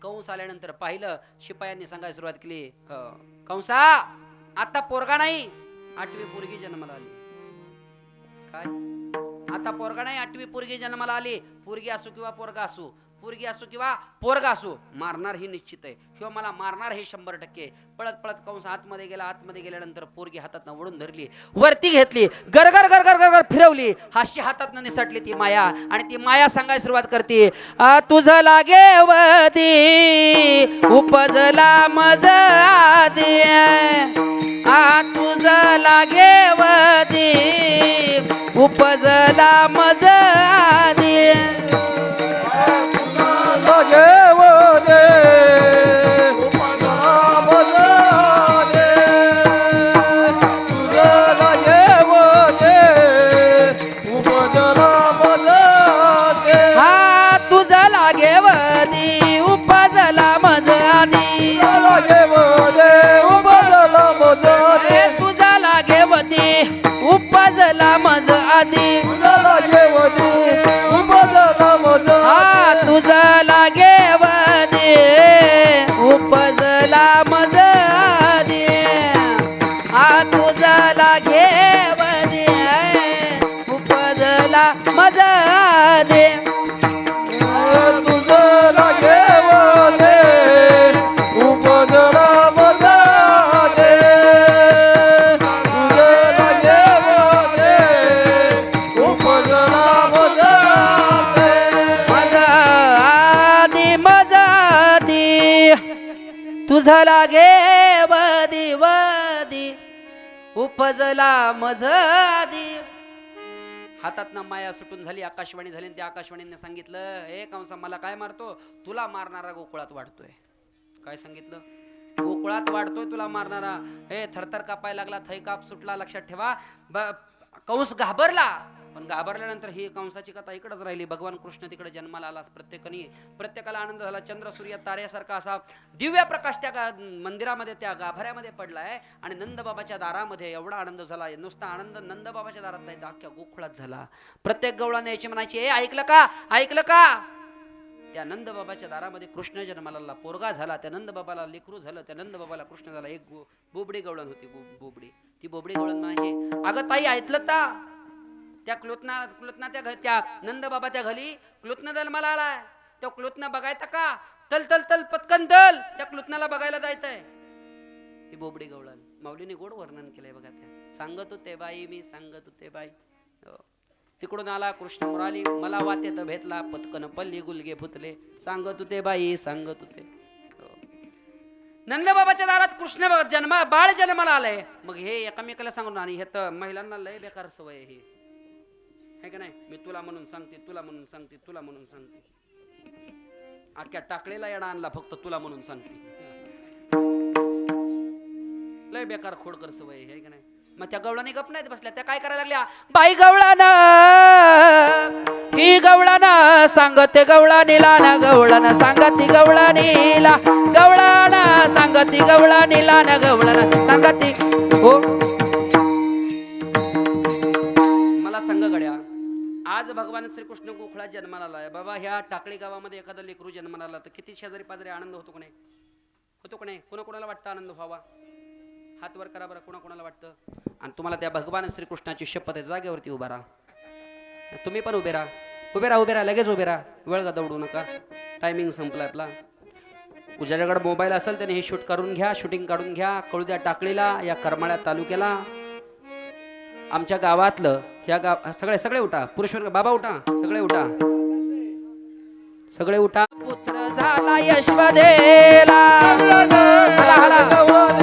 कंस आल्यानंतर पाहिलं, शिपायांनी सांगायला सुरुवात केली, कंसा आता पोरगा नाही, 8वी पोरगी जन्माला आली. काय? आता पोरगा नाही, 8वी पोरगी जन्माला आली. पोरगी असो किंवा पोरगा असो, पोरगी असो किंवा पोरगा असो, मारणार ही निश्चित आहे, किंवा मला मारणार हे 100%. पळत कंस आतमध्ये गेल्यानंतर पोरगी हातात ओढून धरली, वरती घेतली, गरगर फिरवली, हाशी हातात निसटली ती माया. आणि ती माया सांगायला सुरुवात करते, तुझं लागे वदी उपजला मज आदी, तुझं लागे वदी उपजला मज आदी, उपजला मज आदी, तुझा लागे वदी उपजला मज आदी, तुझा लागे वदी उपजला मज आदी, तुझं लागे वदी उपजला मज आदी, तुझा लागे वदी वदी उपजला मज आदी. हातात माया सुटून झाली, आकाशवाणी झाली. त्या आकाशवाणीने सांगितलं, हे कंसा मला काय मारतो, तुला मारणारा गोकुळात वाढतोय. काय सांगितलं? गोकुळात वाढतोय तुला मारणारा. हे थरथर कापायला लागला, थै काप सुटला. लक्षात ठेवा, कंस घाबरला, पण घाबरल्यानंतर ही कंसाची कथा इकडेच राहिली. भगवान कृष्ण तिकडे जन्माला आला. प्रत्येकाला आनंद झाला. चंद्र सूर्य ताऱ्यासारखा असा दिव्य प्रकाश त्या मंदिरामध्ये, त्या गाभाऱ्यामध्ये पडलाय. आणि नंदबाबाच्या दारामध्ये एवढा आनंद झाला. नुसता आनंद नंदबाबाच्या दारात नाही, अख्ख्या गोकुळात झाला. प्रत्येक गवळाने याची म्हणायची, ए ऐकलं का? त्या नंदबाबाच्या दारामध्ये कृष्ण जन्माला आला, पोरगा झाला. त्या नंदबाबाला लेकरू झालं. त्या नंदबाबाला कृष्ण झाला. एक बोबडी गवळण होती, बोबडी. ती बोबडी गवळण म्हणायची, अगं ताई ऐकलं ता, त्या क्लुतना त्या नंदबाबा त्या घरी क्लुतना जन्माला आलाय. त्या क्लुतना बघायचा का? तल पटकन तल, त्या क्लुतनाला बघायला जायचंय. ही बोबडी गवळण माऊलीने गोड वर्णन केलंय बघा. त्या सांगत होते बाई, मी सांगत होते बाई. तिकडून आला कृष्ण मुराली, मला वातेत भेटला, पटकन पल्ली गुलगे फुतले. सांगत होते बाई, सांगत होते. नंदबाबाच्या दारात कृष्ण बाळ जन्माला आलंय. मग हे एकामेकाला सांगून, आणि हे तर महिलांना लय बेकार सवय आहे का नाही? मी तुला म्हणून सांगते, तुला म्हणून सांगते, तुला म्हणून सांगते. अख्ख्या टाकलेला येडा आणला फक्त तुला म्हणून सांगते. लय बेकार खोडकर सवय आहे का नाही? मग त्या गवळाने गप नाहीत बसल्या. त्या काय करायला लागल्या, बाई गवळानं, ही गवळानं सांगते गवळानीला ना, गवळानं सांगती गवळानीला, गवळानं सांगती गवळानीला ना, गवळानं सांगती. हो मला सांग गड्या, आज भगवान श्रीकृष्ण गोकुळात जन्माला आलाय बाबा. ह्या टाकळी गावामध्ये एखादं लेकरू जन्माला आला तर किती शेजारी पाजारी आनंद होतो कोणी, होतो कोणी, कोणाकोणाला वाटतं आनंद व्हावा? हात वर करा बरं, कोणाकोणाला वाटतं? आणि तुम्हाला त्या भगवान श्रीकृष्णाची शपथ आहे, जागेवरती उभा राहा. तुम्ही पण उभे राहा, उभे राहा, उभे राहा, लगेच उभे राहा, वेळ का दौडू नका, टायमिंग संपला आपला. ज्याच्याकडे मोबाईल असेल त्याने हे शूट करून घ्या, शूटिंग काढून घ्या. कळू द्या टाकळीला, या करमाळ्या तालुक्याला, आमच्या गावातलं, ह्या गाव सगळे सगळे उठा, पुरुष बाबा उठा, सगळे उठा, सगळे उठा. पुत्र झाला यशवदेला, हला हला,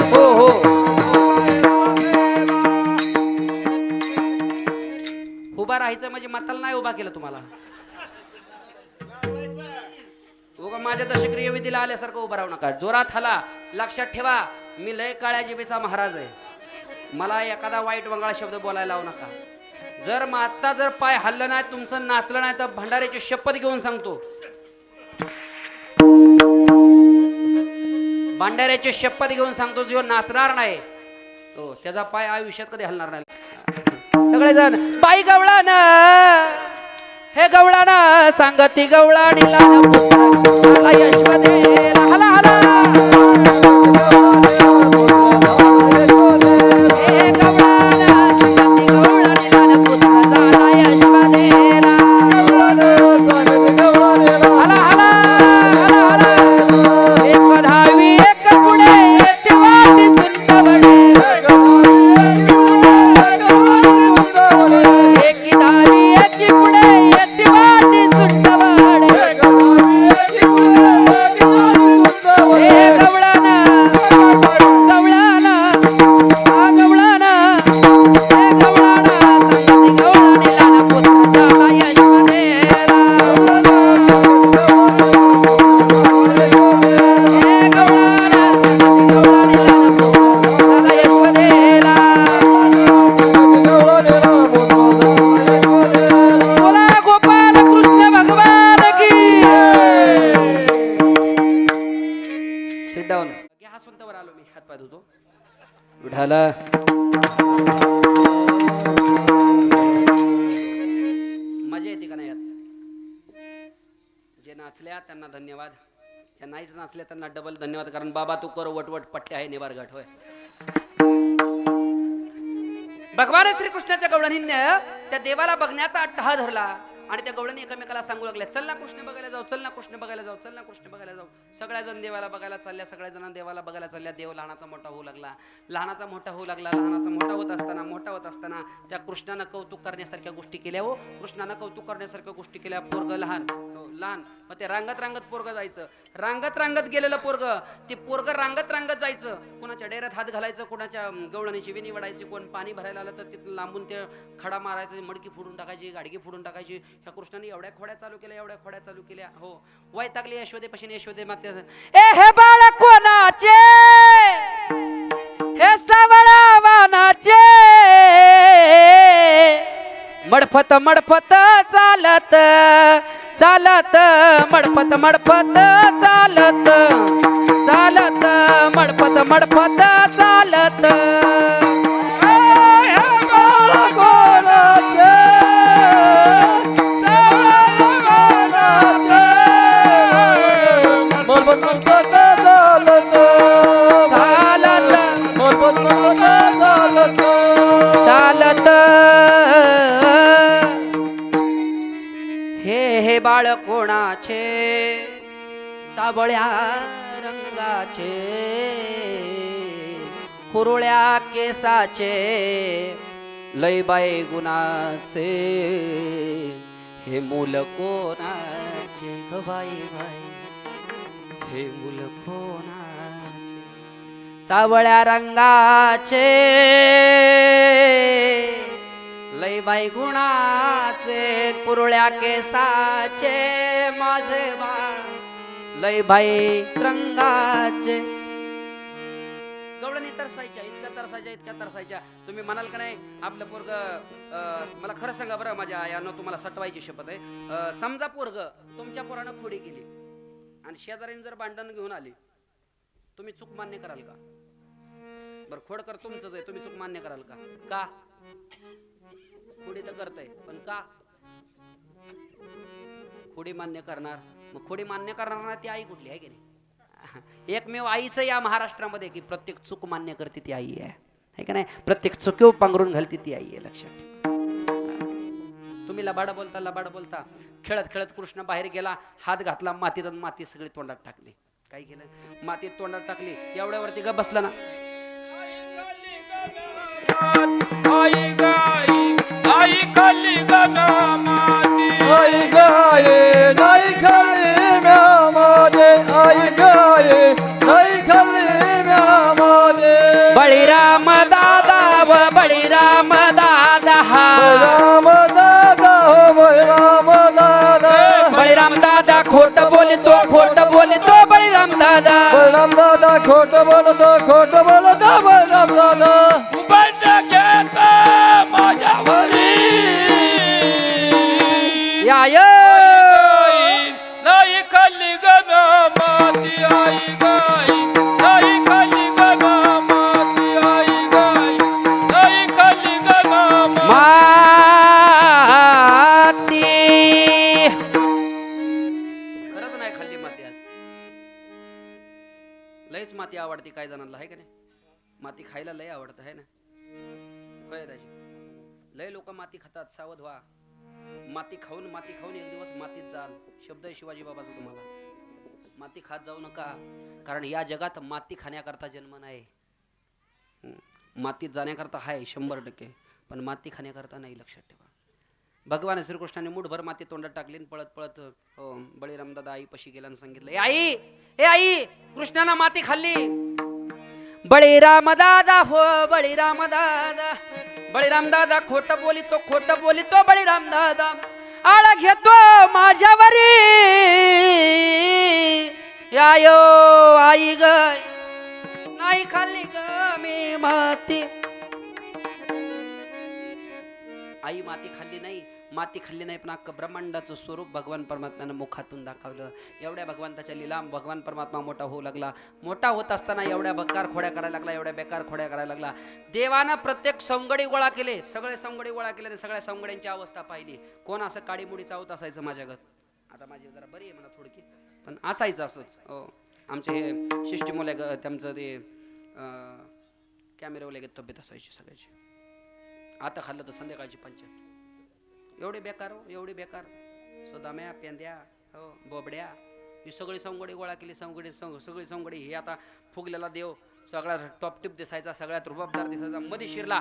हो हो. उभा राहायचं म्हणजे मताला नाही उभा केलं तुम्हाला. माझ्या दशक्रिय विधीला आल्यासारखं उभं राहू नका, जोरात हला. लक्षात ठेवा, मी लय काळ्या जिभेचा महाराज आहे, मला एखादा वाईट वंगाळ शब्द बोलायला लावू नका. जर माता जर पाय हल्लं नाही, तुमचं नाचलं नाही तर भंडाऱ्याची शपथ घेऊन सांगतो, भंडाऱ्याची शपथ घेऊन सांगतो, जो नाचणार नाही तो त्याचा पाय आयुष्यात कधी हलणार नाही. सगळेजण बाई गवळान, हे गवळान सांगती गवळाडीला यशवदेला, हला हला. हे गवळान सांगती गवळाडीला पुत्र झाला यशवदेला, हला हला हला हला. एक धावी एक पुढे तेव्हा सुंदवडे, एकी धावी एकी पुढे तेव्हा सुंदवडे. हे गवळाना गवळाना गवळाना, हे गवळाना सांगती गवळाडीला पुत्र झाला यशवदेला, हे गवळाना सांगती गवळाडीला पुत्र झाला यशवदेला. बोला गोपाल कृष्ण भगवान की. Sit down. घ्या स्वतःवर आलो मी, हात पाय धुतो. विठाला मजा येते का नाही यात? जे नाचल्या त्यांना धन्यवाद, ज्या नाहीच नाचल्या त्यांना डबल धन्यवाद, कारण बाबा तू कर वटवट पट्टे आहे निवारघाट. होय, भगवान श्रीकृष्णाच्या गवळणीने त्या देवाला बघण्याचा अट्टहा धरला आणि त्या गवळणी एकमेकाला सांगू लागल्या, चल ना कृष्ण बघायला जाऊ, चल ना कृष्ण बघायला जाऊ, चल ना कृष्ण बघायला जाऊ. सगळ्याजण देवाला बघायला चालल्या, सगळ्याजण देवाला बघायला चालल्या. देव लहानाचा मोठा होऊ लागला, लहानाचा मोठा होऊ लागला. लहानाचा मोठा होत असताना त्या कृष्णानं कौतुक करण्यासारख्या गोष्टी केल्या. हो, कृष्णानं कौतुक करण्यासारख्या गोष्टी केल्या. पोरग लहान, लहान, मग ते रांगत पोरग जायचं, रांगत गेलेलं पोरग, ते पोरग रांगत जायचं, कोणाच्या डेऱ्यात हात घालायचं, कोणाच्या गवळणीची विणी वडायची, कोण पाणी भरायला आलं तर तिथून लांबून ते खडा मारायचं, मडकी फोडून टाकायची, गाडगी फोडून टाकायची. ह्या कृष्णाने एवढ्या खोड्या चालू केल्या, हो. वैतागली यशोदेपाशी. यशोदे माते, ए हे बाळ कोणाचे, हे सावळा वानाचे, मडफत चालत चालत, मडफत चालत चालत, मडफत चालत. चालत हे बाळ कोणाचे, सावळ्या रंगाचे, कुरुळ्या केसाचे, लयबाई गुणाचे, हे मूल कोणाचे ग बाई बाई, हे मूल कोणाचे. सावळ्या रंगाचे, लयबाई गुणाचे, कुरुळ्या केसाचे, माझे बाळ लयबाई रंगाचे. गवळणी तरसायच्या, इतक्या तरसायच्या. तुम्ही म्हणाल का नाही आपलं पोरग, मला खरं सांगा बरं, माझ्या यानं तुम्हाला सटवायची शपथ आहे. समजा पोरग तुमच्या पोरानं खोडी केली आणि शेजारीने जर भांडण घेऊन आली, तुम्ही चूक मान्य कराल का? बरं, खोडकर तुमचंच आहे, तुम्ही चूक मान्य कराल का? खोडी तर करताय, पण का? खोडी मान्य करणार, मग खोडी मान्य करणार ना ती आई कुठली आहे की नाही? एकमेव आईचं या महाराष्ट्रामध्ये की प्रत्येक चूक मान्य करते ती आई आहे का नाही? प्रत्येक चुकीव पांघरून घालते ती आई आहे, लक्षात ठेवा. तुम्ही लबाड बोलता खेळत खेळत कृष्ण बाहेर गेला, हात घातला मातीत, माती सगळी तोंडात टाकली. काय केलं? मातीत तोंडात टाकली, एवढ्यावरती गप बसला ना. आई गाई आई खाली गना माती आई गाये नाही खाल्ली म्यामध्ये, आई गाये नाही खाल्ली म्यामध्ये. बळीराम दादा व बळीराम दादा, राम दादा हो राम दादा. बळीराम दादा खोट बोलतो बळीराम दादा. राम दादा खोट बोलतो राम दादा. बंड घेत माझ्यावरी याय नाही खाली गना माती आई गाई नाही खाली गना माती आई गाई नाही खाली गना माती. खरंच नाही खाल्ली माती आज. लयच माती आवडती काय जणांना, आहे का नाही? माती खायला लय आवडत आहे ना, होय राजी. लय लोक माती खातात, सावध व्हा. माती खाऊन एक दिवस मातीत जाल. शब्द आहे शिवाजी बाबाचा तुम्हाला. माती खात जाऊ नका, कारण या जगात माती खाण्याकरता जन्म नाही. मातीत जाण्याकरता आहे 100%, पण माती खाण्याकरता नाही, लक्षात ठेवा. भगवान श्रीकृष्णाने मुठभर माती तोंडात टाकली, पळत पळत बळीराम दादा आई पशी गेला आणि सांगितलं, ए आई कृष्णाला माती खाल्ली. बळीराम दादा हो बळीराम दादा. बळीराम दादा खोट बोलितो बळीराम दादा. आळा घेतो माझ्यावरी, आयो आई ग नाही खाल्ली ग मी माती. आई माती खाल्ली नाही, पण अख्खं ब्रह्मांडाचं स्वरूप भगवान परमात्म्यानं मुखातून दाखवलं. एवढ्या भगवंताच्या लीला भगवान परमात्मा मोठा होऊ लागला. मोठा होत असताना एवढ्या बेकार खोड्या करायला लागला. देवानं प्रत्येक सवंगडी गोळा केले, सगळे सवंगडी गोळा केले आणि सगळ्या सवंगड्यांची अवस्था पाहिली. कोण असं काडीमुडी चावत असायचं माझ्यागत. आता माझी जरा बरी आहे म्हणा थोडकी, पण असायचं असंच. आमचे हे शिष्टीमुले त्यांचं ते कॅमेऱ्यावर तब्येत असायची सगळ्याची. आता खाल्लं तर संध्याकाळची पंचायत. एवढे बेकार सुदाम्या पेंद्या हो बोबड्या ही सगळी सवंगडी गोळा केली. सगळी सवंगडी हे आता फुगलेला देव, सगळ्यात टॉप टिप दिसायचा, सगळ्यात रुबाबदार दिसायचा, मध्ये शिरला.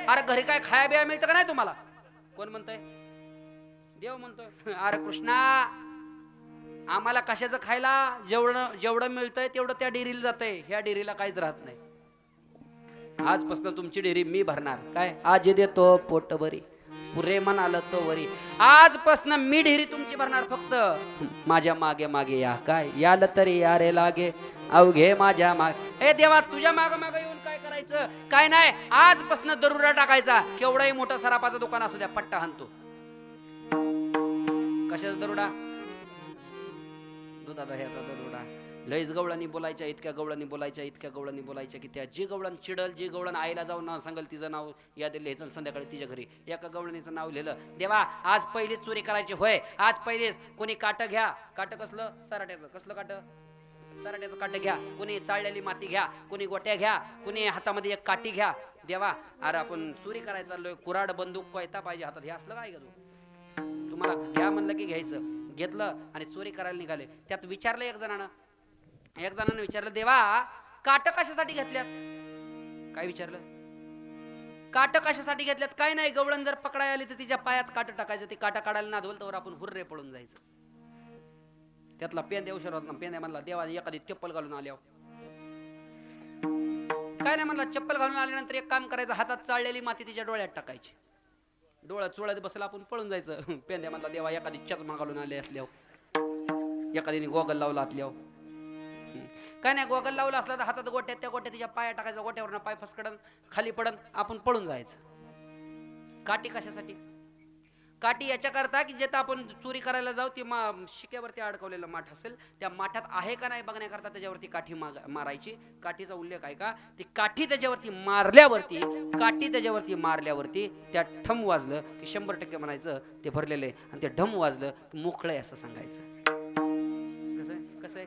अरे घरी काय खाया बिया मिळतं का नाही तुम्हाला? कोण म्हणतोय? देव म्हणतोय. अरे कृष्णा, आम्हाला कशाचं खायला? जेवढं मिळतंय तेवढं त्या डेअरीला जातंय, ह्या डेअरीला काहीच राहत नाही. आजपासून तुमची डेअरी मी भरणार. काय? आज देतो पोट बरी, पुरे मन आलं तो वरी. आजपासून मी डेअरी तुमची भरणार, फक्त माझ्या मागे मागे या. काय? याल तरी या रे लागे अवघे माझ्या मागे. ए देवा, तुझ्या मागे मागे येऊन काय करायचं? काय नाही, आजपासून दरुरा टाकायचा. केवढाही मोठं सरापाचं दुकान असू द्या, पट्टा हाणतो. कशाचा दरुडा? दुधाचा ह्याचा दरुडा. लयच गवळणी बोलायच्या, इतक्या गवळणी बोलायच्या की त्या जी गवळण चिडल, जी गवळण आईला जाऊन सांगल तिचं नाव याद लिहायचं, संध्याकाळी तिच्या घरी एका गवळणीचं नाव लिहिलं. देवा, आज पहिलीच चोरी करायची होय, आज पहिलेच. कोणी काट घ्या. काट कसलं? सराट्याचं. कसलं काट? सराट्याचं काट घ्या. कोणी चाळलेली माती घ्या, कोणी गोट्या घ्या, कोणी हातामध्ये एक काठी घ्या. देवा, अरे आपण चोरी करायला चाललोय, कुराड बंदूक कोयता पाहिजे हातात. हे असलं काय का तुम्हाला? घ्या म्हणलं की घ्यायचं. घेतलं आणि चोरी करायला निघाले. त्यात विचारलं एक जणानं विचारलं, देवा काट कशासाठी घेतल्यात? काय विचारलं? काट कशासाठी घेतल्यात? काय नाही, गवळण जर पकडायला आली तर तिच्या पायात काट टाकायचं, ती काटा काढायला नादवल तर आपण हुर्रे पळून जायचं. त्यातला पेंद्या उशीर होता. पेंद्या म्हणला, देवा एखादी चप्पल घालून आल्यावर. काय नाही म्हणला, चप्पल घालून आल्यानंतर एक काम करायचं, हातात चाळलेली माती तिच्या डोळ्यात टाकायची. डोळ्यात चोळ्यात बसला, आपण पळून जायचं. पेंद्या म्हणला, देवा एखादी चष्मा घालून आले असल्यावर, एखादीने गोगल लावला असल्यावर. काय नाही, गोगल लावला असला तर हातात गोट्यात, त्या गोट्या तिच्या पाया टाकायचा, गोट्यावरनं पाय फसकडन खाली पडन, आपण पळून जायचं. काठी कशासाठी? काठी याच्याकरता की जिथं आपण चोरी करायला जाऊ ती शिक्यावरती अडकवलेलं माठ असेल त्या माठात आहे का नाही बघण्याकरता त्याच्यावरती काठी मारायची. काठीचा उल्लेख आहे का? ती काठी त्याच्यावरती मारल्यावरती त्या ठम वाजलं की 100% म्हणायचं ते भरलेलं आहे आणि ते ढम वाजलं की मोकळं असं सांगायचं. कसं आहे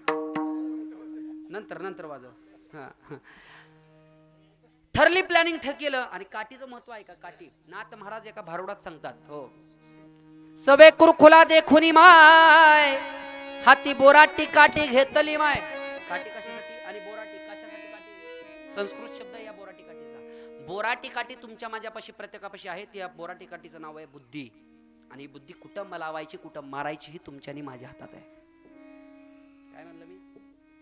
नंतर वाजव. हा ठरली प्लॅनिंग केलं. आणि काठीचं महत्व आहे का? काठी नाथ महाराज एका भारुडात सांगतात, हो सवे कुरखुला देखुनी माय हाती बोराटी काठी घेतली माय. काठी कशासाठी आणि बोराटी कशासाठी? काठी संस्कृत शब्द आहे या बोराटी काठीचा. बोराटी काठी तुमच्या माझ्यापाशी प्रत्येकापाशी आहे. त्या बोराटी काठीचं नाव आहे बुद्धी. आणि बुद्धी कुठं लावायची कुठं मारायची ही तुमच्या आणि माझ्या हातात आहे. काय म्हणलं मी?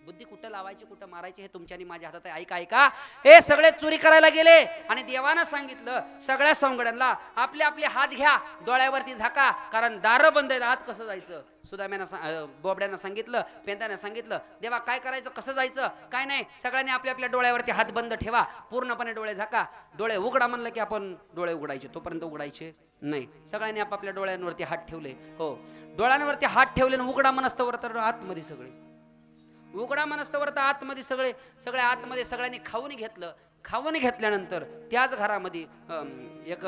बुद्धी कुठं लावायची कुठं मारायची हे तुमच्या आणि माझ्या हातात आहे. ऐका हे सगळे चोरी करायला गेले आणि देवानं सांगितलं सगळ्या सवंगड्यांना आपले आपले हात घ्या, डोळ्यावरती झाका, कारण दारं बंद आहेत. आत कसं जायचं? सुदाम्यानं बोबड्यानं सांगितलं, पेंदानं सांगितलं. देवा काय करायचं, कसं जायचं? काय नाही, सगळ्यांनी आपल्या आपल्या डोळ्यावरती हात बंद ठेवा, पूर्णपणे डोळे झाका. डोळे उघडा म्हणलं की आपण डोळे उघडायचे, तोपर्यंत उघडायचे नाही. सगळ्यांनी आपापल्या डोळ्यांवरती हात ठेवले. हो डोळ्यांवरती हात ठेवले आणि उघडा मनस्तवर तर आतमध्ये सगळे उघडा मनस्तवर तर आतमध्ये सगळे आतमध्ये सगळ्यांनी खाऊन घेतलं. खाऊन घेतल्यानंतर त्याच घरामध्ये एक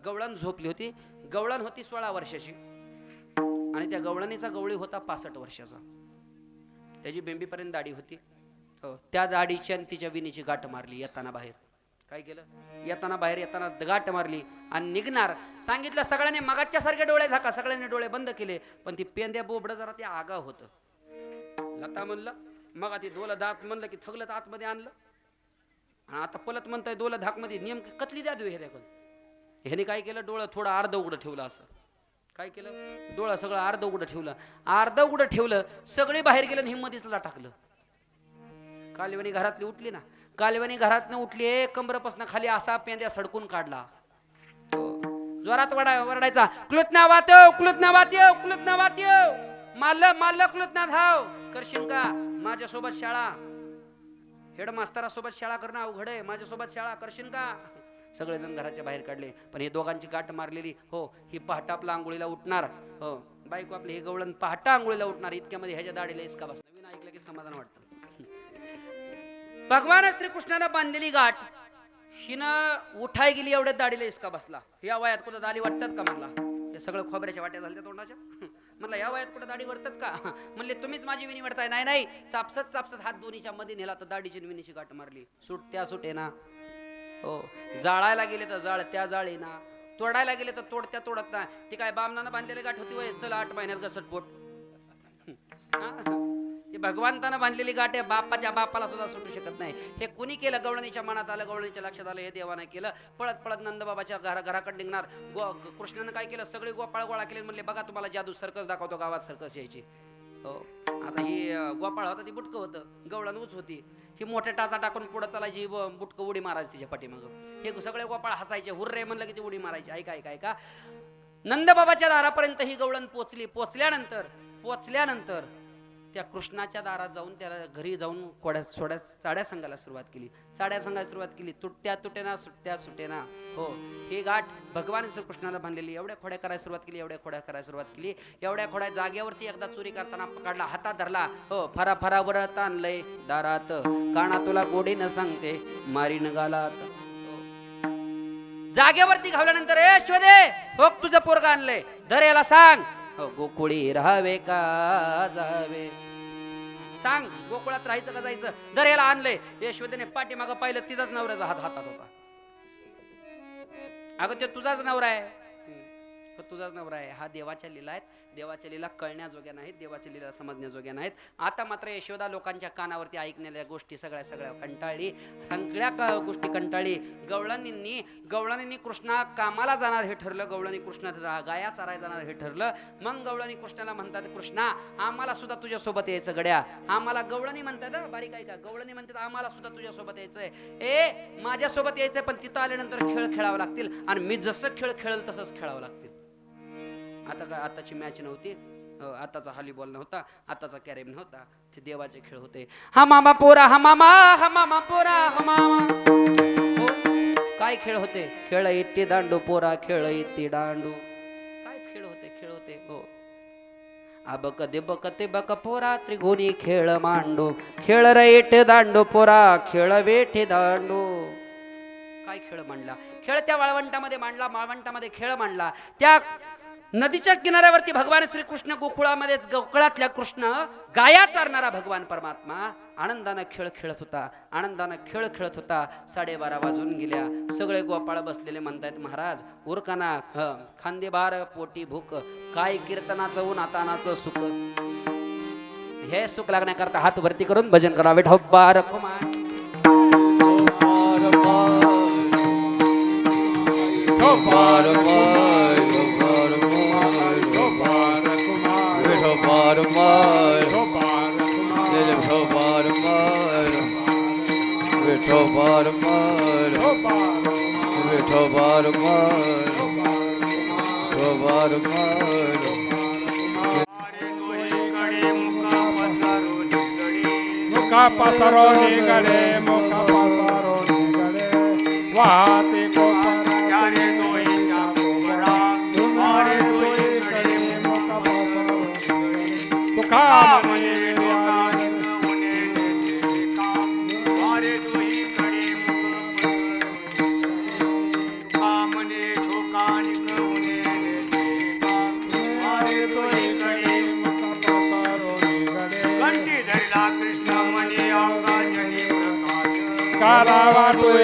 गवळण झोपली होती. गवळण होती 16 वर्षाची आणि त्या गवळणीचा गवळी होता 65 वर्षाचा. त्याची बेंबीपर्यंत दाढी होती. हो त्या दाढीची आणि तिच्या विणीची गाठ मारली. येताना बाहेर काय केलं? येताना गाठ मारली आणि निघणार सांगितलं. सगळ्यांनी मगाच्या सारखे डोळे झाका, सगळ्यांनी डोळे बंद केले. पण ती पेंद्या बोबडं जरा ते आगा होतं. लता म्हणलं मग ती दोला दात म्हणलं की थगलं तर आतमध्ये आणलं आणि आता पलत म्हणताय दोला धाक मध्ये नेमकी कतली द्या देऊ. ह्याने काय केलं? डोळं थोडं अर्ध उघडं ठेवलं. असं काय केलं? डोळं सगळं अर्ध उघडं ठेवलं. सगळे बाहेर गेलं आणि हिम्मतीला टाकलं. कालवणी घरातली उठली ना, कालवणी घरातनं उठली, कमरपासून खाली असा पेंद्या सडकून काढला. जोरात वरडायचा, क्लुतना वात्यो माल्ल क्लुतना धाव करशील का? माझ्यासोबत शाळा, हेडमास्तरासोबत शाळा करणं अवघड आहे, माझ्यासोबत शाळा करशील का? सगळेजण घराच्या बाहेर काढले. पण हे दोघांची गाठ मारलेली. हो ही पहाटा आपला आंघोळीला उठणार. हो बायको आपली हे गवळण पहाटा आंघोळीला उठणार. इतक्यामध्ये ह्याच्या दाढीला इसका बसला. नवीन ऐकलं की समाधान वाटतं. भगवान श्रीकृष्णानं बांधलेली गाठ हिनं उठाय गेली, एवढ्या दाढीला इसका बसला. या वयात कुठं दाढी वाटतात का? म्हणला हे सगळं खोबऱ्याच्या वाट्या झाल्या तोंडाच्या. म्हणलं या वयात कुठं दाढी वाटतात का? म्हणले तुम्हीच माझी विणी वाटताय. नाही चापसत हात दोन्हीच्या मध्ये नेला तर दाढीची विणीची गाठ मारली. सुटे ना. हो जाळायला गेले तर जाळत्या जाळे ना, तोडायला गेले तर तोडत ना. ती काय बामणानं बांधलेली गाठ होती वय? चला 8 महिन्यात घसटपोट. ती भगवंतानं बांधलेली गाठ आहे. बापाच्या बापाला सुद्धा सुटू शकत नाही. हे कुणी केलं? गवळणीच्या मनात आलं, गवळणीच्या लक्षात आलं. हे देवानं केलं. पळत नंदबाबाच्या घराकडे निघणार. कृष्णानं काय केलं? सगळे गोपाळ गोळा केले. म्हणले बघा तुम्हाला जादू सर्कस दाखवतो, गावात सर्कस यायची. हो आता ही गोपाळ होता, ती बुटकं होतं, गवळण उच होती. ही मोठ्या टाचा टाकून पुढे चालायची, बुटकं उडी मारायची तिच्या पाठीमागं. हे सगळे गोपाळ हसायचे, हुर्रे म्हणलं की ती उडी मारायची. ऐका नंदबाबाच्या दारापर्यंत ही गवळण पोचल्यानंतर त्या कृष्णाच्या दारात जाऊन त्याला घरी जाऊन चाड्या सांगायला सुरुवात केली. तुटत्या तुटेना सुट्ट्या सुटेना. हो ही गाठ भगवान श्रीकृष्णाला बांधलेली. एवढ्या खोड्या करायला सुरुवात केली. एवढ्या खोड्या जागेवरती एकदा चोरी करताना पकडला, हातात धरला. हो फरा वरत आणलंय दारात, काना तुला गोडी न सांगते मारीन गालात. जागेवरती घावल्यानंतर यशोदे हो तुझं पोरगा आणलंय, धर याला सांग गोकुळी राहावे का जावे. सांग गोकुळात राहायचं का जायचं? धर याला आणलंय. यशोदेने पाठीमागं पाहिलं, तिचाच नवऱ्याचा हातात होता. अगं ते तुझाच नवरा आहे. हा देवाच्या लीला आहेत. देवाच्या लीला कळण्याजोग्या नाहीत, देवाच्या लीला समजण्याजोग्या नाहीत. आता मात्र यशोदा लोकांच्या कानावरती ऐकण्याच्या गोष्टी सगळ्या कंटाळली. सगळ्या गोष्टी कंटाळली. गवळणींनी कृष्णा कामाला जाणार हे ठरलं. गवळणी कृष्णा गाया चारायला जाणार हे ठरलं. मग गवळणी कृष्णाला म्हणतात, कृष्णा आम्हाला सुद्धा तुझ्या सोबत यायचं गड्या. आम्हाला गवळणी म्हणतात, बारीक आहे का? गवळणी म्हणतात आम्हाला सुद्धा तुझ्या सोबत यायचंय. माझ्या सोबत यायचंय, पण तिथं आल्यानंतर खेळ खेळावं लागतील आणि मी जसं खेळ खेळल तसंच खेळावं लागतील. आता काय आताची मॅच नव्हती, आताचा हॉलीबॉल नव्हता, आताचा कॅरेम नव्हता, ते देवाचे खेळ होते. हा मामा पोरा हा मामा पोरा हा मामा. काय खेळ होते? खेळ इत्ती दांडू पोरा, खेळ इत्ती दांडू. काय अबक दिबक तिबक पोरा त्रिगुणी खेळ मांडू खेळ रेट दांडू पोरा खेळ वेठे दांडू. काय खेळ मांडला? खेळ त्या वाळवंटामध्ये मांडला, माळवंटामध्ये खेळ मांडला. त्या नदीच्या किनाऱ्यावरती भगवान श्रीकृष्ण, गोकुळामध्ये गोकुळातल्या कृष्ण, गाया चारणारा भगवान परमात्मा आनंदानं खेळ खेळत होता, आनंदानं खेळ खेळत होता. 12:30 वाजून गेल्या. सगळे गोपाळ बसलेले म्हणतायत, महाराज उरकाना, खांदेबार पोटी भूक, काय कीर्तनाचं ऊन आतानाचं सुख. हे सुख लागण्याकरता हात वरती करून भजन करा. विठोबा रखुमा मुखा पसरो निगडे, मुखा पसरो निगडे, वाहते कोपरा दोईच्या कोपरा, वारे दोईकडे मुखा पसरो निगडे, तुका म्हणे लोकांनी उणे नेते काम, वारे दोईकडे मुखा पसरो निगडे, तुका म्हणे लोकांनी उणे नेते काम, वारे दोईकडे मुखा पसरो निगडे. घंटी धरला कृष्ण म्हणे अंगाजनी प्रकाश, करावा तो